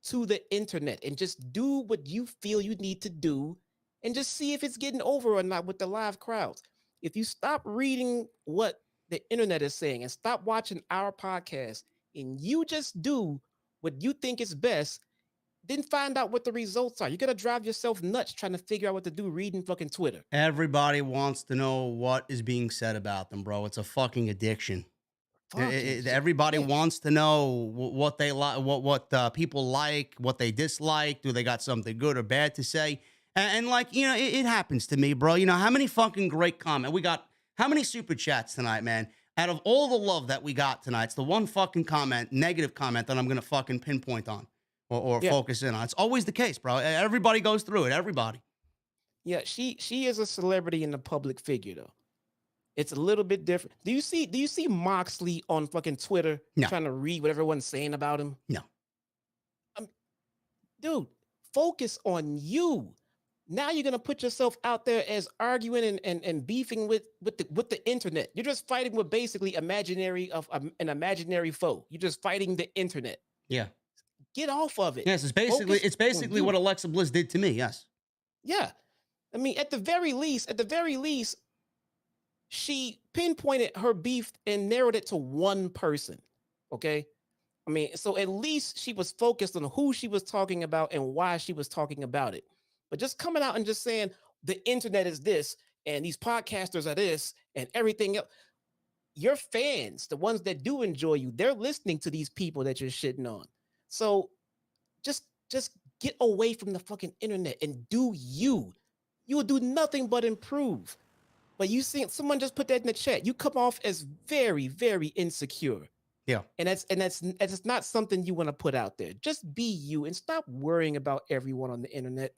to the internet and just do what you feel you need to do and just see if it's getting over or not with the live crowds. If you stop reading what the internet is saying and stop watching our podcast and you just do what you think is best, then find out what the results are. You're going to drive yourself nuts trying to figure out what to do reading fucking Twitter. Everybody wants to know what is being said about them, bro. It's a fucking addiction. Everybody wants to know what they like, what people like, what they dislike. Do they got something good or bad to say? And like, it happens to me, bro. How many fucking great comments? We got how many super chats tonight, man? Out of all the love that we got tonight, it's the one fucking negative comment that I'm going to fucking pinpoint on or focus in on. It's always the case, bro. Everybody goes through it. Everybody. Yeah, she is a celebrity and a public figure, though. It's a little bit different. Do you see Moxley on fucking Twitter trying to read what everyone's saying about him? No. Dude, focus on you. Now you're gonna put yourself out there as arguing and beefing with the internet. You're just fighting with basically an imaginary foe. You're just fighting the internet. Yeah. Get off of it. Yes, it's basically what Alexa Bliss did to me. Yes. Yeah. I mean, at the very least, she pinpointed her beef and narrowed it to one person. Okay. I mean, so at least she was focused on who she was talking about and why she was talking about it. But just coming out and just saying the internet is this and these podcasters are this and everything else, your fans, the ones that do enjoy you, they're listening to these people that you're shitting on. So just get away from the fucking internet and do you. You will do nothing but improve. But you see, someone just put that in the chat. You come off as very, very insecure. Yeah. And that's not something you want to put out there. Just be you and stop worrying about everyone on the internet.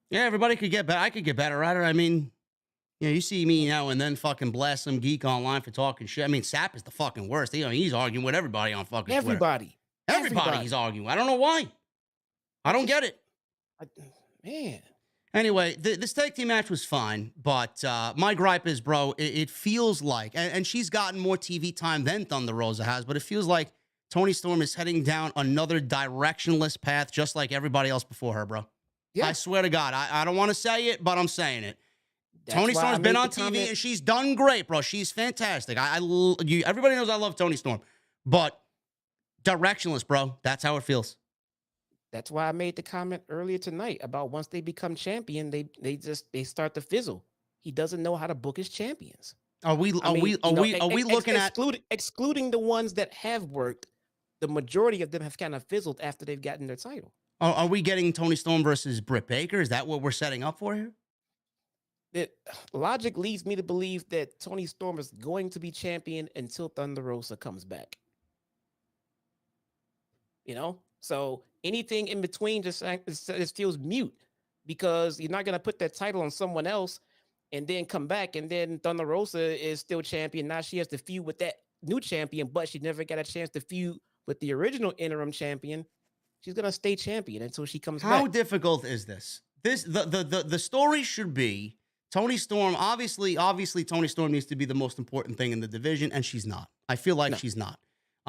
Yeah, everybody could get better. I could get better at it. I mean, you see me now and then fucking blast some geek online for talking shit. I mean, Sap is the fucking worst. He's arguing with everybody on fucking Twitter. Everybody he's arguing. I don't know why. I don't get it. Man. Anyway, this tag team match was fine, but my gripe is, bro, it feels like, and she's gotten more TV time than Thunder Rosa has, but it feels like Toni Storm is heading down another directionless path, just like everybody else before her, bro. Yeah. I swear to God, I don't want to say it, but I'm saying it. Toni Storm's been on TV, and she's done great, bro. She's fantastic. Everybody knows I love Toni Storm, but directionless, bro. That's how it feels. That's why I made the comment earlier tonight about once they become champion, they start to fizzle. He doesn't know how to book his champions. Are we looking at excluding the ones that have worked? The majority of them have kind of fizzled after they've gotten their title. Are we getting Toni Storm versus Britt Baker? Is that what we're setting up for here? Logic leads me to believe that Toni Storm is going to be champion until Thunder Rosa comes back. So anything in between just feels mute because you're not going to put that title on someone else and then come back and then Thunder Rosa is still champion. Now she has to feud with that new champion, but she never got a chance to feud with the original interim champion. She's going to stay champion until she comes back. How difficult is this? The story should be Toni Storm. Obviously, Toni Storm needs to be the most important thing in the division, and she's not. I feel like she's not.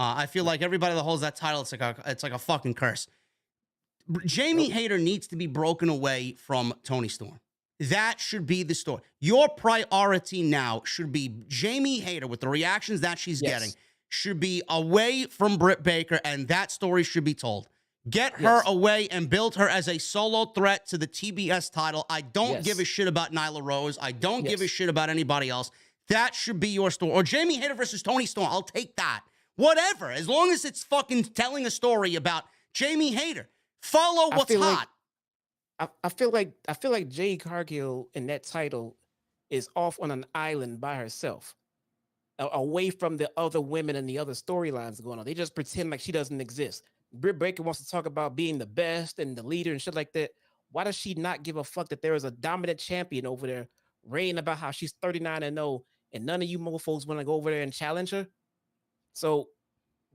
I feel like everybody that holds that title, it's like a fucking curse. Jamie Hayter needs to be broken away from Toni Storm. That should be the story. Your priority now should be Jamie Hayter, with the reactions that she's getting, should be away from Britt Baker, and that story should be told. Get her away and build her as a solo threat to the TBS title. I don't give a shit about Nyla Rose. I don't give a shit about anybody else. That should be your story. Or Jamie Hayter versus Toni Storm. I'll take that. Whatever. As long as it's fucking telling a story about Jamie Hayter. Follow what's hot. I feel like Jade Cargill in that title is off on an island by herself, away from the other women and the other storylines going on. They just pretend like she doesn't exist. Britt Baker wants to talk about being the best and the leader and shit like that. Why does she not give a fuck that there is a dominant champion over there raving about how she's 39-0 and none of you mofos want to go over there and challenge her? So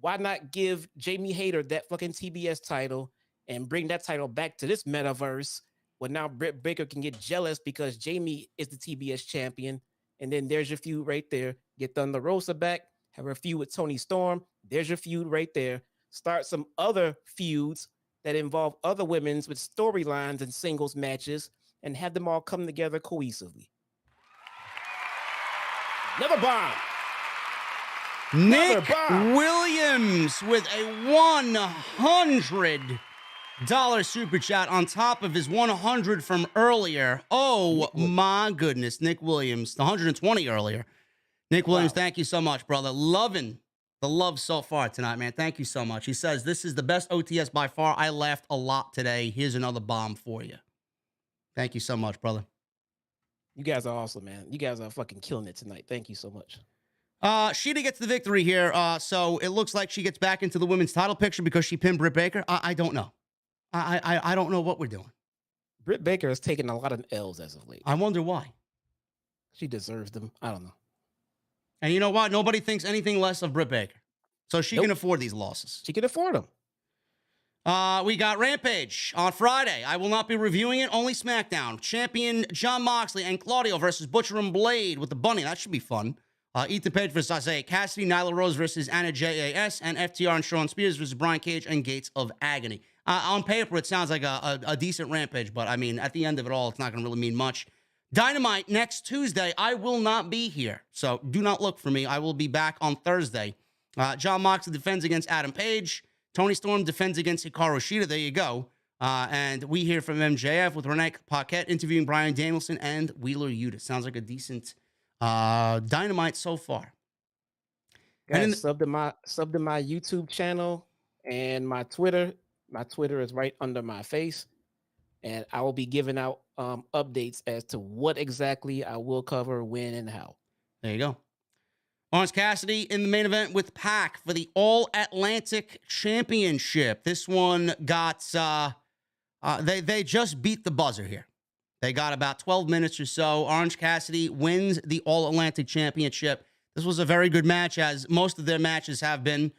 why not give Jamie Hayter that fucking TBS title and bring that title back to this metaverse where now Britt Baker can get jealous because Jamie is the TBS champion. And then there's your feud right there. Get Thunder Rosa back, have her feud with Toni Storm. There's your feud right there. Start some other feuds that involve other women's with storylines and singles matches and have them all come together cohesively. Another bomb. Nick Williams with a $100 super chat on top of his 100 from earlier. Oh my goodness, Nick Williams, the 120 earlier. Nick Williams, thank you so much, brother. Loving the love so far tonight, man. Thank you so much. He says, this is the best OTS by far. I laughed a lot today. Here's another bomb for you. Thank you so much, brother. You guys are awesome, man. You guys are fucking killing it tonight. Thank you so much. Shida gets the victory here. So it looks like she gets back into the women's title picture because she pinned Britt Baker. I don't know. I don't know what we're doing. Britt Baker has taken a lot of L's as of late. I wonder why. She deserves them. I don't know. And you know what? Nobody thinks anything less of Britt Baker. So she can afford these losses. She can afford them. We got Rampage on Friday. I will not be reviewing it. Only SmackDown. Champion Jon Moxley and Claudio versus Butcher and Blade with the Bunny. That should be fun. Ethan Page versus Isaiah Cassidy. Nyla Rose versus Anna JAS. And FTR and Shawn Spears versus Brian Cage and Gates of Agony. On paper, it sounds like a decent Rampage. But, I mean, at the end of it all, it's not going to really mean much. Dynamite next Tuesday. I will not be here. So do not look for me. I will be back on Thursday. Jon Moxley defends against Adam Page. Toni Storm defends against Hikaru Shida. There you go. And we hear from MJF with Renee Paquette interviewing Bryan Danielson and Wheeler Yuta. Sounds like a decent Dynamite so far. Guys, sub to my YouTube channel and my Twitter. My Twitter is right under my face. And I will be giving out updates as to what exactly I will cover, when, and how. There you go. Orange Cassidy in the main event with Pac for the All-Atlantic Championship. This one got, they just beat the buzzer here. They got about 12 minutes or so. Orange Cassidy wins the All-Atlantic Championship. This was a very good match, as most of their matches have been.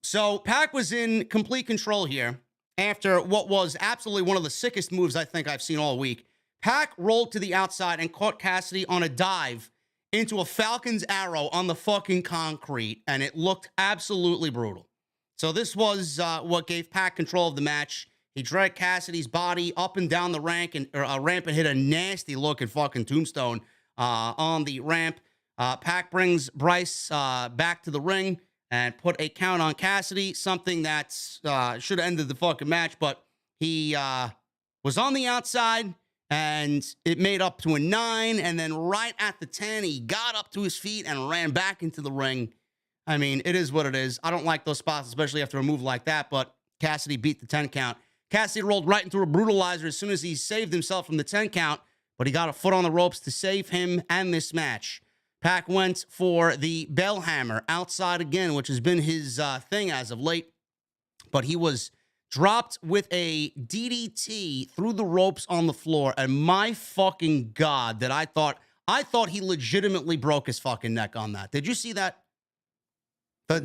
So Pac was in complete control here after what was absolutely one of the sickest moves I think I've seen all week. Pac rolled to the outside and caught Cassidy on a dive into a Falcon's arrow on the fucking concrete, and it looked absolutely brutal. So this was what gave Pac control of the match. He dragged Cassidy's body up and down the ramp and hit a nasty-looking fucking tombstone on the ramp. Pac brings Bryce back to the ring and put a count on Cassidy, something that should have ended the fucking match, but he was on the outside, and it made up to a 9, and then right at the 10, he got up to his feet and ran back into the ring. I mean, it is what it is. I don't like those spots, especially after a move like that, but Cassidy beat the 10 count. Cassidy rolled right into a brutalizer as soon as he saved himself from the 10 count, but he got a foot on the ropes to save him and this match. Pac went for the bell hammer outside again, which has been his thing as of late, but he was dropped with a DDT through the ropes on the floor, and my fucking God, that I thought he legitimately broke his fucking neck on that. Did you see that? The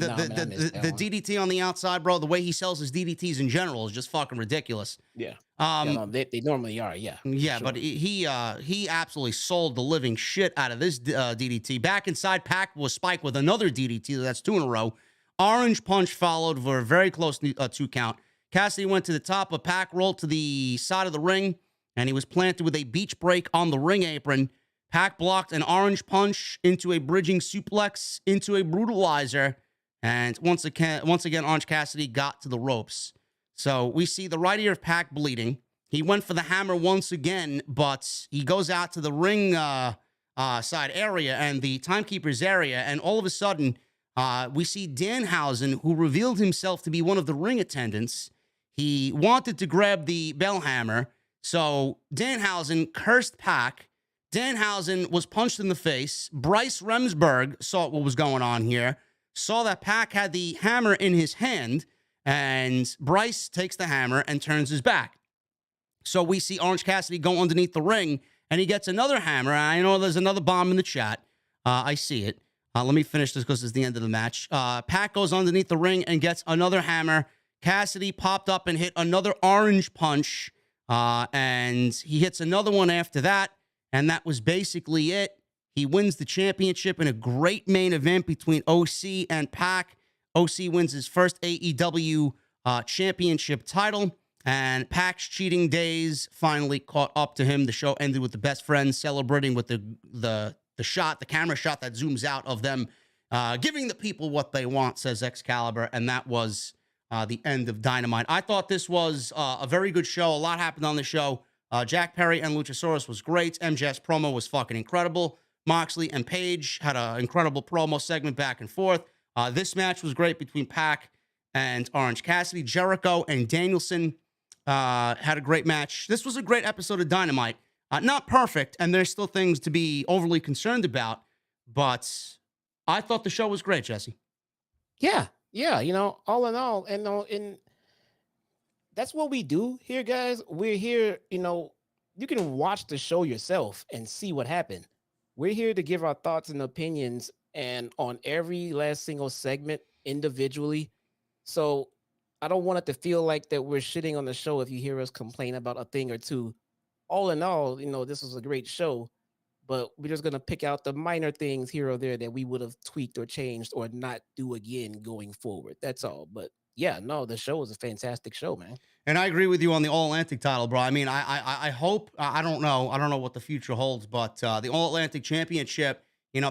DDT on the outside, bro, the way he sells his DDTs in general is just fucking ridiculous. Yeah. They normally are, yeah. Yeah, sure. But he absolutely sold the living shit out of this DDT. Back inside, Pac was spiked with another DDT. That's 2 in a row. Orange Punch followed for a very close 2 count. Cassidy went to the top, a Pac rolled to the side of the ring, and he was planted with a beach break on the ring apron. Pac blocked an orange punch into a bridging suplex, into a brutalizer, and once again, Orange Cassidy got to the ropes. So we see the right ear of Pac bleeding. He went for the hammer once again, but he goes out to the ring side area and the timekeeper's area, and all of a sudden, we see Danhausen, who revealed himself to be one of the ring attendants. He wanted to grab the bell hammer, so Danhausen cursed Pac. Danhausen was punched in the face. Bryce Remsburg saw what was going on here, saw that Pac had the hammer in his hand, and Bryce takes the hammer and turns his back. So we see Orange Cassidy go underneath the ring, and he gets another hammer. I know there's another bomb in the chat. I see it. Let me finish this because it's the end of the match. Pac goes underneath the ring and gets another hammer. Cassidy popped up and hit another orange punch, and he hits another one after that. And that was basically it. He wins the championship in a great main event between OC and Pac. OC wins his first AEW championship title. And Pac's cheating days finally caught up to him. The show ended with the best friends celebrating with the shot, the camera shot that zooms out of them giving the people what they want, says Excalibur. And that was the end of Dynamite. I thought this was a very good show. A lot happened on the show. Jack Perry and Luchasaurus was great. MJF's promo was fucking incredible. Moxley and Paige had an incredible promo segment back and forth. This match was great between Pac and Orange Cassidy. Jericho and Danielson had a great match. This was a great episode of Dynamite. Not perfect, and there's still things to be overly concerned about, but I thought the show was great, Jesse. Yeah, all in all, and that's what we do here, guys. We're here, you can watch the show yourself and see what happened. We're here to give our thoughts and opinions and on every last single segment individually. So I don't want it to feel like that we're shitting on the show if you hear us complain about a thing or two. All in all, this was a great show, but we're just going to pick out the minor things here or there that we would have tweaked or changed or not do again going forward. That's all. But yeah, no, the show was a fantastic show, man. And I agree with you on the All-Atlantic title, bro. I mean, I hope, I don't know what the future holds, but the All-Atlantic Championship,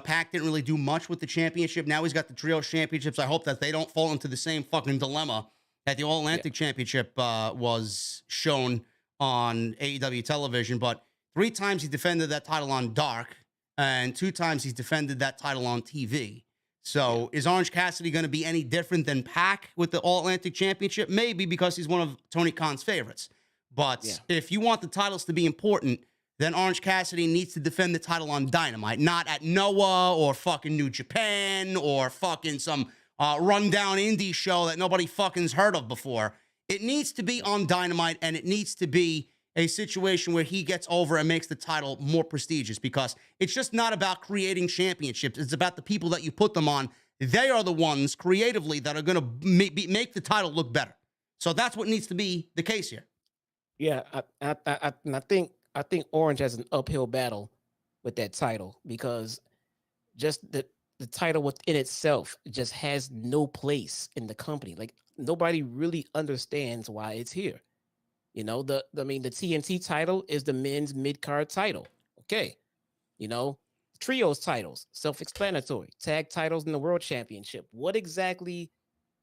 Pac didn't really do much with the championship. Now he's got the Trios Championships. I hope that they don't fall into the same fucking dilemma that the All-Atlantic Championship was shown on AEW television. But 3 times he defended that title on Dark, and 2 times he's defended that title on TV. So is Orange Cassidy going to be any different than Pac with the All-Atlantic Championship? Maybe, because he's one of Tony Khan's favorites. But if you want the titles to be important, then Orange Cassidy needs to defend the title on Dynamite, not at Noah or fucking New Japan or fucking some rundown indie show that nobody fucking's heard of before. It needs to be on Dynamite, and it needs to be a situation where he gets over and makes the title more prestigious, because it's just not about creating championships. It's about the people that you put them on. They are the ones creatively that are going to make the title look better. So that's what needs to be the case here. Yeah, I think Orange has an uphill battle with that title, because just the title within itself just has no place in the company. Like, nobody really understands why it's here. The TNT title is the men's mid-card title. Okay. Trios titles, self-explanatory. Tag titles in the World Championship. What exactly,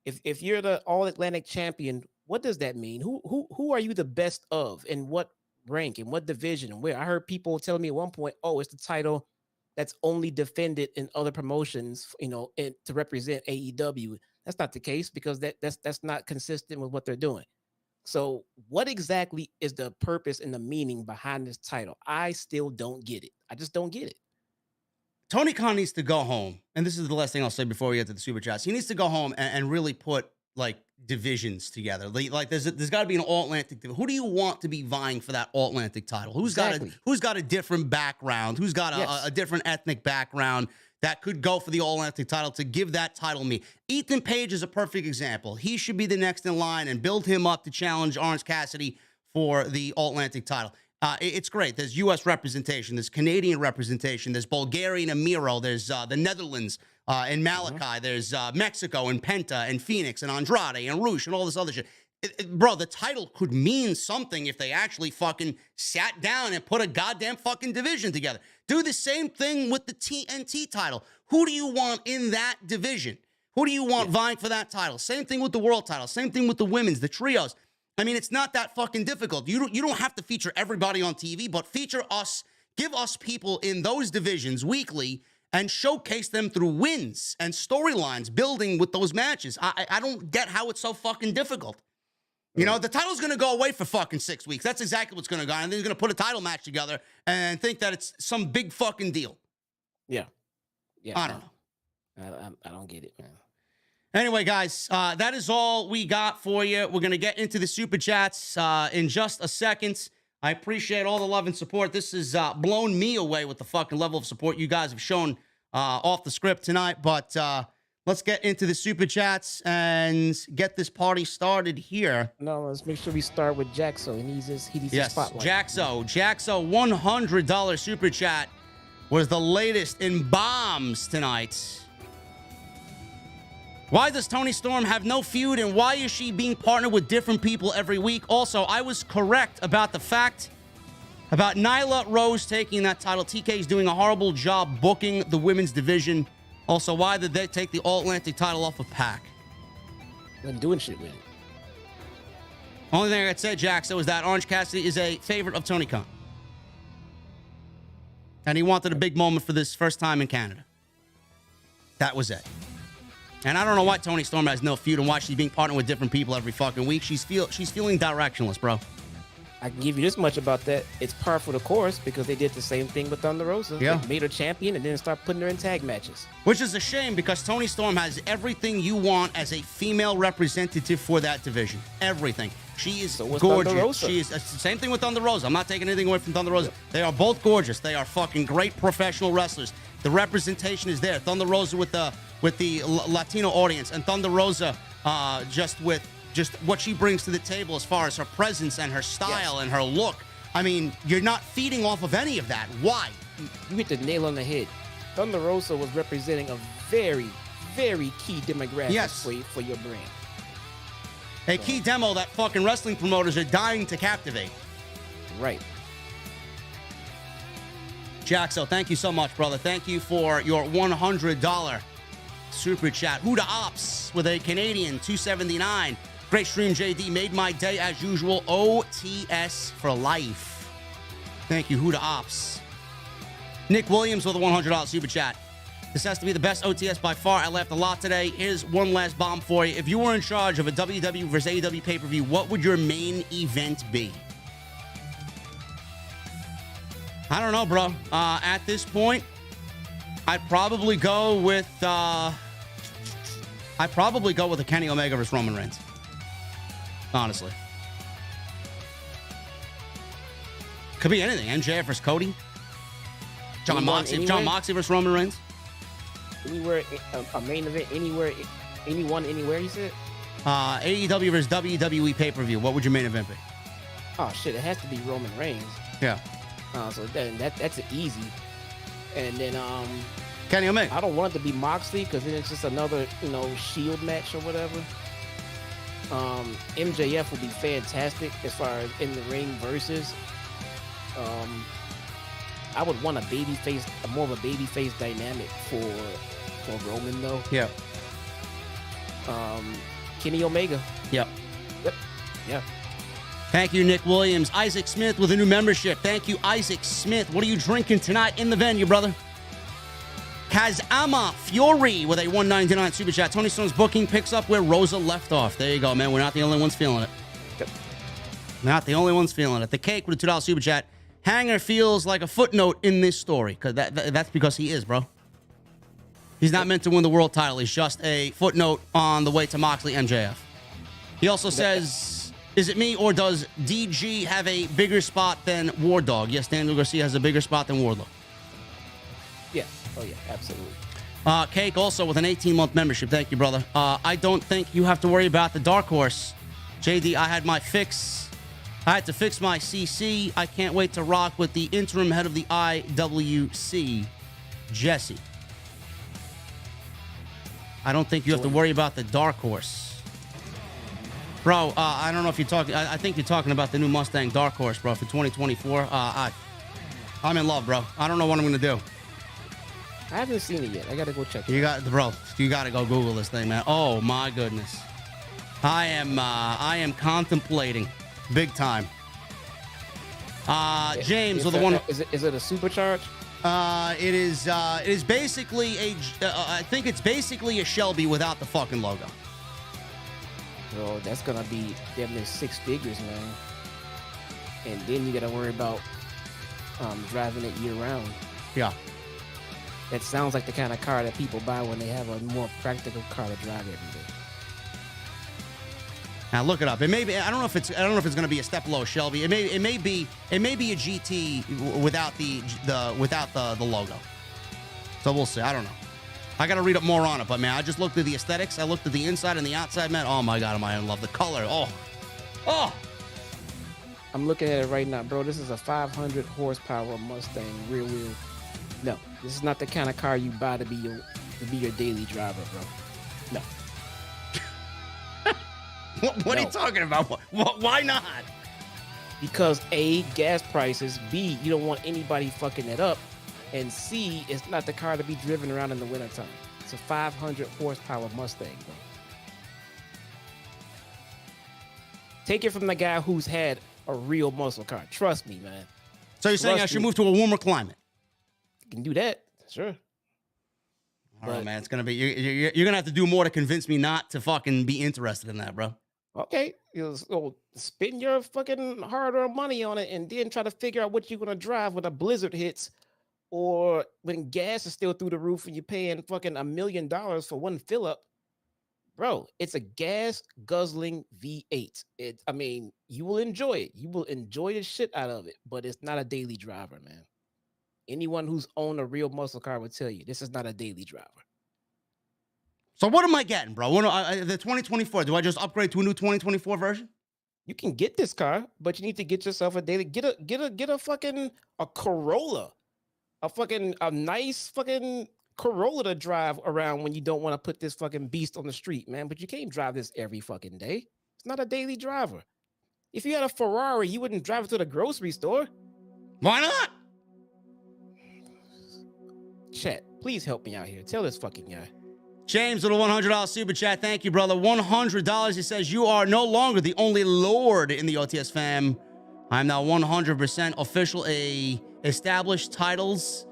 if you're the All-Atlantic champion, what does that mean? Who are you the best of, and what rank, and what division, and where? I heard people tell me at one point, oh, it's the title that's only defended in other promotions, and to represent AEW. That's not the case, because that's not consistent with what they're doing. So what exactly is the purpose and the meaning behind this title? I still don't get it. I just don't get it. Tony Khan needs to go home, and this is the last thing I'll say before we get to the Super Chats. He needs to go home and really put, divisions together. There's got to be an All-Atlantic. Who do you want to be vying for that All-Atlantic title? Who's got a different background? Who's got a different ethnic background that could go for the All-Atlantic title to give that title me? Ethan Page is a perfect example. He should be the next in line, and build him up to challenge Orange Cassidy for the All-Atlantic title. It's great. There's U.S. representation. There's Canadian representation. There's Bulgarian and Miro. There's the Netherlands and Malachi. There's Mexico and Penta and Phoenix and Andrade and Roosh and all this other shit. Bro, the title could mean something if they actually fucking sat down and put a goddamn fucking division together. Do the same thing with the TNT title. Who do you want in that division? Who do you want vying for that title? Same thing with the world title. Same thing with the women's, the trios. I mean, it's not that fucking difficult. You don't have to feature everybody on TV, but feature us, give us people in those divisions weekly and showcase them through wins and storylines building with those matches. I don't get how it's so fucking difficult. You know, the title's going to go away for fucking 6 weeks. That's exactly what's going to go on. And then he's going to put a title match together and think that it's some big fucking deal. Yeah. I don't know. I don't get it, man. Anyway, guys, that is all we got for you. We're going to get into the super chats in just a second. I appreciate all the love and support. This has blown me away with the fucking level of support you guys have shown off the script tonight. But let's get into the super chats and get this party started here. No, let's make sure we start with Jaxo. He needs his spotlight. Jaxo, $100 super chat was the latest in bombs tonight. Why does Toni Storm have no feud, and why is she being partnered with different people every week? Also, I was correct about the fact about Nyla Rose taking that title. TK is doing a horrible job booking the women's division. Also, why did they take the All-Atlantic title off of Pac? They're doing shit with it. Only thing I could say, Jaxo, is that Orange Cassidy is a favorite of Tony Khan. And he wanted a big moment for this first time in Canada. That was it. And I don't know why Toni Storm has no feud and why she's being partnered with different people every fucking week. She's feeling directionless, bro. I can give you this much about that. It's par for the course because they did the same thing with Thunder Rosa. Yeah. They made her champion and then start putting her in tag matches. Which is a shame because Toni Storm has everything you want as a female representative for that division. Everything. She is gorgeous. She is same thing with Thunder Rosa. I'm not taking anything away from Thunder Rosa. They are both gorgeous. They are fucking great professional wrestlers. The representation is there. Thunder Rosa with the Latino audience, and Thunder Rosa just what she brings to the table as far as her presence and her style and her look. I mean, you're not feeding off of any of that. Why? You hit the nail on the head. Thunder Rosa was representing a very, very key demographic for your brand. A key demo that fucking wrestling promoters are dying to captivate. Right. Jaxo, thank you so much, brother. Thank you for your $100 super chat. Huda Ops with a Canadian $2.79. Great stream, JD. Made my day as usual. OTS for life. Thank you, Huda Ops. Nick Williams with a $100 super chat. This has to be the best OTS by far. I laughed a lot today. Here's one last bomb for you. If you were in charge of a WWE versus AEW pay-per-view, what would your main event be? I don't know, bro. At this point, I'd probably go with a Kenny Omega versus Roman Reigns. Honestly. Could be anything. MJF versus Cody. John Moxley versus Roman Reigns. Anywhere, a main event, anywhere, anyone, anywhere, you said? AEW versus WWE pay-per-view. What would your main event be? Oh, shit. It has to be Roman Reigns. Yeah. So that's an easy. And then Kenny Omega. I don't want it to be Moxley because then it's just another Shield match or whatever. MJF would be fantastic as far as in the ring versus. I would want more of a babyface dynamic for Roman though. Yeah. Kenny Omega. Yep. Yeah. Thank you, Nick Williams. Isaac Smith with a new membership. Thank you, Isaac Smith. What are you drinking tonight in the venue, brother? Kazama Fury with a $1.99 super chat. Toni Storm's booking picks up where Rosa left off. There you go, man. We're not the only ones feeling it. Yep. Not the only ones feeling it. The Cake with a $2 super chat. Hanger feels like a footnote in this story. Because that's because he is, bro. He's not meant to win the world title. He's just a footnote on the way to Moxley MJF. He also says... Is it me, or does DG have a bigger spot than War Dog? Yes, Daniel Garcia has a bigger spot than Wardlow. Yeah. Oh, yeah. Absolutely. Cake also with an 18-month membership. Thank you, brother. I don't think you have to worry about the Dark Horse. JD, I had to fix my CC. I can't wait to rock with the interim head of the IWC, Jesse. I don't think you have to worry about the Dark Horse. Bro, I don't know if you're talking. I think you're talking about the new Mustang Dark Horse, bro, for 2024. I'm in love, bro. I don't know what I'm gonna do. I haven't seen it yet. I gotta go check it. You got, bro. You gotta go Google this thing, man. Oh my goodness. I am contemplating, big time. James, with the one. Is it a supercharge? It is basically I think it's basically a Shelby without the fucking logo. Well, that's gonna be damn near 6 figures, man. And then you gotta worry about driving it year round. Yeah. That sounds like the kind of car that people buy when they have a more practical car to drive every day. Now look it up. It may be. I don't know if it's going to be a step below Shelby. It may be a GT without the logo. So we'll see. I don't know. I got to read up more on it. But man, I just looked at the aesthetics. I looked at the inside and the outside. Man, oh my god, am I in love? The color. Oh. I'm looking at it right now, bro. This is a 500 horsepower Mustang rear wheel. No, this is not the kind of car you buy to be your daily driver, bro. No. What are you talking about? Why not? Because A, gas prices. B, you don't want anybody fucking it up. And C, it's not the car to be driven around in the wintertime. It's a 500 horsepower Mustang, bro. Take it from the guy who's had a real muscle car. Trust me, man. So you're saying I should move to a warmer climate? You can do that, sure. All right, man. It's gonna be you're gonna have to do more to convince me not to fucking be interested in that, bro. Okay, so spend your fucking hard-earned money on it, and then try to figure out what you're gonna drive when a blizzard hits, or when gas is still through the roof and you're paying fucking $1 million for one fill up. Bro, it's a gas guzzling V8. I mean, you will enjoy it. You will enjoy the shit out of it, but it's not a daily driver, man. Anyone who's owned a real muscle car would tell you this is not a daily driver. So what am I getting, bro? The 2024. Do I just upgrade to a new 2024 version? You can get this car, but you need to get yourself a daily. Get a fucking Corolla, a nice fucking Corolla to drive around when you don't want to put this fucking beast on the street, man. But you can't drive this every fucking day. It's not a daily driver. If you had a Ferrari, you wouldn't drive it to the grocery store. Why not? Chat, please help me out here. Tell this fucking guy. James with a $100 super chat. Thank you, brother. $100. He says, you are no longer the only Lord in the OTS fam. I'm now 100% official, established titles.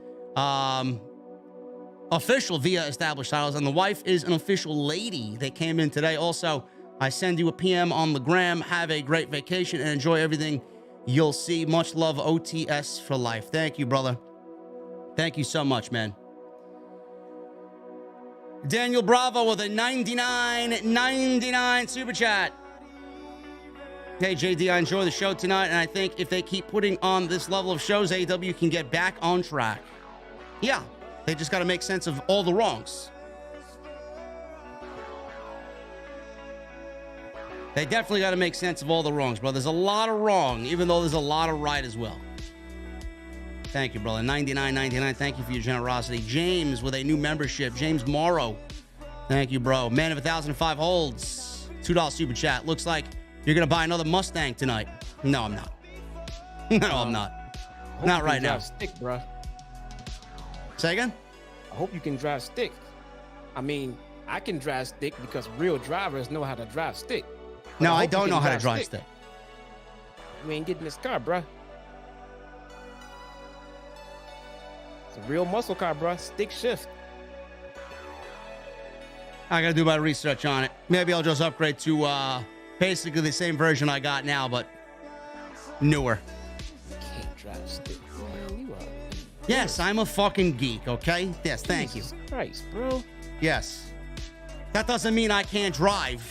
Official via established titles. And the wife is an official lady that came in today. Also, I send you a PM on the gram. Have a great vacation and enjoy everything you'll see. Much love, OTS for life. Thank you, brother. Thank you so much, man. Daniel Bravo with a $99.99 super chat. Hey, JD, I enjoy the show tonight, and I think if they keep putting on this level of shows, AEW can get back on track. Yeah, they just got to make sense of all the wrongs. They definitely got to make sense of all the wrongs, bro. There's a lot of wrong, even though there's a lot of right as well. Thank you, brother. $99.99. Thank you for your generosity. James with a new membership. James Morrow. Thank you, bro. Man of 1,005 holds. $2 super chat. Looks like you're going to buy another Mustang tonight. No, I'm not. No, I'm not. Not right now. Stick, bro. Say again? I hope you can drive stick. I mean, I can drive stick because real drivers know how to drive stick. No, I don't know how to drive stick. You ain't getting this car, bro. It's a real muscle car, bro. Stick shift. I got to do my research on it. Maybe I'll just upgrade to basically the same version I got now, but newer. You can't drive stick, bro. You are. Yes, I'm a fucking geek, okay? Yes, thank you. Jesus Christ, bro. Yes. That doesn't mean I can't drive.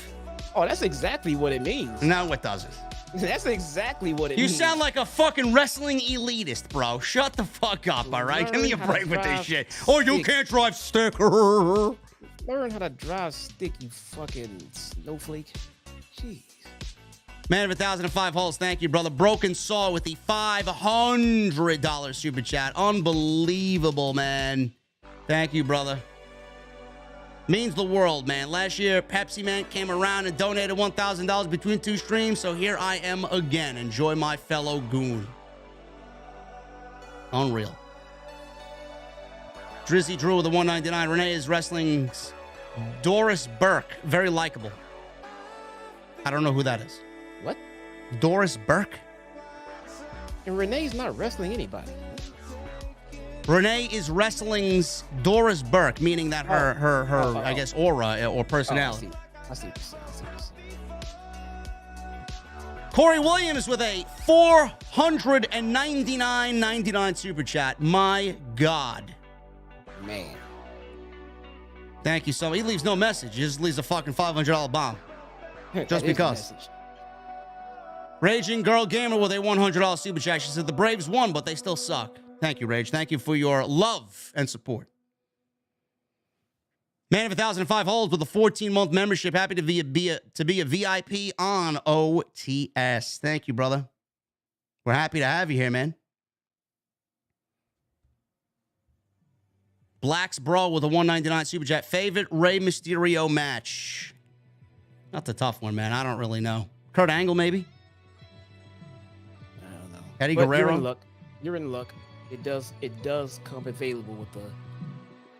Oh, that's exactly what it means. No, it doesn't. That's exactly what it means. You sound like a fucking wrestling elitist, bro. Shut the fuck up, all right? Give me a break with this shit. Oh, you can't drive stick. Learn how to drive stick, you fucking snowflake. Jeez. Man of 1,005 holes. Thank you, brother. Broken Saw with the $500 super chat. Unbelievable, man. Thank you, brother. Means the world, man. Last year, Pepsi Man came around and donated $1,000 between 2 streams, so here I am again. Enjoy my fellow goon. Unreal. Drizzy Drew with the 199. Renee is wrestling's Doris Burke. Very likable. I don't know who that is. What? Doris Burke? And Renee's not wrestling anybody. Renee is wrestling's Doris Burke, meaning that her I guess, aura or personality. I see what you're saying. Corey Williams with a $499.99 super chat. My God. Man. Thank you so much. He leaves no message. He just leaves a fucking $500 bomb. Just because. Raging Girl Gamer with a $100 super chat. She said the Braves won, but they still suck. Thank you, Rage. Thank you for your love and support. Man of 1,005 holds with a 14-month membership. Happy to be a VIP on OTS. Thank you, brother. We're happy to have you here, man. Black's Bro with a $199 super chat. Favorite Rey Mysterio match? That's a tough one, man. I don't really know. Kurt Angle, maybe? I don't know. Eddie But Guerrero? You're in luck. It does come available with a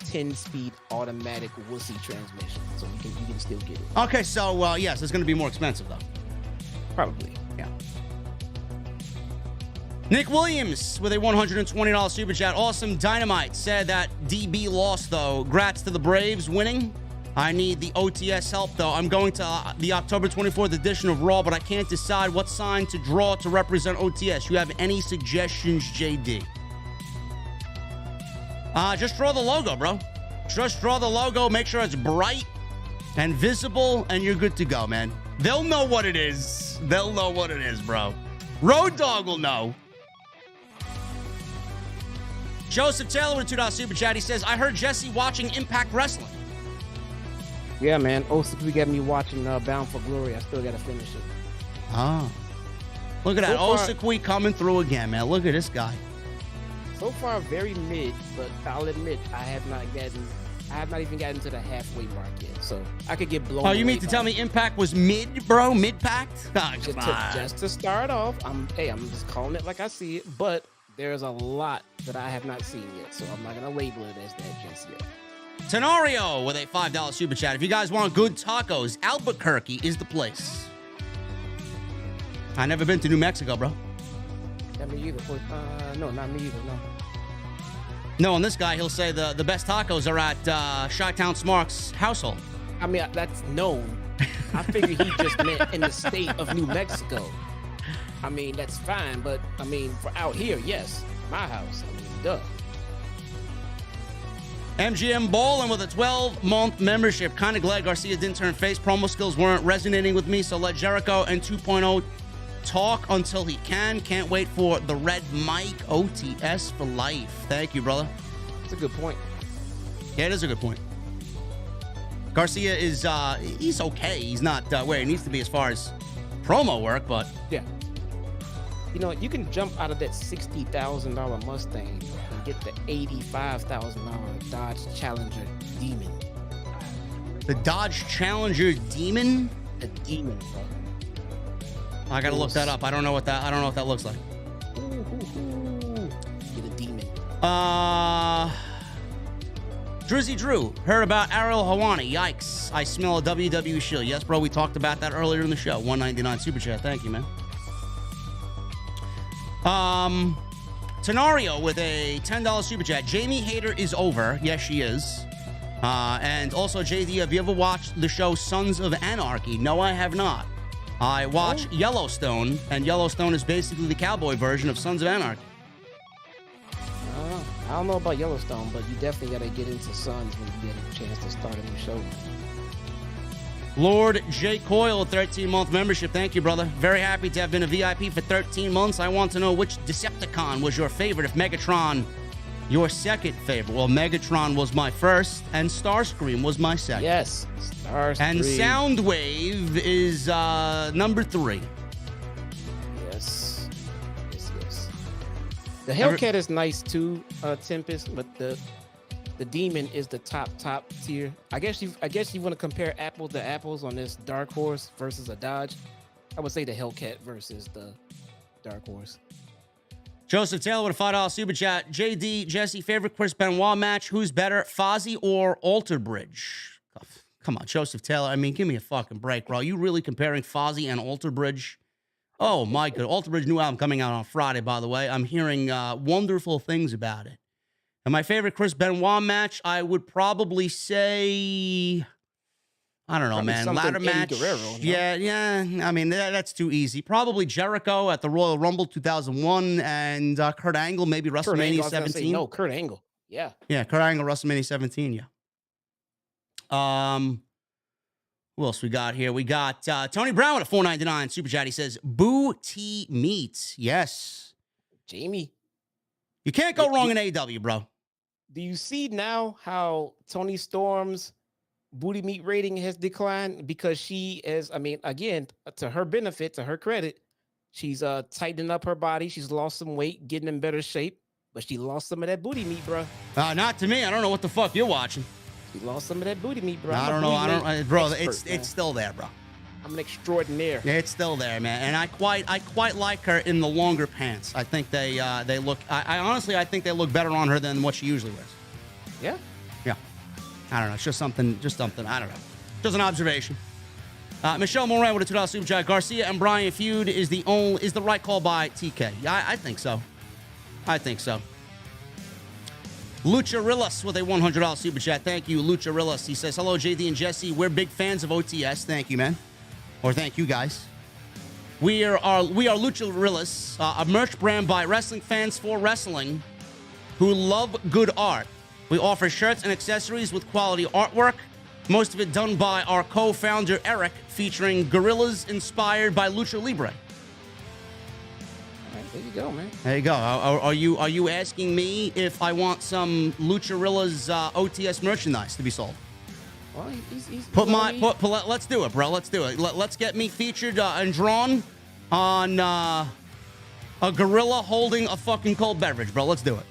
10-speed automatic wussy transmission, so you can still get it. Okay, so yes, it's going to be more expensive though. Probably. Yeah. Nick Williams with a $120 super chat. Awesome Dynamite said that DB lost though. Grats to the Braves winning. I need the OTS help though. I'm going to the October 24th edition of Raw, but I can't decide what sign to draw to represent OTS. You have any suggestions, JD? Just draw the logo, bro. Just draw the logo. Make sure it's bright and visible, and you're good to go, man. They'll know what it is. They'll know what it is, bro. Road Dogg will know. Joseph Taylor with a $2 super chat. He says, I heard Jesse watching Impact Wrestling. Yeah, man. OCHO got me watching Bound for Glory. I still got to finish it. Oh. Look at that. OCHO coming through again, man. Look at this guy. So far, very mid, but I'll admit I have not even gotten to the halfway mark yet. So I could get blown. Oh, you mean to tell me Impact was mid, bro? Mid-packed? Oh, just to start off, I'm just calling it like I see it, but there's a lot that I have not seen yet, so I'm not gonna label it as that just yet. Tenorio with a $5 super chat. If you guys want good tacos, Albuquerque is the place. I never been to New Mexico, bro. Not me either. No, not me either. No. No, and this guy, he'll say the best tacos are at Chi-Town Smark's household. I mean, that's known. I figured he just meant in the state of New Mexico. I mean, that's fine, but I mean, for out here, yes, my house. I mean, duh. MGM Bowling with a 12-month membership. Kind of glad Garcia didn't turn face. Promo skills weren't resonating with me, so let Jericho and 2.0 talk until he can. Can't wait for the red mic. OTS for life. Thank you, brother. That's a good point. Yeah, it is a good point. Garcia is, he's okay. He's not where he needs to be as far as promo work, but... Yeah. You know, you can jump out of that $60,000 Mustang and get the $85,000 Dodge Challenger Demon. The Dodge Challenger Demon? A Demon, bro. I gotta look that up. I don't know what that looks like. Get a Demon. Drizzy Drew, heard about Ariel Hawani. Yikes. I smell a WWE shield. Yes, bro, we talked about that earlier in the show. $199 super chat. Thank you, man. Tenario with a $10 super chat. Jamie Hayter is over. Yes, she is. And also, JD, have you ever watched the show Sons of Anarchy? No, I have not. I watch Yellowstone, and Yellowstone is basically the cowboy version of Sons of Anarchy. I don't know about Yellowstone, but you definitely got to get into Sons when you get a chance to start a new show. Lord J. Coyle, 13-month membership. Thank you, brother. Very happy to have been a VIP for 13 months. I want to know which Decepticon was your favorite, if Megatron your second favorite. Well, Megatron was my first, and Starscream was my second. Yes, Starscream. And Soundwave is number 3. Yes. The Hellcat is nice too, Tempest, but the Demon is the top tier. I guess you want to compare apples to apples on this Dark Horse versus a Dodge. I would say the Hellcat versus the Dark Horse. Joseph Taylor with a $5 super chat. JD, Jesse, favorite Chris Benoit match? Who's better, Fozzy or Alter Bridge? Oh, come on, Joseph Taylor. I mean, give me a fucking break, bro. Are you really comparing Fozzy and Alter Bridge? Oh, my God. Alter Bridge new album coming out on Friday, by the way. I'm hearing wonderful things about it. And my favorite Chris Benoit match, I would probably say, I don't know, man. Ladder match. Guerrero, no? Yeah. I mean, that's too easy. Probably Jericho at the Royal Rumble 2001 and Kurt Angle, maybe WrestleMania 17. No, Kurt Angle. Yeah. Yeah, Kurt Angle, WrestleMania 17, yeah. Who else we got here? We got Tony Brown with a $4.99 super chat. He says, Boo T Meat. Yes. Jamie. You can't go wrong in AEW, bro. Do you see now how Tony Storm's booty meat rating has declined? Because she is, I mean, again, to her benefit, to her credit, she's tightening up her body. She's lost some weight, getting in better shape, but she lost some of that booty meat, bro. Not to me. I don't know what the fuck you're watching. She lost some of that booty meat, bro. I don't know. Bro, it's still there, bro. I'm an extraordinaire. Yeah, it's still there, man. And I quite like her in the longer pants. I think they look. I honestly, I think they look better on her than what she usually wears. Yeah. Yeah. I don't know. It's just something. I don't know. Just an observation. Michelle Moran with a $2 super chat. Garcia and Bryan feud is the right call by TK. Yeah, I think so. Luchasarus with a $100 super chat. Thank you, Luchasarus. He says, hello, JD and Jesse. We're big fans of OTS. Thank you, man. Or thank you, guys. We are Luchasarus, a merch brand by wrestling fans for wrestling who love good art. We offer shirts and accessories with quality artwork, most of it done by our co-founder, Eric, featuring gorillas inspired by Lucha Libre. There you go, man. There you go. Are you asking me if I want some Lucharilla's OTS merchandise to be sold? Well, let's do it, bro. Let's do it. Let's get me featured and drawn on a gorilla holding a fucking cold beverage, bro. Let's do it.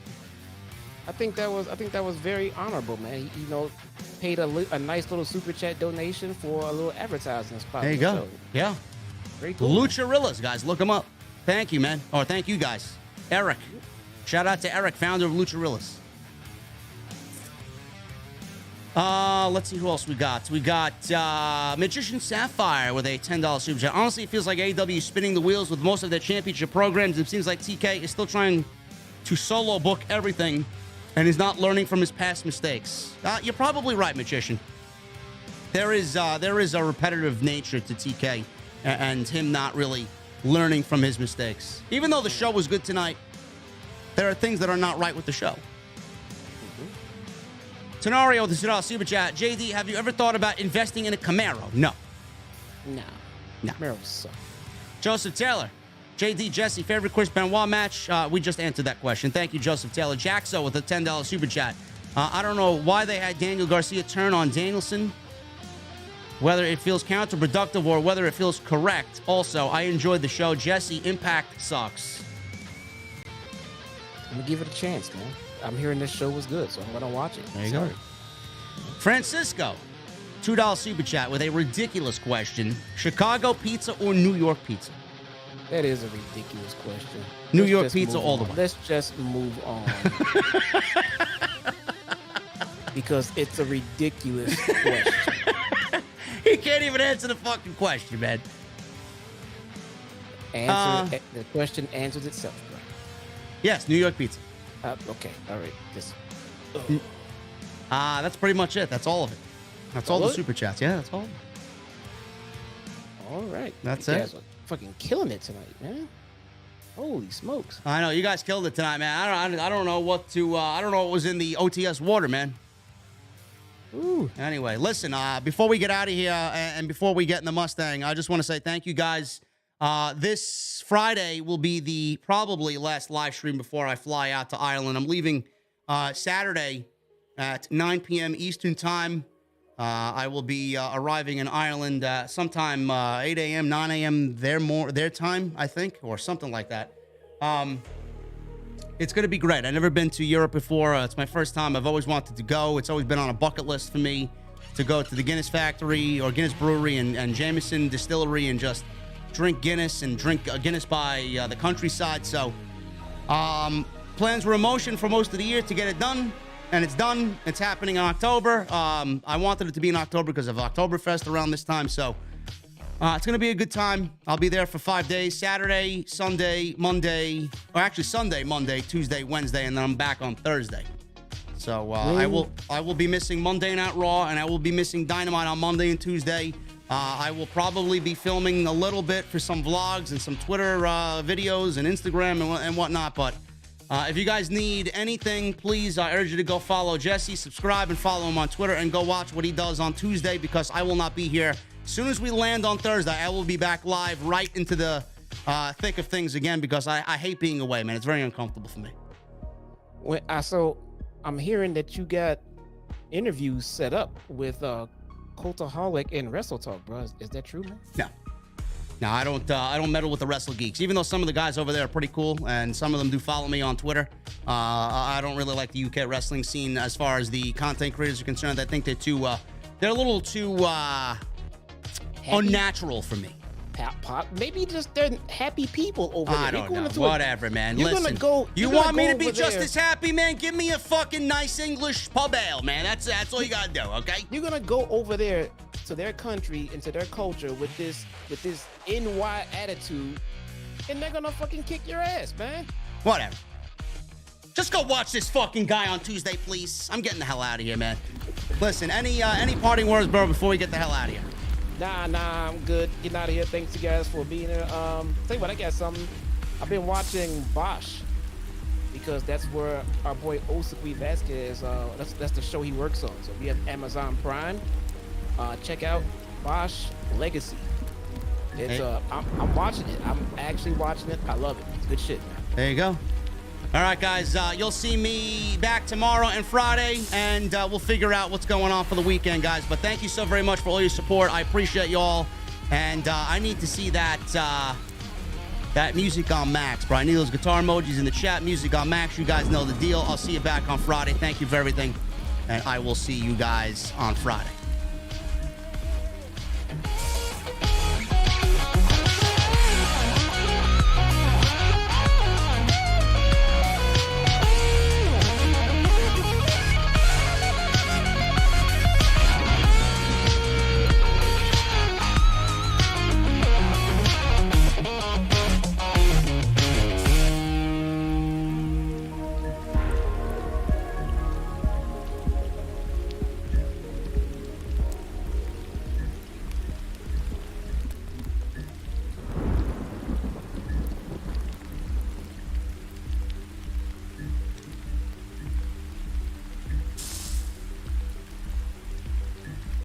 I think that was very honorable, man. You know, paid a nice little super chat donation for a little advertising spot. There you go. So, yeah. Very cool. Lucharillas, guys. Look them up. Thank you, man. Or thank you, guys. Eric. Shout out to Eric, founder of Lucharillas. Let's see who else we got. We got Magician Sapphire with a $10 super chat. Honestly, it feels like AEW is spinning the wheels with most of their championship programs. It seems like TK is still trying to solo book everything and is not learning from his past mistakes. You're probably right, Magician. There is a repetitive nature to TK and him not really learning from his mistakes. Even though the show was good tonight, there are things that are not right with the show. Tenario, the $2 super chat. JD, have you ever thought about investing in a Camaro? No. No. Camaro sucks. Joseph Taylor. JD, Jesse, favorite Chris Benoit match? We just answered that question. Thank you, Joseph Taylor. Jaxo with a $10 super chat. I don't know why they had Daniel Garcia turn on Danielson, whether it feels counterproductive or whether it feels correct. Also, I enjoyed the show. Jesse, Impact sucks. I'm going to give it a chance, man. I'm hearing this show was good, so I'm going to watch it. There you go. Francisco, $2 super chat with a ridiculous question. Chicago pizza or New York pizza? That is a ridiculous question. New York pizza all the way. Let's just move on. Because it's a ridiculous question. He can't even answer the fucking question, man. The question answers itself, bro. Yes, New York pizza. Okay, all right. That's pretty much it. That's all of it. That's all the super chats. Yeah, that's all. All right. That's you it. guys are fucking killing it tonight, man. Holy smokes. I know you guys killed it tonight, man. I don't know what to. I don't know what was in the OTS water, man. Ooh. Anyway, listen. Before we get out of here and before we get in the Mustang, I just want to say thank you, guys. This Friday will be the probably last live stream before I fly out to Ireland. I'm leaving Saturday at 9 p.m. Eastern time. I will be arriving in Ireland sometime 8 a.m., 9 a.m. their time, I think, or something like that. It's going to be great. I've never been to Europe before. It's my first time. I've always wanted to go. It's always been on a bucket list for me to go to the Guinness factory or Guinness brewery and Jameson distillery and just drink Guinness and drink Guinness by the countryside. So plans were in motion for most of the year to get it done, and it's done. It's happening in October. I wanted it to be in October because of Oktoberfest around this time. So it's going to be a good time. I'll be there for 5 days, Saturday, Sunday, Monday, or actually Sunday, Monday, Tuesday, Wednesday, and then I'm back on Thursday. So I will be missing Monday Night Raw, and I will be missing Dynamite on Monday and Tuesday. I will probably be filming a little bit for some vlogs and some Twitter videos and Instagram and whatnot. But if you guys need anything, please, I urge you to go follow Jesse, subscribe, and follow him on Twitter, and go watch what he does on Tuesday, because I will not be here. As soon as we land on Thursday, I will be back live right into the thick of things again, because I hate being away, man. It's very uncomfortable for me. So I'm hearing that you got interviews set up with Cultaholic and Wrestle Talk, bro. Is that true, man? No, I don't meddle with the Wrestle Geeks, even though some of the guys over there are pretty cool, and some of them do follow me on Twitter. I don't really like the UK wrestling scene as far as the content creators are concerned. I think they're a little too unnatural for me. Maybe just they're happy people over there. I don't know. Whatever, man. Listen, you want want me to be just as happy, man? Give me a fucking nice English pub ale, man. That's all you gotta do, okay? You're gonna go over there to their country and to their culture with this NY attitude, and they're gonna fucking kick your ass, man. Whatever. Just go watch this fucking guy on Tuesday, please. I'm getting the hell out of here, man. Listen, any parting words, bro, before we get the hell out of here? Nah, I'm good. Getting out of here. Thanks you guys for being here. Tell you what, I got something. I've been watching Bosch, because that's where our boy Osakui Vasquez, that's the show he works on. So we have Amazon Prime. Check out Bosch Legacy. It's I'm watching it. I'm actually watching it. I love it. It's good shit, man. There you go. All right, guys, you'll see me back tomorrow and Friday, and we'll figure out what's going on for the weekend, guys. But thank you so very much for all your support. I appreciate you all, and I need to see that music on Max, bro. I need those guitar emojis in the chat. Music on Max. You guys know the deal. I'll see you back on Friday. Thank you for everything, and I will see you guys on Friday.